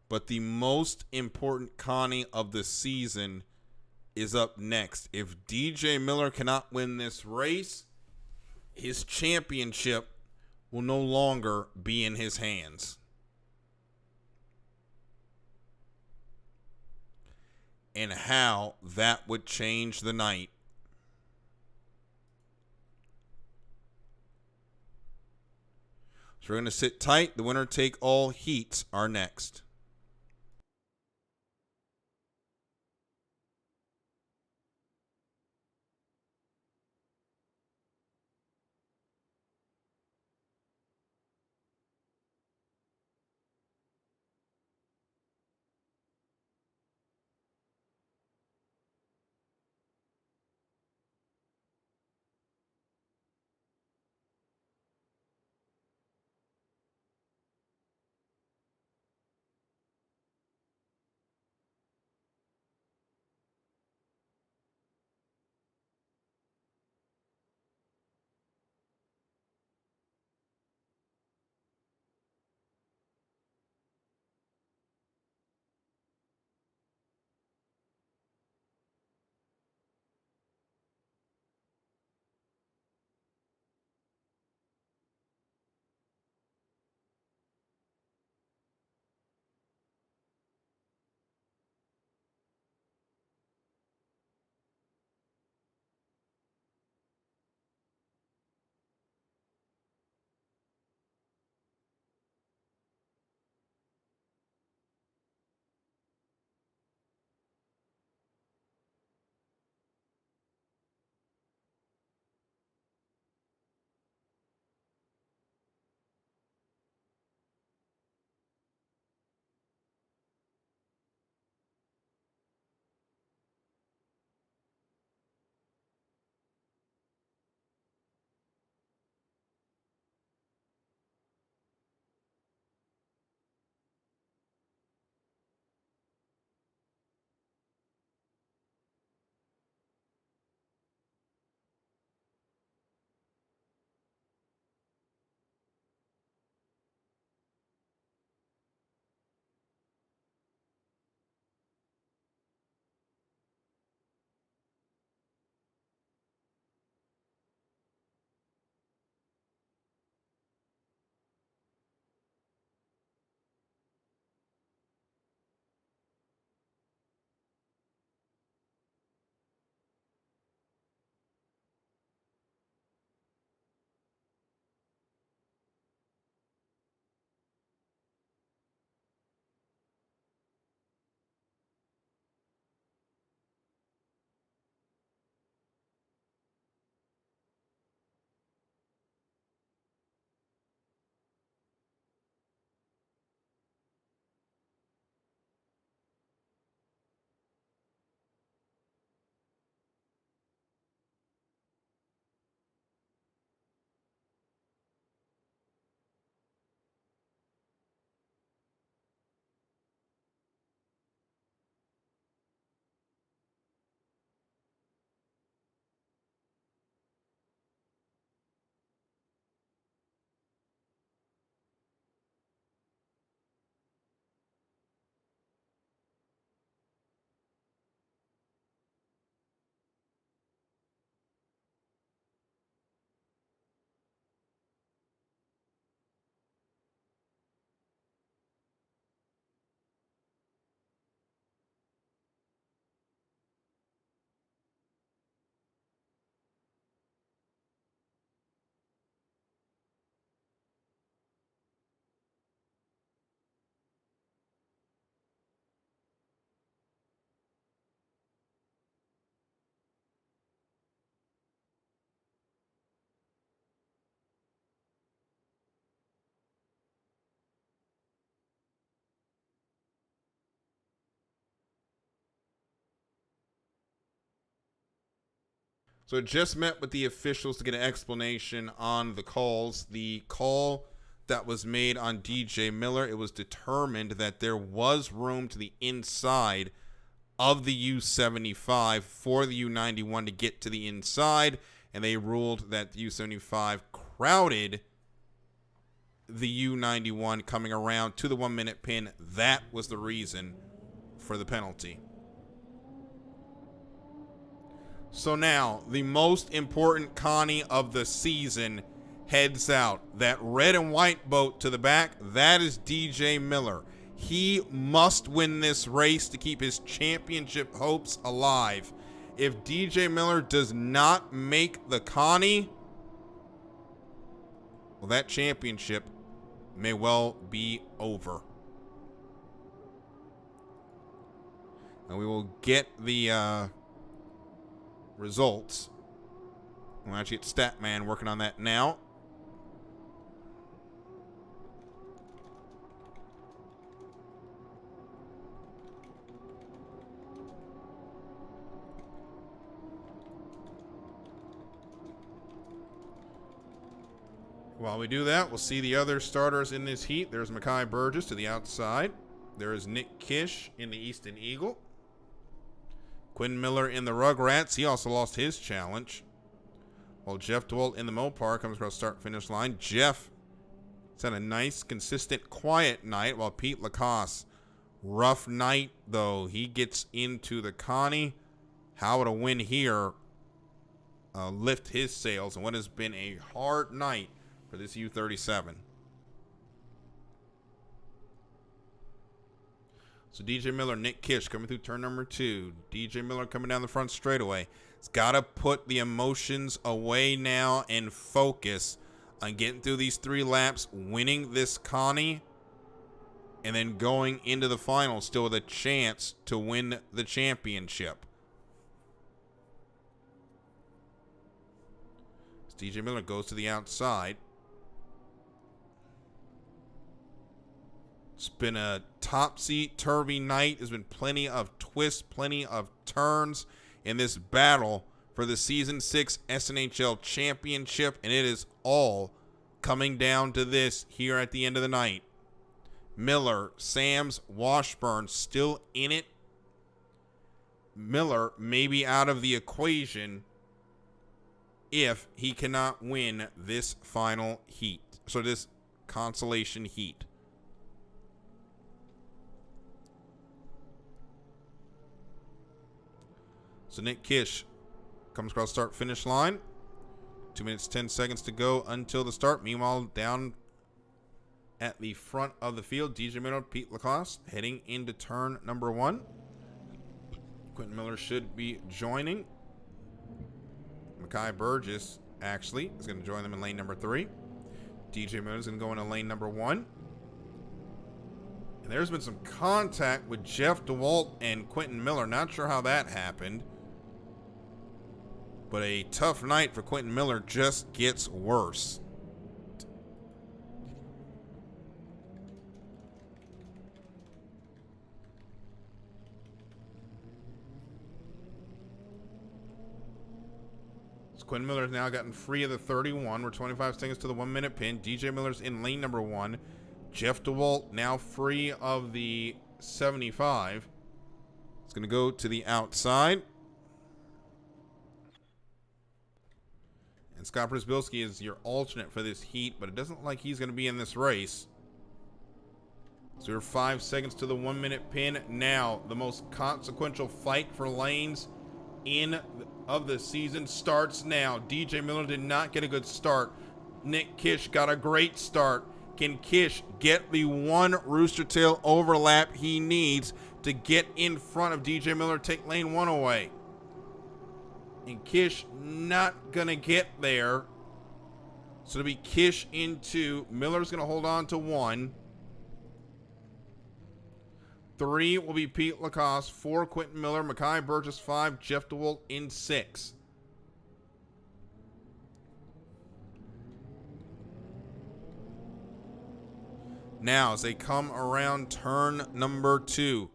But the most important Connie of the season is up next. If DJ Miller cannot win this race, his championship will no longer be in his hands. And how that would change the night. So we're going to sit tight. The winner take all heats are next. So it just met with the officials to get an explanation on the calls. The call that was made on DJ Miller, it was determined that there was room to the inside of the U75 for the U91 to get to the inside, and they ruled that the U75 crowded the U91 coming around to the 1 minute pin. That was the reason for the penalty. So now, the most important Connie of the season heads out. That red and white boat to the back, that is DJ Miller. He must win this race to keep his championship hopes alive. If DJ Miller does not make the Connie, well, that championship may well be over. And we will get the results. We'll actually get Statman working on that now. While we do that, we'll see the other starters in this heat. There's Mekhi Burgess to the outside. There is Nick Kish in the Easton Eagle. Quinn Miller in the Rugrats. He also lost his challenge. While Jeff DeWalt in the Mopar comes across start-finish line. Jeff has had a nice, consistent, quiet night, while Pete Lacoste, rough night, though. He gets into the Connie. How would a win here lift his sails in what has been a hard night for this U37. So DJ Miller, Nick Kish coming through turn number 2. DJ Miller coming down the front straightaway. He's got to put the emotions away now and focus on getting through these 3 laps, winning this Connie, and then going into the final still with a chance to win the championship. As DJ Miller goes to the outside. It's been a topsy-turvy night. There's been plenty of twists, plenty of turns in this battle for the Season 6 SNHL Championship, and it is all coming down to this here at the end of the night. Miller, Sams, Washburn still in it. Miller may be out of the equation if he cannot win this final heat. So this consolation heat. So Nick Kish comes across start-finish line. 2 minutes, 10 seconds to go until the start. Meanwhile, down at the front of the field, DJ Miller, Pete Lacoste heading into turn number 1. Quentin Miller should be joining. Mekhi Burgess, actually, is going to join them in lane number 3. DJ Miller is going to go into lane number 1. And there's been some contact with Jeff DeWalt and Quentin Miller. Not sure how that happened. But a tough night for Quentin Miller just gets worse. So Quentin Miller's now gotten free of the 31. We're 25 seconds to the 1 minute pin. DJ Miller's in lane number 1. Jeff DeWalt now free of the 75. It's going to go to the outside. And Scott Przbilski is your alternate for this heat, but it doesn't look like he's going to be in this race. So we're 5 seconds to the 1 minute pin. Now, the most consequential fight for lanes of the season starts now. DJ Miller did not get a good start. Nick Kish got a great start. Can Kish get the one Rooster Tail overlap he needs to get in front of DJ Miller, take lane 1 away? And Kish not going to get there. So it'll be Kish in 2. Miller's going to hold on to 1. 3 will be Pete Lacoste. 4, Quentin Miller. Mekhi Burgess, 5. Jeff DeWalt in 6. Now, as they come around turn number 2,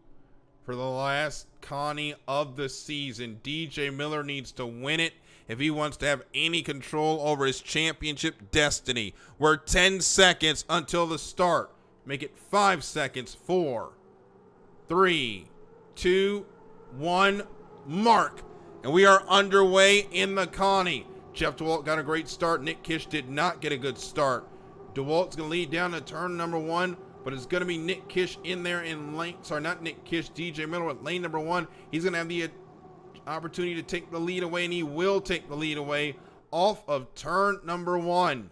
for the last Connie of the season, DJ Miller needs to win it if he wants to have any control over his championship destiny. We're 10 seconds until the start. Make it 5 seconds. 4, 3, 2, 1, mark. And we are underway in the Connie. Jeff DeWalt got a great start. Nick Kish did not get a good start. DeWalt's going to lead down to turn number 1, but it's going to be Nick Kish in there in lane. Sorry, not Nick Kish. DJ Miller at lane number 1. He's going to have the opportunity to take the lead away, and he will take the lead away off of turn number 1.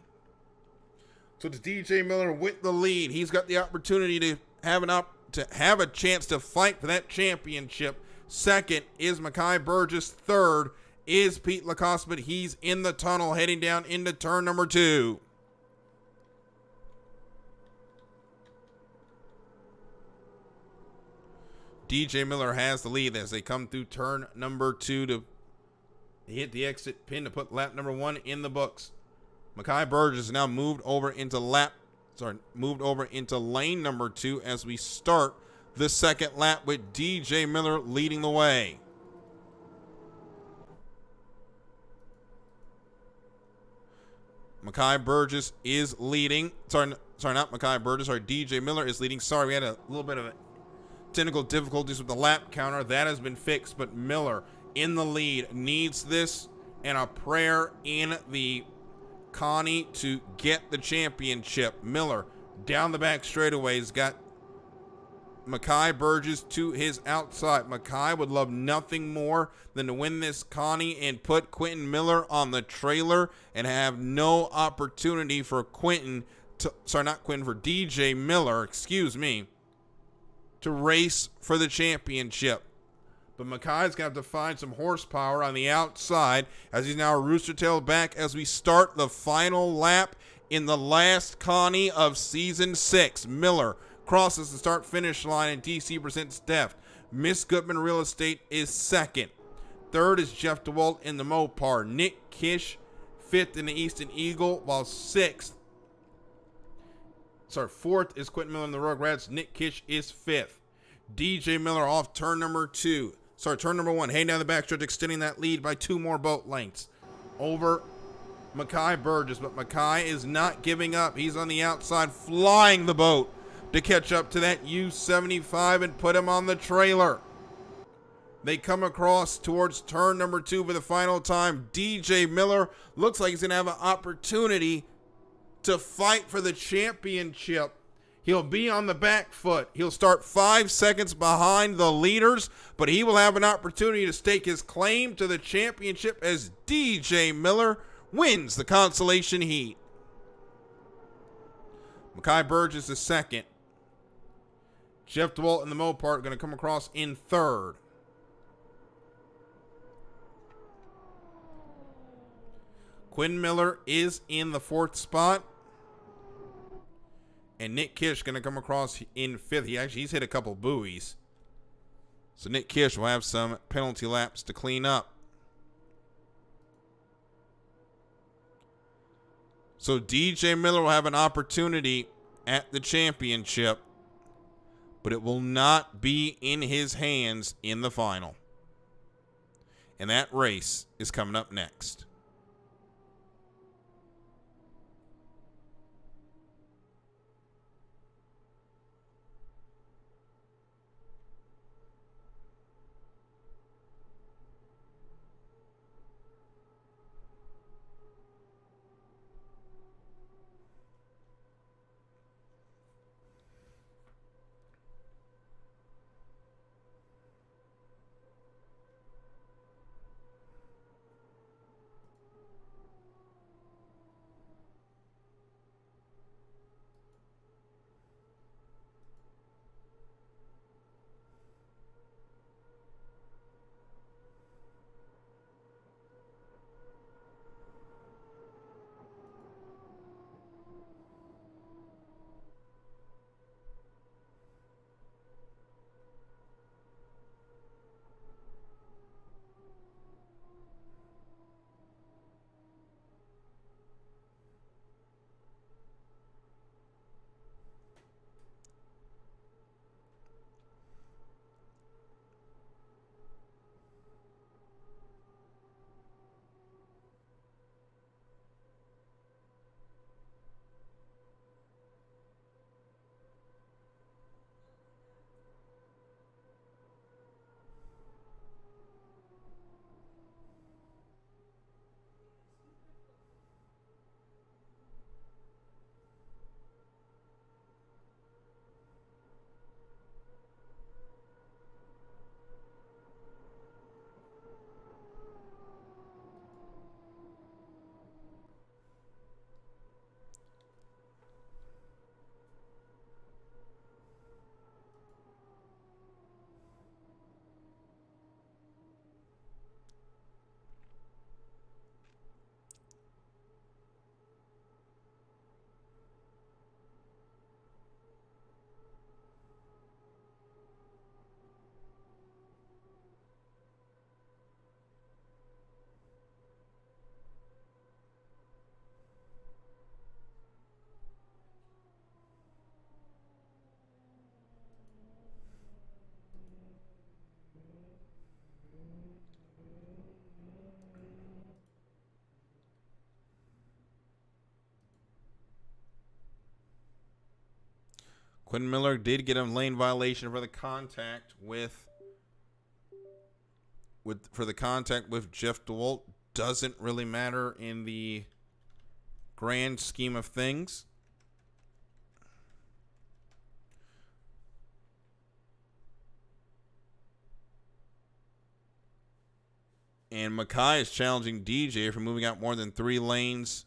So it's DJ Miller with the lead. He's got the opportunity to have a chance to fight for that championship. Second is Mekhi Burgess. Third is Pete Lacoste, but he's in the tunnel heading down into turn number 2. DJ Miller has the lead as they come through turn number 2 to hit the exit pin to put lap number 1 in the books. Mekhi Burgess is now moved over into lane number 2 as we start the second lap with DJ Miller leading the way. Mekhi Burgess is leading. Sorry, not Mekhi Burgess. Sorry, DJ Miller is leading. Sorry, we had a little bit of technical difficulties with the lap counter. That has been fixed, but Miller in the lead needs this and a prayer in the Connie to get the championship. Miller down the back straightaway has got Mekhi Burgess to his outside. Mekhi would love nothing more than to win this Connie and put Quentin Miller on the trailer and have no opportunity for for DJ Miller, to race for the championship. But Mekhi's got to find some horsepower on the outside as he's now rooster-tailed back as we start the final lap in the last Connie of Season 6. Miller crosses the start-finish line and DC presents Deft. Miss Goodman Real Estate is second. Third is Jeff DeWalt in the Mopar. Nick Kish fifth in the Easton Eagle, while fourth is Quentin Miller in the Rugrats. Nick Kish is fifth. DJ Miller off turn number 1. Heading down the backstretch, extending that lead by 2 more boat lengths over Mekhi Burgess. But Mekhi is not giving up. He's on the outside, flying the boat to catch up to that U75 and put him on the trailer. They come across towards turn number 2 for the final time. DJ Miller looks like he's going to have an opportunity to fight for the championship. He'll be on the back foot. He'll start 5 seconds behind the leaders, but he will have an opportunity to stake his claim to the championship as DJ Miller wins the Consolation Heat. Mekhi Burgess is second. Jeff DeWalt and the Mopar going to come across in third. Quinn Miller is in the 4th spot. And Nick Kish going to come across in 5th. He's hit a couple buoys. So Nick Kish will have some penalty laps to clean up. So DJ Miller will have an opportunity at the championship, but it will not be in his hands in the final. And that race is coming up next. Quinn Miller did get a lane violation for the contact with Jeff DeWalt. Doesn't really matter in the grand scheme of things. And Mackay is challenging DJ for moving out more than 3 lanes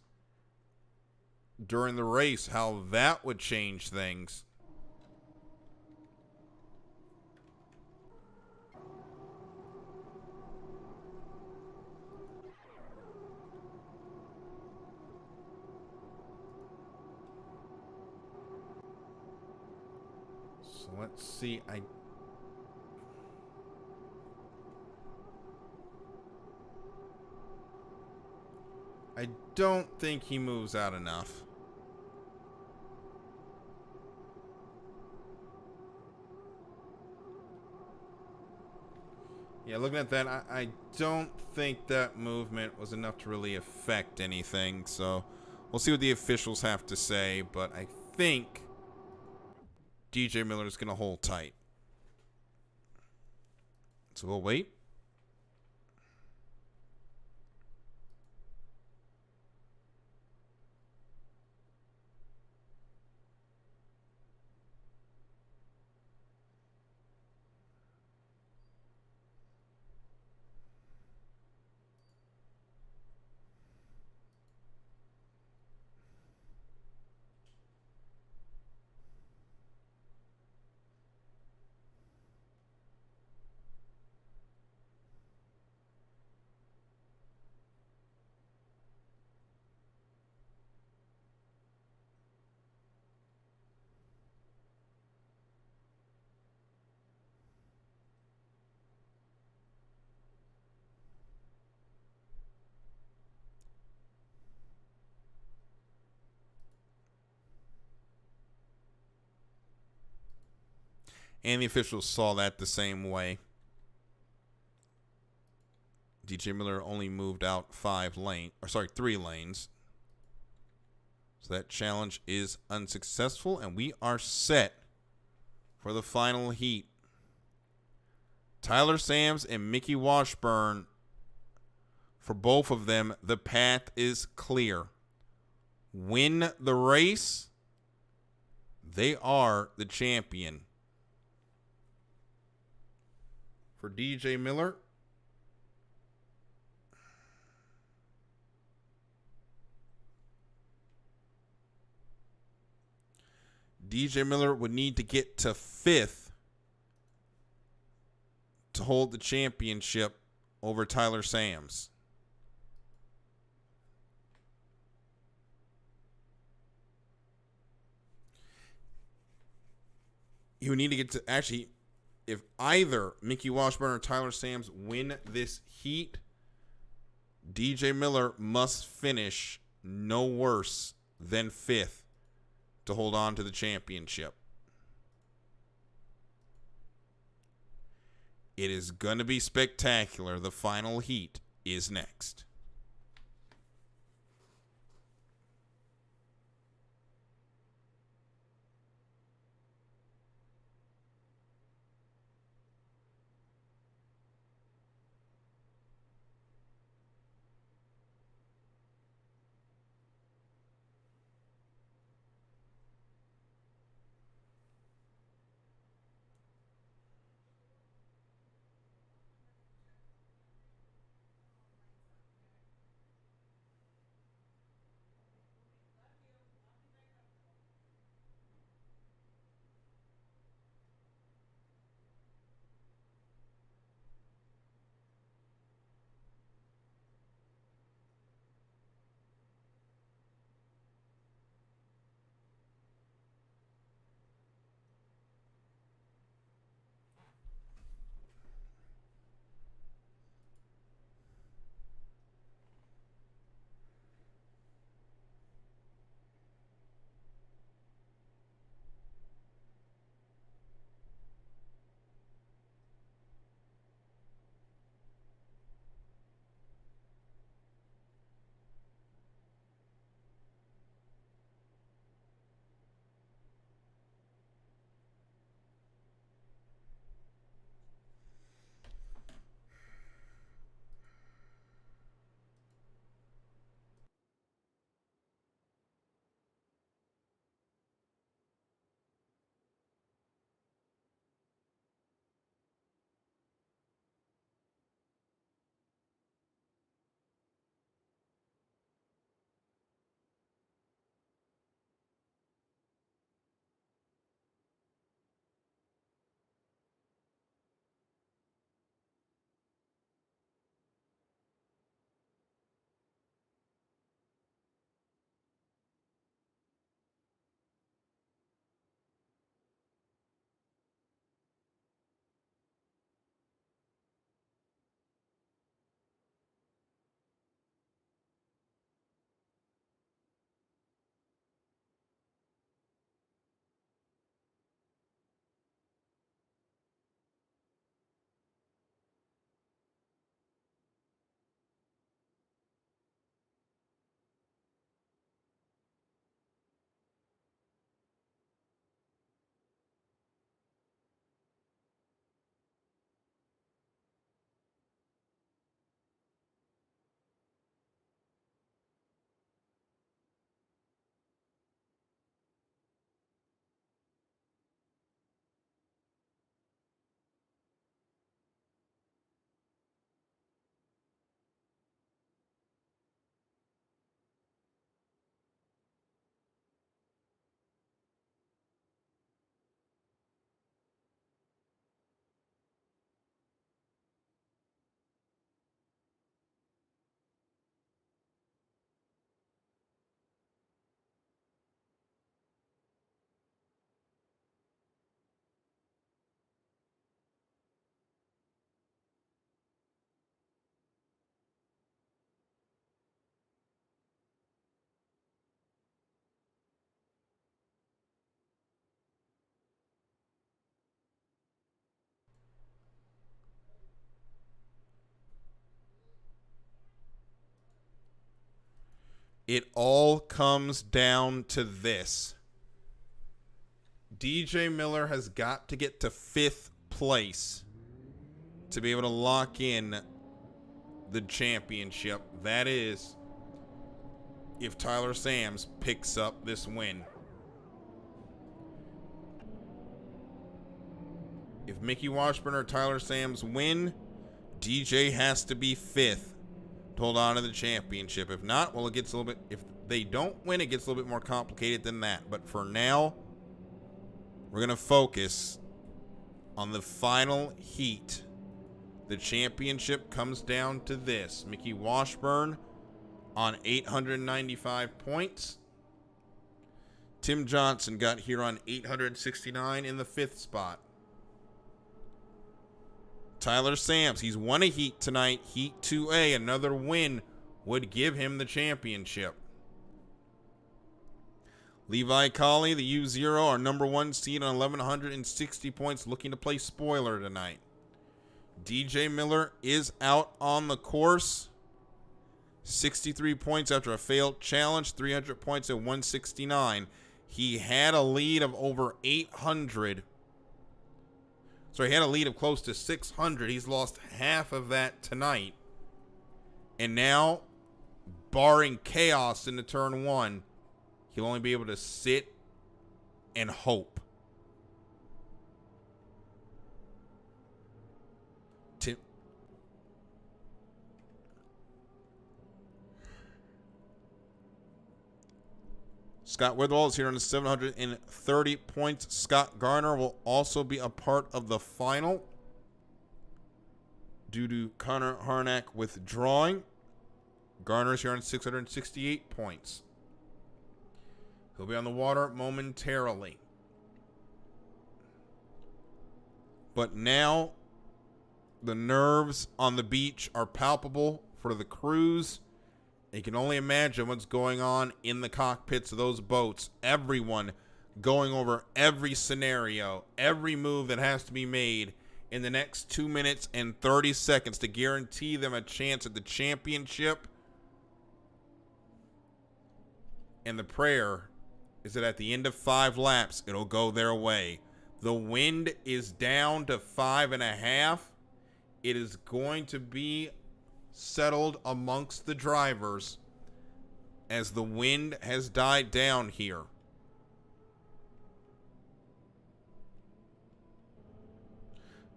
during the race. How that would change things. So let's see. I don't think he moves out enough. Yeah, looking at that, I don't think that movement was enough to really affect anything. So we'll see what the officials have to say. But I think DJ Miller is going to hold tight. So we'll wait. And the officials saw that the same way. DJ Miller only moved out 3 lanes. So that challenge is unsuccessful, and we are set for the final heat. Tyler Sams and Mickey Washburn, for both of them, the path is clear. Win the race, they are the champion. For DJ Miller, DJ Miller would need to get to 5th to hold the championship over Tyler Sams. He would need to get to, actually, if either Mickey Washburn or Tyler Sams win this heat, DJ Miller must finish no worse than 5th to hold on to the championship. It is going to be spectacular. The final heat is next. It all comes down to this. DJ Miller has got to get to 5th place to be able to lock in the championship. That is, if Tyler Sams picks up this win. If Mickey Washburn or Tyler Sams win, DJ has to be 5th to hold on to the championship. If not, well, it gets a little bit, if they don't win, it gets a little bit more complicated than that. But for now, we're going to focus on the final heat. The championship comes down to this. Mickey Washburn on 895 points. Tim Johnson got here on 869 in the 5th spot. Tyler Sams, he's won a heat tonight. Heat 2A, another win would give him the championship. Levi Colley, the U0, our number 1 seed on 1,160 points, looking to play spoiler tonight. DJ Miller is out on the course. 63 points after a failed challenge, 300 points at 169. He had a lead of over 800. So he had a lead of close to 600. He's lost half of that tonight. And now, barring chaos into turn 1, he'll only be able to sit and hope. Scott Witherall is here on 730 points. Scott Garner will also be a part of the final due to Connor Harnack withdrawing. Garner is here on 668 points. He'll be on the water momentarily. But now the nerves on the beach are palpable for the crews. You can only imagine what's going on in the cockpits of those boats. Everyone going over every scenario, every move that has to be made in the next 2 minutes and 30 seconds to guarantee them a chance at the championship. And the prayer is that at the end of 5 laps, it'll go their way. The wind is down to 5.5. It is going to be settled amongst the drivers as the wind has died down here.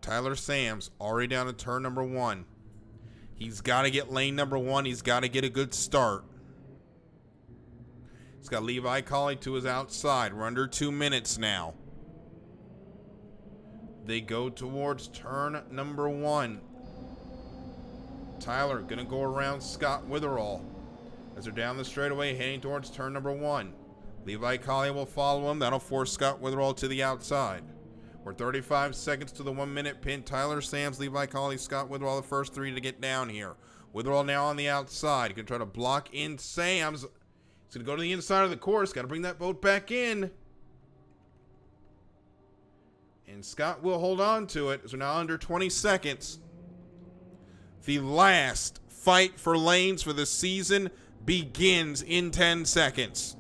Tyler Sams already down to turn number 1. He's got to get lane number 1. He's got to get a good start. He's got Levi Colley to his outside. We're under 2 minutes now. They go towards turn number 1. Tyler going to go around Scott Witherall as they're down the straightaway heading towards turn number 1. Levi Colley will follow him. That'll force Scott Witherall to the outside. We're 35 seconds to the 1 minute pin. Tyler Sams, Levi Colley, Scott Witherall, the first 3 to get down here. Witherall now on the outside. He can try to block in Sams. He's going to go to the inside of the course. Got to bring that boat back in. And Scott will hold on to it as we're now under 20 seconds. The last fight for lanes for the season begins in 10 seconds.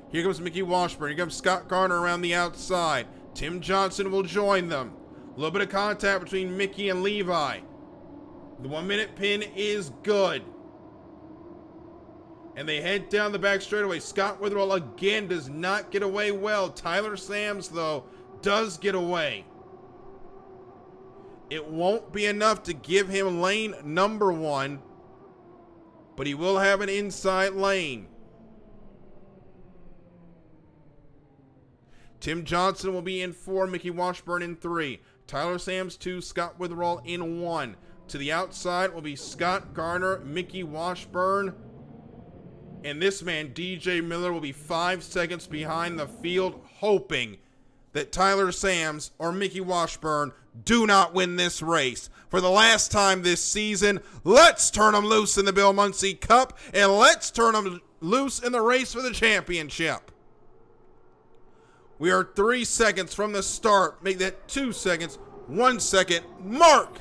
Here comes Mickey Washburn. Here comes Scott Garner around the outside. Tim Johnson will join them. A little bit of contact between Mickey and Levi. The 1 minute pin is good. And they head down the back straightaway. Scott Witherall again does not get away well. Tyler Sams, though, does get away. It won't be enough to give him lane number 1, but he will have an inside lane. Tim Johnson will be in 4, Mickey Washburn in 3. Tyler Sams 2, Scott Witherall in 1. To the outside will be Scott Garner, Mickey Washburn, and this man, DJ Miller, will be 5 seconds behind the field, hoping that Tyler Sams or Mickey Washburn do not win this race. For the last time this season, let's turn them loose in the Bill Muncey Cup, and let's turn them loose in the race for the championship. We are 3 seconds from the start. Make that 2 seconds, 1 second, mark.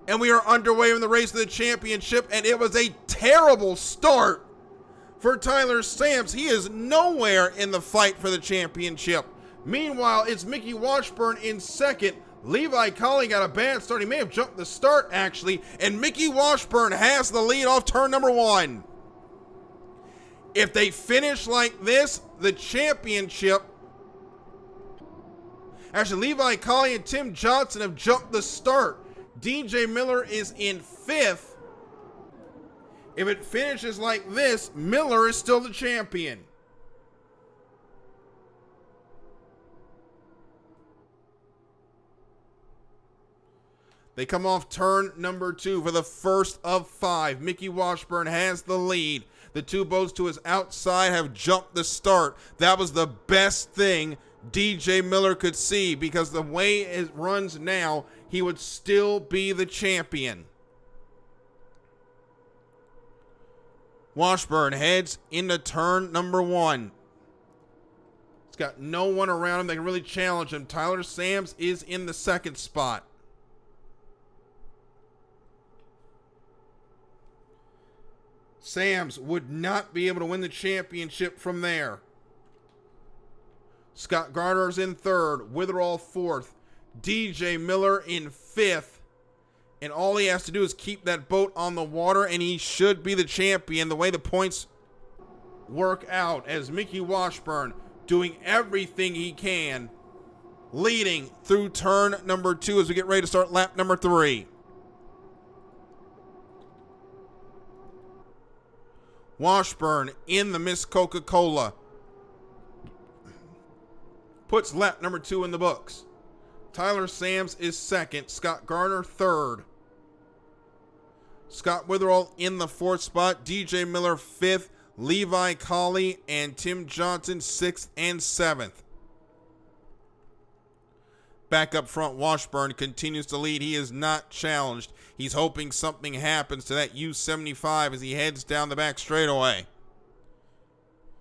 And we are underway in the race to the championship, and it was a terrible start for Tyler Sams. He is nowhere in the fight for the championship. Meanwhile, it's Mickey Washburn in second. Levi Colley got a bad start. He may have jumped the start, actually, and Mickey Washburn has the lead off turn number 1. If they finish like this, the championship... Actually, Levi Colley and Tim Johnson have jumped the start. DJ Miller is in 5th. If it finishes like this, Miller is still the champion. They come off turn number 2 for the first of 5. Mickey Washburn has the lead. The 2 boats to his outside have jumped the start. That was the best thing DJ Miller could see, because the way it runs now, he would still be the champion. Washburn heads into turn number 1. He's got no one around him that can really challenge him. Tyler Sams is in the second spot. Sams would not be able to win the championship from there. Scott Garner's in 3rd, Witherall 4th, DJ Miller in 5th, and all he has to do is keep that boat on the water, and he should be the champion the way the points work out, as Mickey Washburn doing everything he can, leading through turn number 2 as we get ready to start lap number 3. Washburn in the Miss Coca-Cola puts lap number 2 in the books. Tyler Sams is 2nd. Scott Garner 3rd. Scott Witherall in the 4th spot. DJ Miller 5th. Levi Colley and Tim Johnson 6th and 7th. Back up front, Washburn continues to lead. He is not challenged. He's hoping something happens to that U75 as he heads down the back straightaway.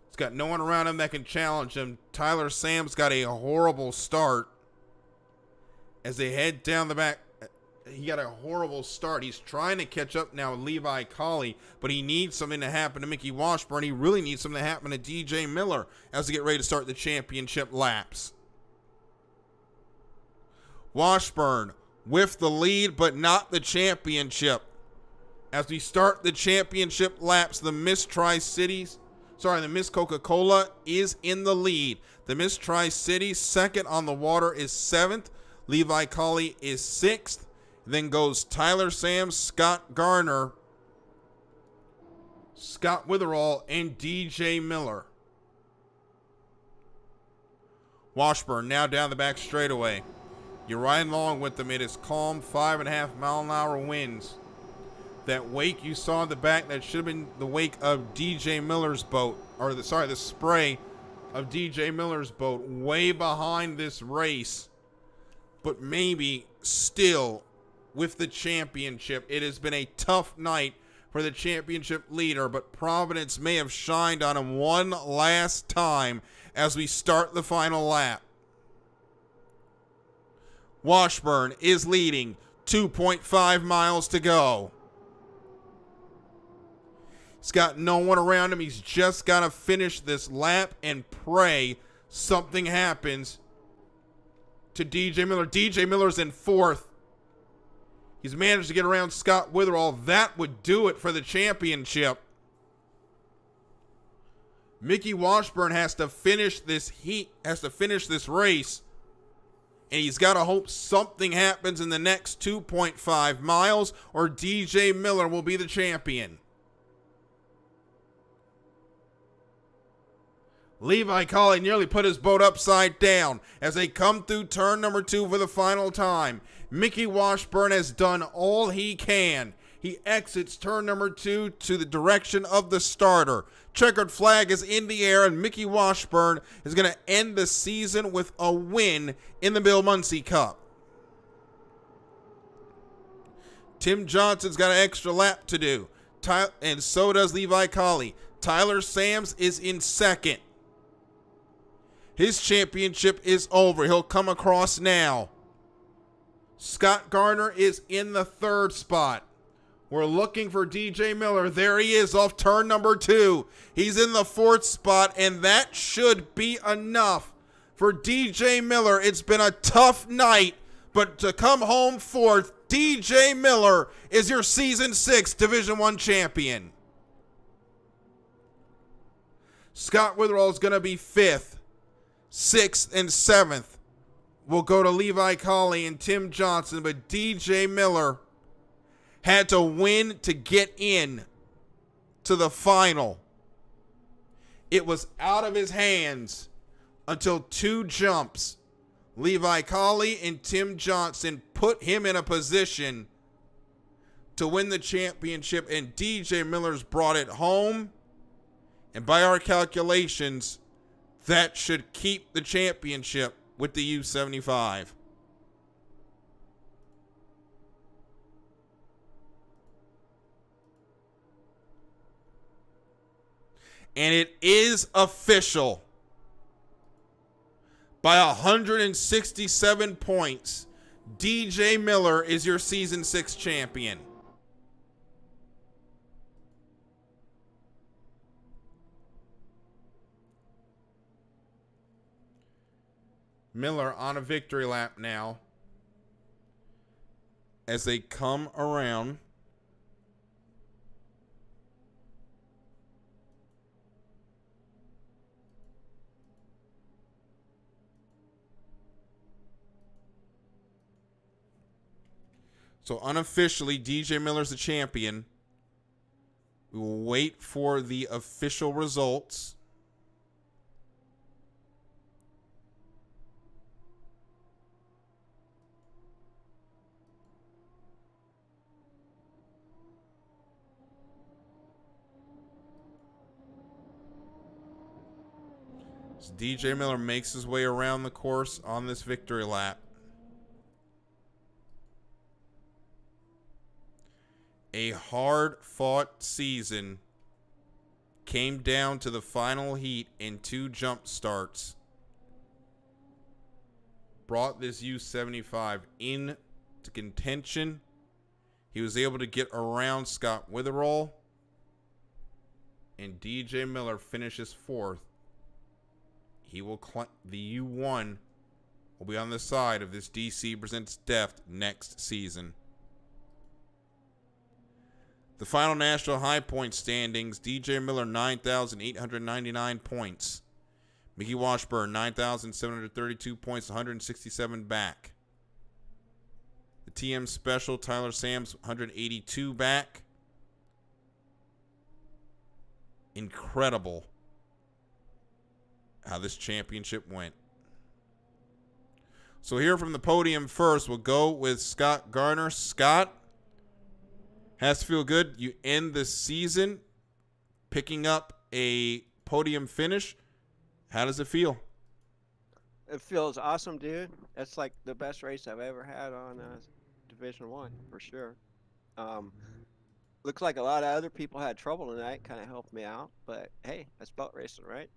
He's got no one around him that can challenge him. Tyler Sams got a horrible start as they head down the back. He got a horrible start. He's trying to catch up now with Levi Colley, but he needs something to happen to Mickey Washburn. He really needs something to happen to DJ Miller as they get ready to start the championship laps. Washburn with the lead, but not the championship. As we start the championship laps, the Miss Coca-Cola is in the lead. The Miss Tri-Cities, 2nd on the water, is 7th. Levi Colley is 6th. Then goes Tyler Sams, Scott Garner, Scott Witherall, and DJ Miller. Washburn now down the back straightaway. You're riding along with them. It is calm, 5.5 mile an hour winds. That wake you saw in the back, that should have been the wake of DJ Miller's boat, or the spray of DJ Miller's boat, way behind this race. But maybe still with the championship. It has been a tough night for the championship leader, but Providence may have shined on him one last time as we start the final lap. Washburn is leading, 2.5 miles to go. He's got no one around him. He's just got to finish this lap and pray something happens to DJ Miller. DJ Miller's in 4th. He's managed to get around Scott Witherall. That would do it for the championship. Mickey Washburn has to finish this race. And he's got to hope something happens in the next 2.5 miles or DJ Miller will be the champion. Levi Colley nearly put his boat upside down as they come through turn number 2 for the final time. Mickey Washburn has done all he can. He exits turn number 2 to the direction of the starter. Checkered flag is in the air, and Mickey Washburn is going to end the season with a win in the Bill Muncey Cup. Tim Johnson's got an extra lap to do, and so does Levi Colley. Tyler Sams is in 2nd. His championship is over. He'll come across now. Scott Garner is in the 3rd spot. We're looking for DJ Miller. There he is off turn number 2. He's in the 4th spot, and that should be enough for DJ Miller. It's been a tough night, but to come home 4th, DJ Miller is your Season 6 Division I champion. Scott Witherall is going to be 5th. 6th and 7th will go to Levi Colley and Tim Johnson, but DJ Miller had to win to get in to the final. It was out of his hands until 2 jumps. Levi Colley and Tim Johnson put him in a position to win the championship, and DJ Miller's brought it home. And by our calculations, that should keep the championship with the U75. And it is official. By 167 points, DJ Miller is your Season 6 champion. Miller on a victory lap now as they come around. So unofficially, DJ Miller's the champion. We will wait for the official results. So DJ Miller makes his way around the course on this victory lap. A hard-fought season came down to the final heat in 2 jump starts. Brought this U75 into contention. He was able to get around Scott Witherall. And DJ Miller finishes 4th. He will the U1 will be on the side of this DC Presents Deft next season. The final national high point standings, DJ Miller 9,899 points. Mickey Washburn 9,732 points, 167 back. The TM Special, Tyler Sams 182 back. Incredible how this championship went. So here from the podium first, we'll go with Scott Garner. Scott, has to feel good. You end the season picking up a podium finish. How does it feel? It feels awesome, dude. That's like the best race I've ever had on Division I, for sure. Looks like a lot of other people had trouble tonight. Kind of helped me out. But, hey, that's boat racing, right?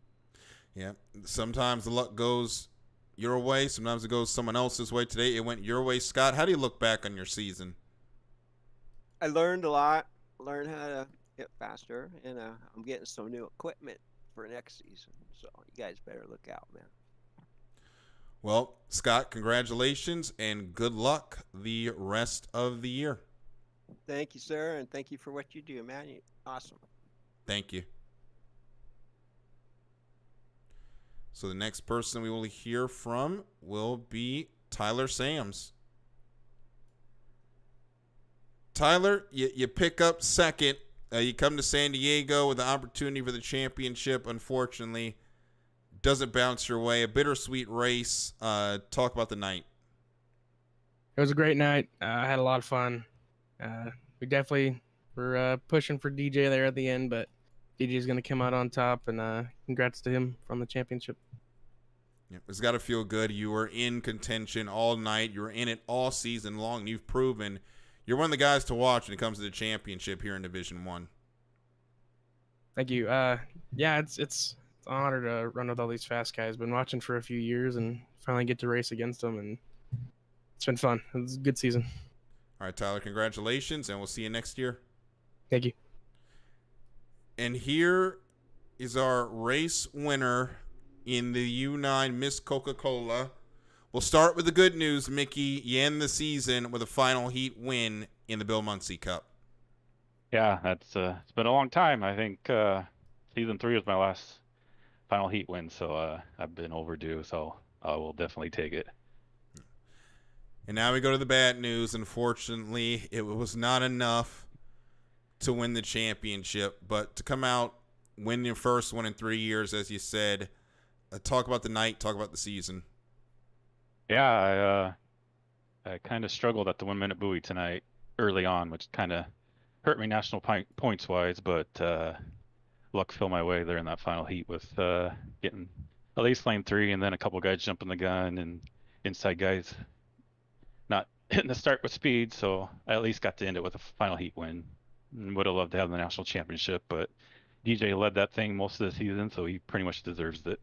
Yeah. Sometimes the luck goes your way. Sometimes it goes someone else's way. Today it went your way. Scott, how do you look back on your season? I learned a lot. Learned how to get faster. And I'm getting some new equipment for next season. So you guys better look out, man. Well, Scott, congratulations and good luck the rest of the year. Thank you, sir. And thank you for what you do, man. You're awesome. Thank you. So the next person we will hear from will be Tyler Sams. Tyler, you pick up second. You come to San Diego with the opportunity for the championship. Unfortunately, doesn't bounce your way. A bittersweet race. Talk about the night. It was a great night. I had a lot of fun. We definitely were pushing for DJ there at the end, but DJ's going to come out on top, and congrats to him from the championship. Yeah, it's got to feel good. You were in contention all night. You were in it all season long. You've proven you're one of the guys to watch when it comes to the championship here in Division One. Thank you. Yeah, it's an honor to run with all these fast guys. Been watching for a few years and finally get to race against them, and It's been fun. It was a good season. All right, Tyler, congratulations, and we'll see you next year. Thank you. And here is our race winner in the U9 Miss Coca-Cola. We'll start with the good news, Mickey. You end the season with a final heat win in the Bill Muncey Cup. Yeah, that's it's been a long time. I think season 3 was my last final heat win, so I've been overdue. So I will definitely take it. And now we go to the bad news. Unfortunately, it was not enough to win the championship, but to come out, win your first one in 3 years, as you said. Talk about the night. Talk about the season. Yeah, I kind of struggled at the 1 minute buoy tonight early on, which kind of hurt me national points wise, but luck fell my way there in that final heat with getting at least lane 3 and then a couple guys jumping the gun and inside guys not hitting the start with speed. So I at least got to end it with a final heat win. Would have loved to have the national championship, but DJ led that thing most of the season, so he pretty much deserves it.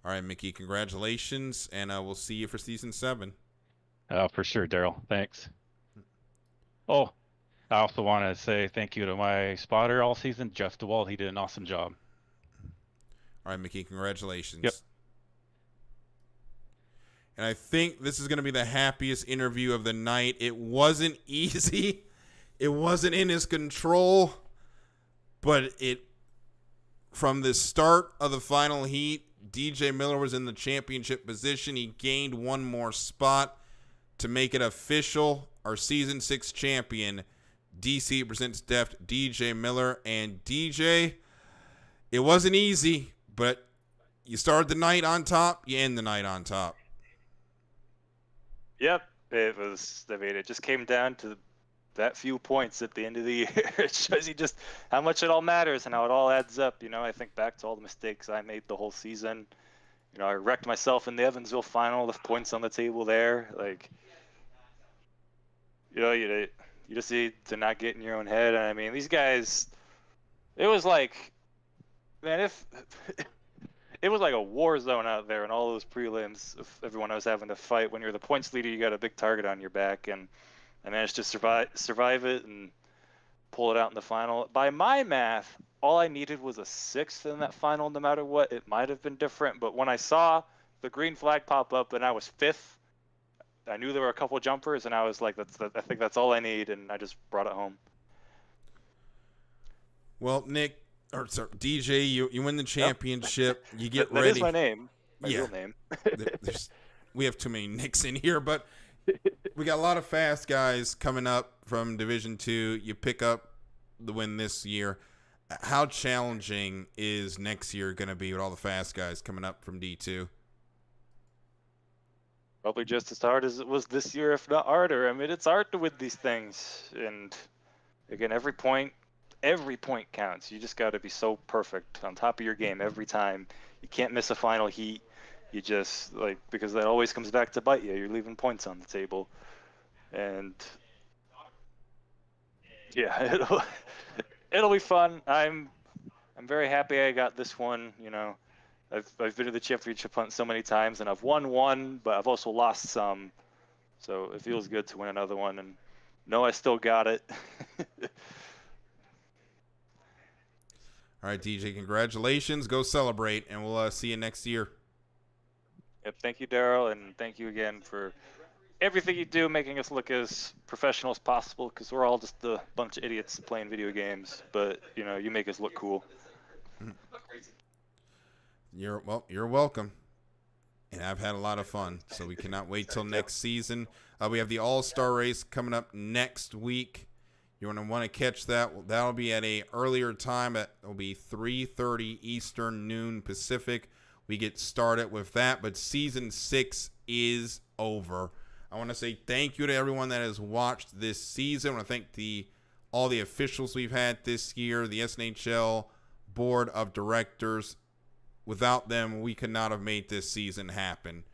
All right, Mickey, congratulations, and we'll see you for season 7. For sure, Daryl. Thanks. Oh, I also want to say thank you to my spotter all season, Jeff DeWalt. He did an awesome job. All right, Mickey, congratulations. Yep. And I think this is going to be the happiest interview of the night. It wasn't easy. It wasn't in his control, but from the start of the final heat, DJ Miller was in the championship position. He gained one more spot to make it official. Our season 6 champion, DC presents Deft DJ Miller. And DJ, it wasn't easy, but you started the night on top, you end the night on top. Yep, it was. I mean, it just came down to that few points at the end of the year. It shows you just how much it all matters and how it all adds up. You know, I think back to all the mistakes I made the whole season. You know, I wrecked myself in the Evansville final with points on the table there. Like, you know, you just need to not get in your own head. And I mean, these guys, it was like, man, if it was like a war zone out there in all those prelims of everyone I was having to fight. When you're the points leader, you got a big target on your back, and I managed to survive it and pull it out in the final. By my math, all I needed was a 6th in that final, no matter what. It might have been different, but when I saw the green flag pop up and I was 5th, I knew there were a couple jumpers, and I was like, I think that's all I need, and I just brought it home. Well, Nick, or sorry, DJ, you win the championship. Yep. You get that ready. That is my name. My real name. We have too many Nicks in here, but we got a lot of fast guys coming up from Division 2. You pick up the win this year. How challenging is next year going to be with all the fast guys coming up from D2? Probably just as hard as it was this year, if not harder. I mean, it's hard to win these things. And again, every point counts. You just got to be so perfect on top of your game every time. You can't miss a final heat. You just, because that always comes back to bite you. You're leaving points on the table. And yeah, it'll be fun. I'm very happy I got this one. You know, I've been to the championship hunt so many times, and I've won one, but I've also lost some. So it feels good to win another one, and know I still got it. All right, DJ, congratulations. Go celebrate, and we'll see you next year. Yep, thank you, Daryl, and thank you again for everything you do, making us look as professional as possible, because we're all just a bunch of idiots playing video games, but, you know, you make us look cool. You're welcome. And I've had a lot of fun, so we cannot wait till next season. We have the All-Star race coming up next week. You want to catch that? That'll be at a earlier time. It'll be 3:30 Eastern, noon Pacific. We get started with that, but season 6 is over. I want to say thank you to everyone that has watched this season. I want to thank all the officials we've had this year, the SNHL board of directors. Without them, we could not have made this season happen.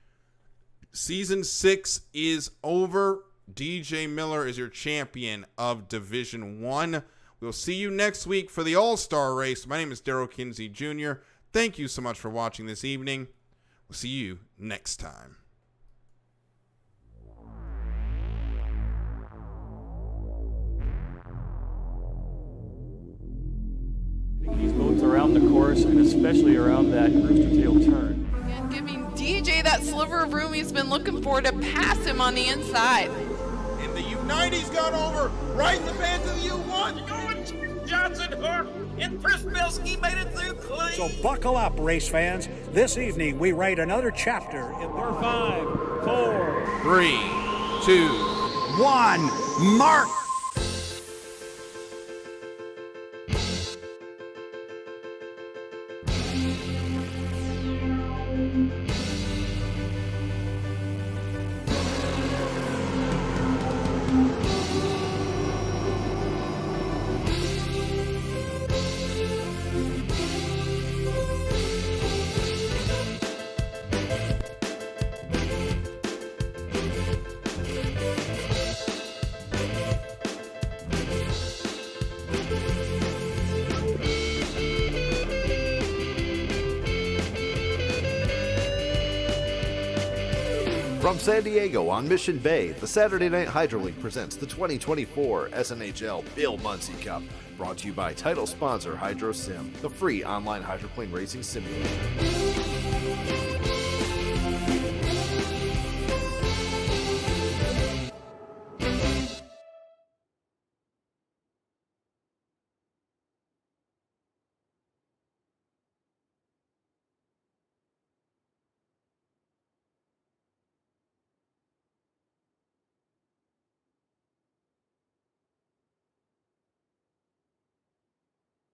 Season 6 is over. DJ Miller is your champion of Division 1. We'll see you next week for the All-Star race. My name is Daryl Kinsey Jr. Thank you so much for watching this evening. We'll see you next time. around the course and especially around that rooster tail turn. And giving DJ that sliver of room he's been looking for to pass him on the inside. And the U90's got over right in the pants of the U1. Johnson Hook and Prisbilski made it through clean. So buckle up, race fans. This evening we write another chapter in Par 5, 4, 3, 2, 1. Mark! From San Diego on Mission Bay, the Saturday Night Hydro League presents the 2024 SNHL Bill Muncey Cup, brought to you by title sponsor HydroSim, the free online hydroplane racing simulator.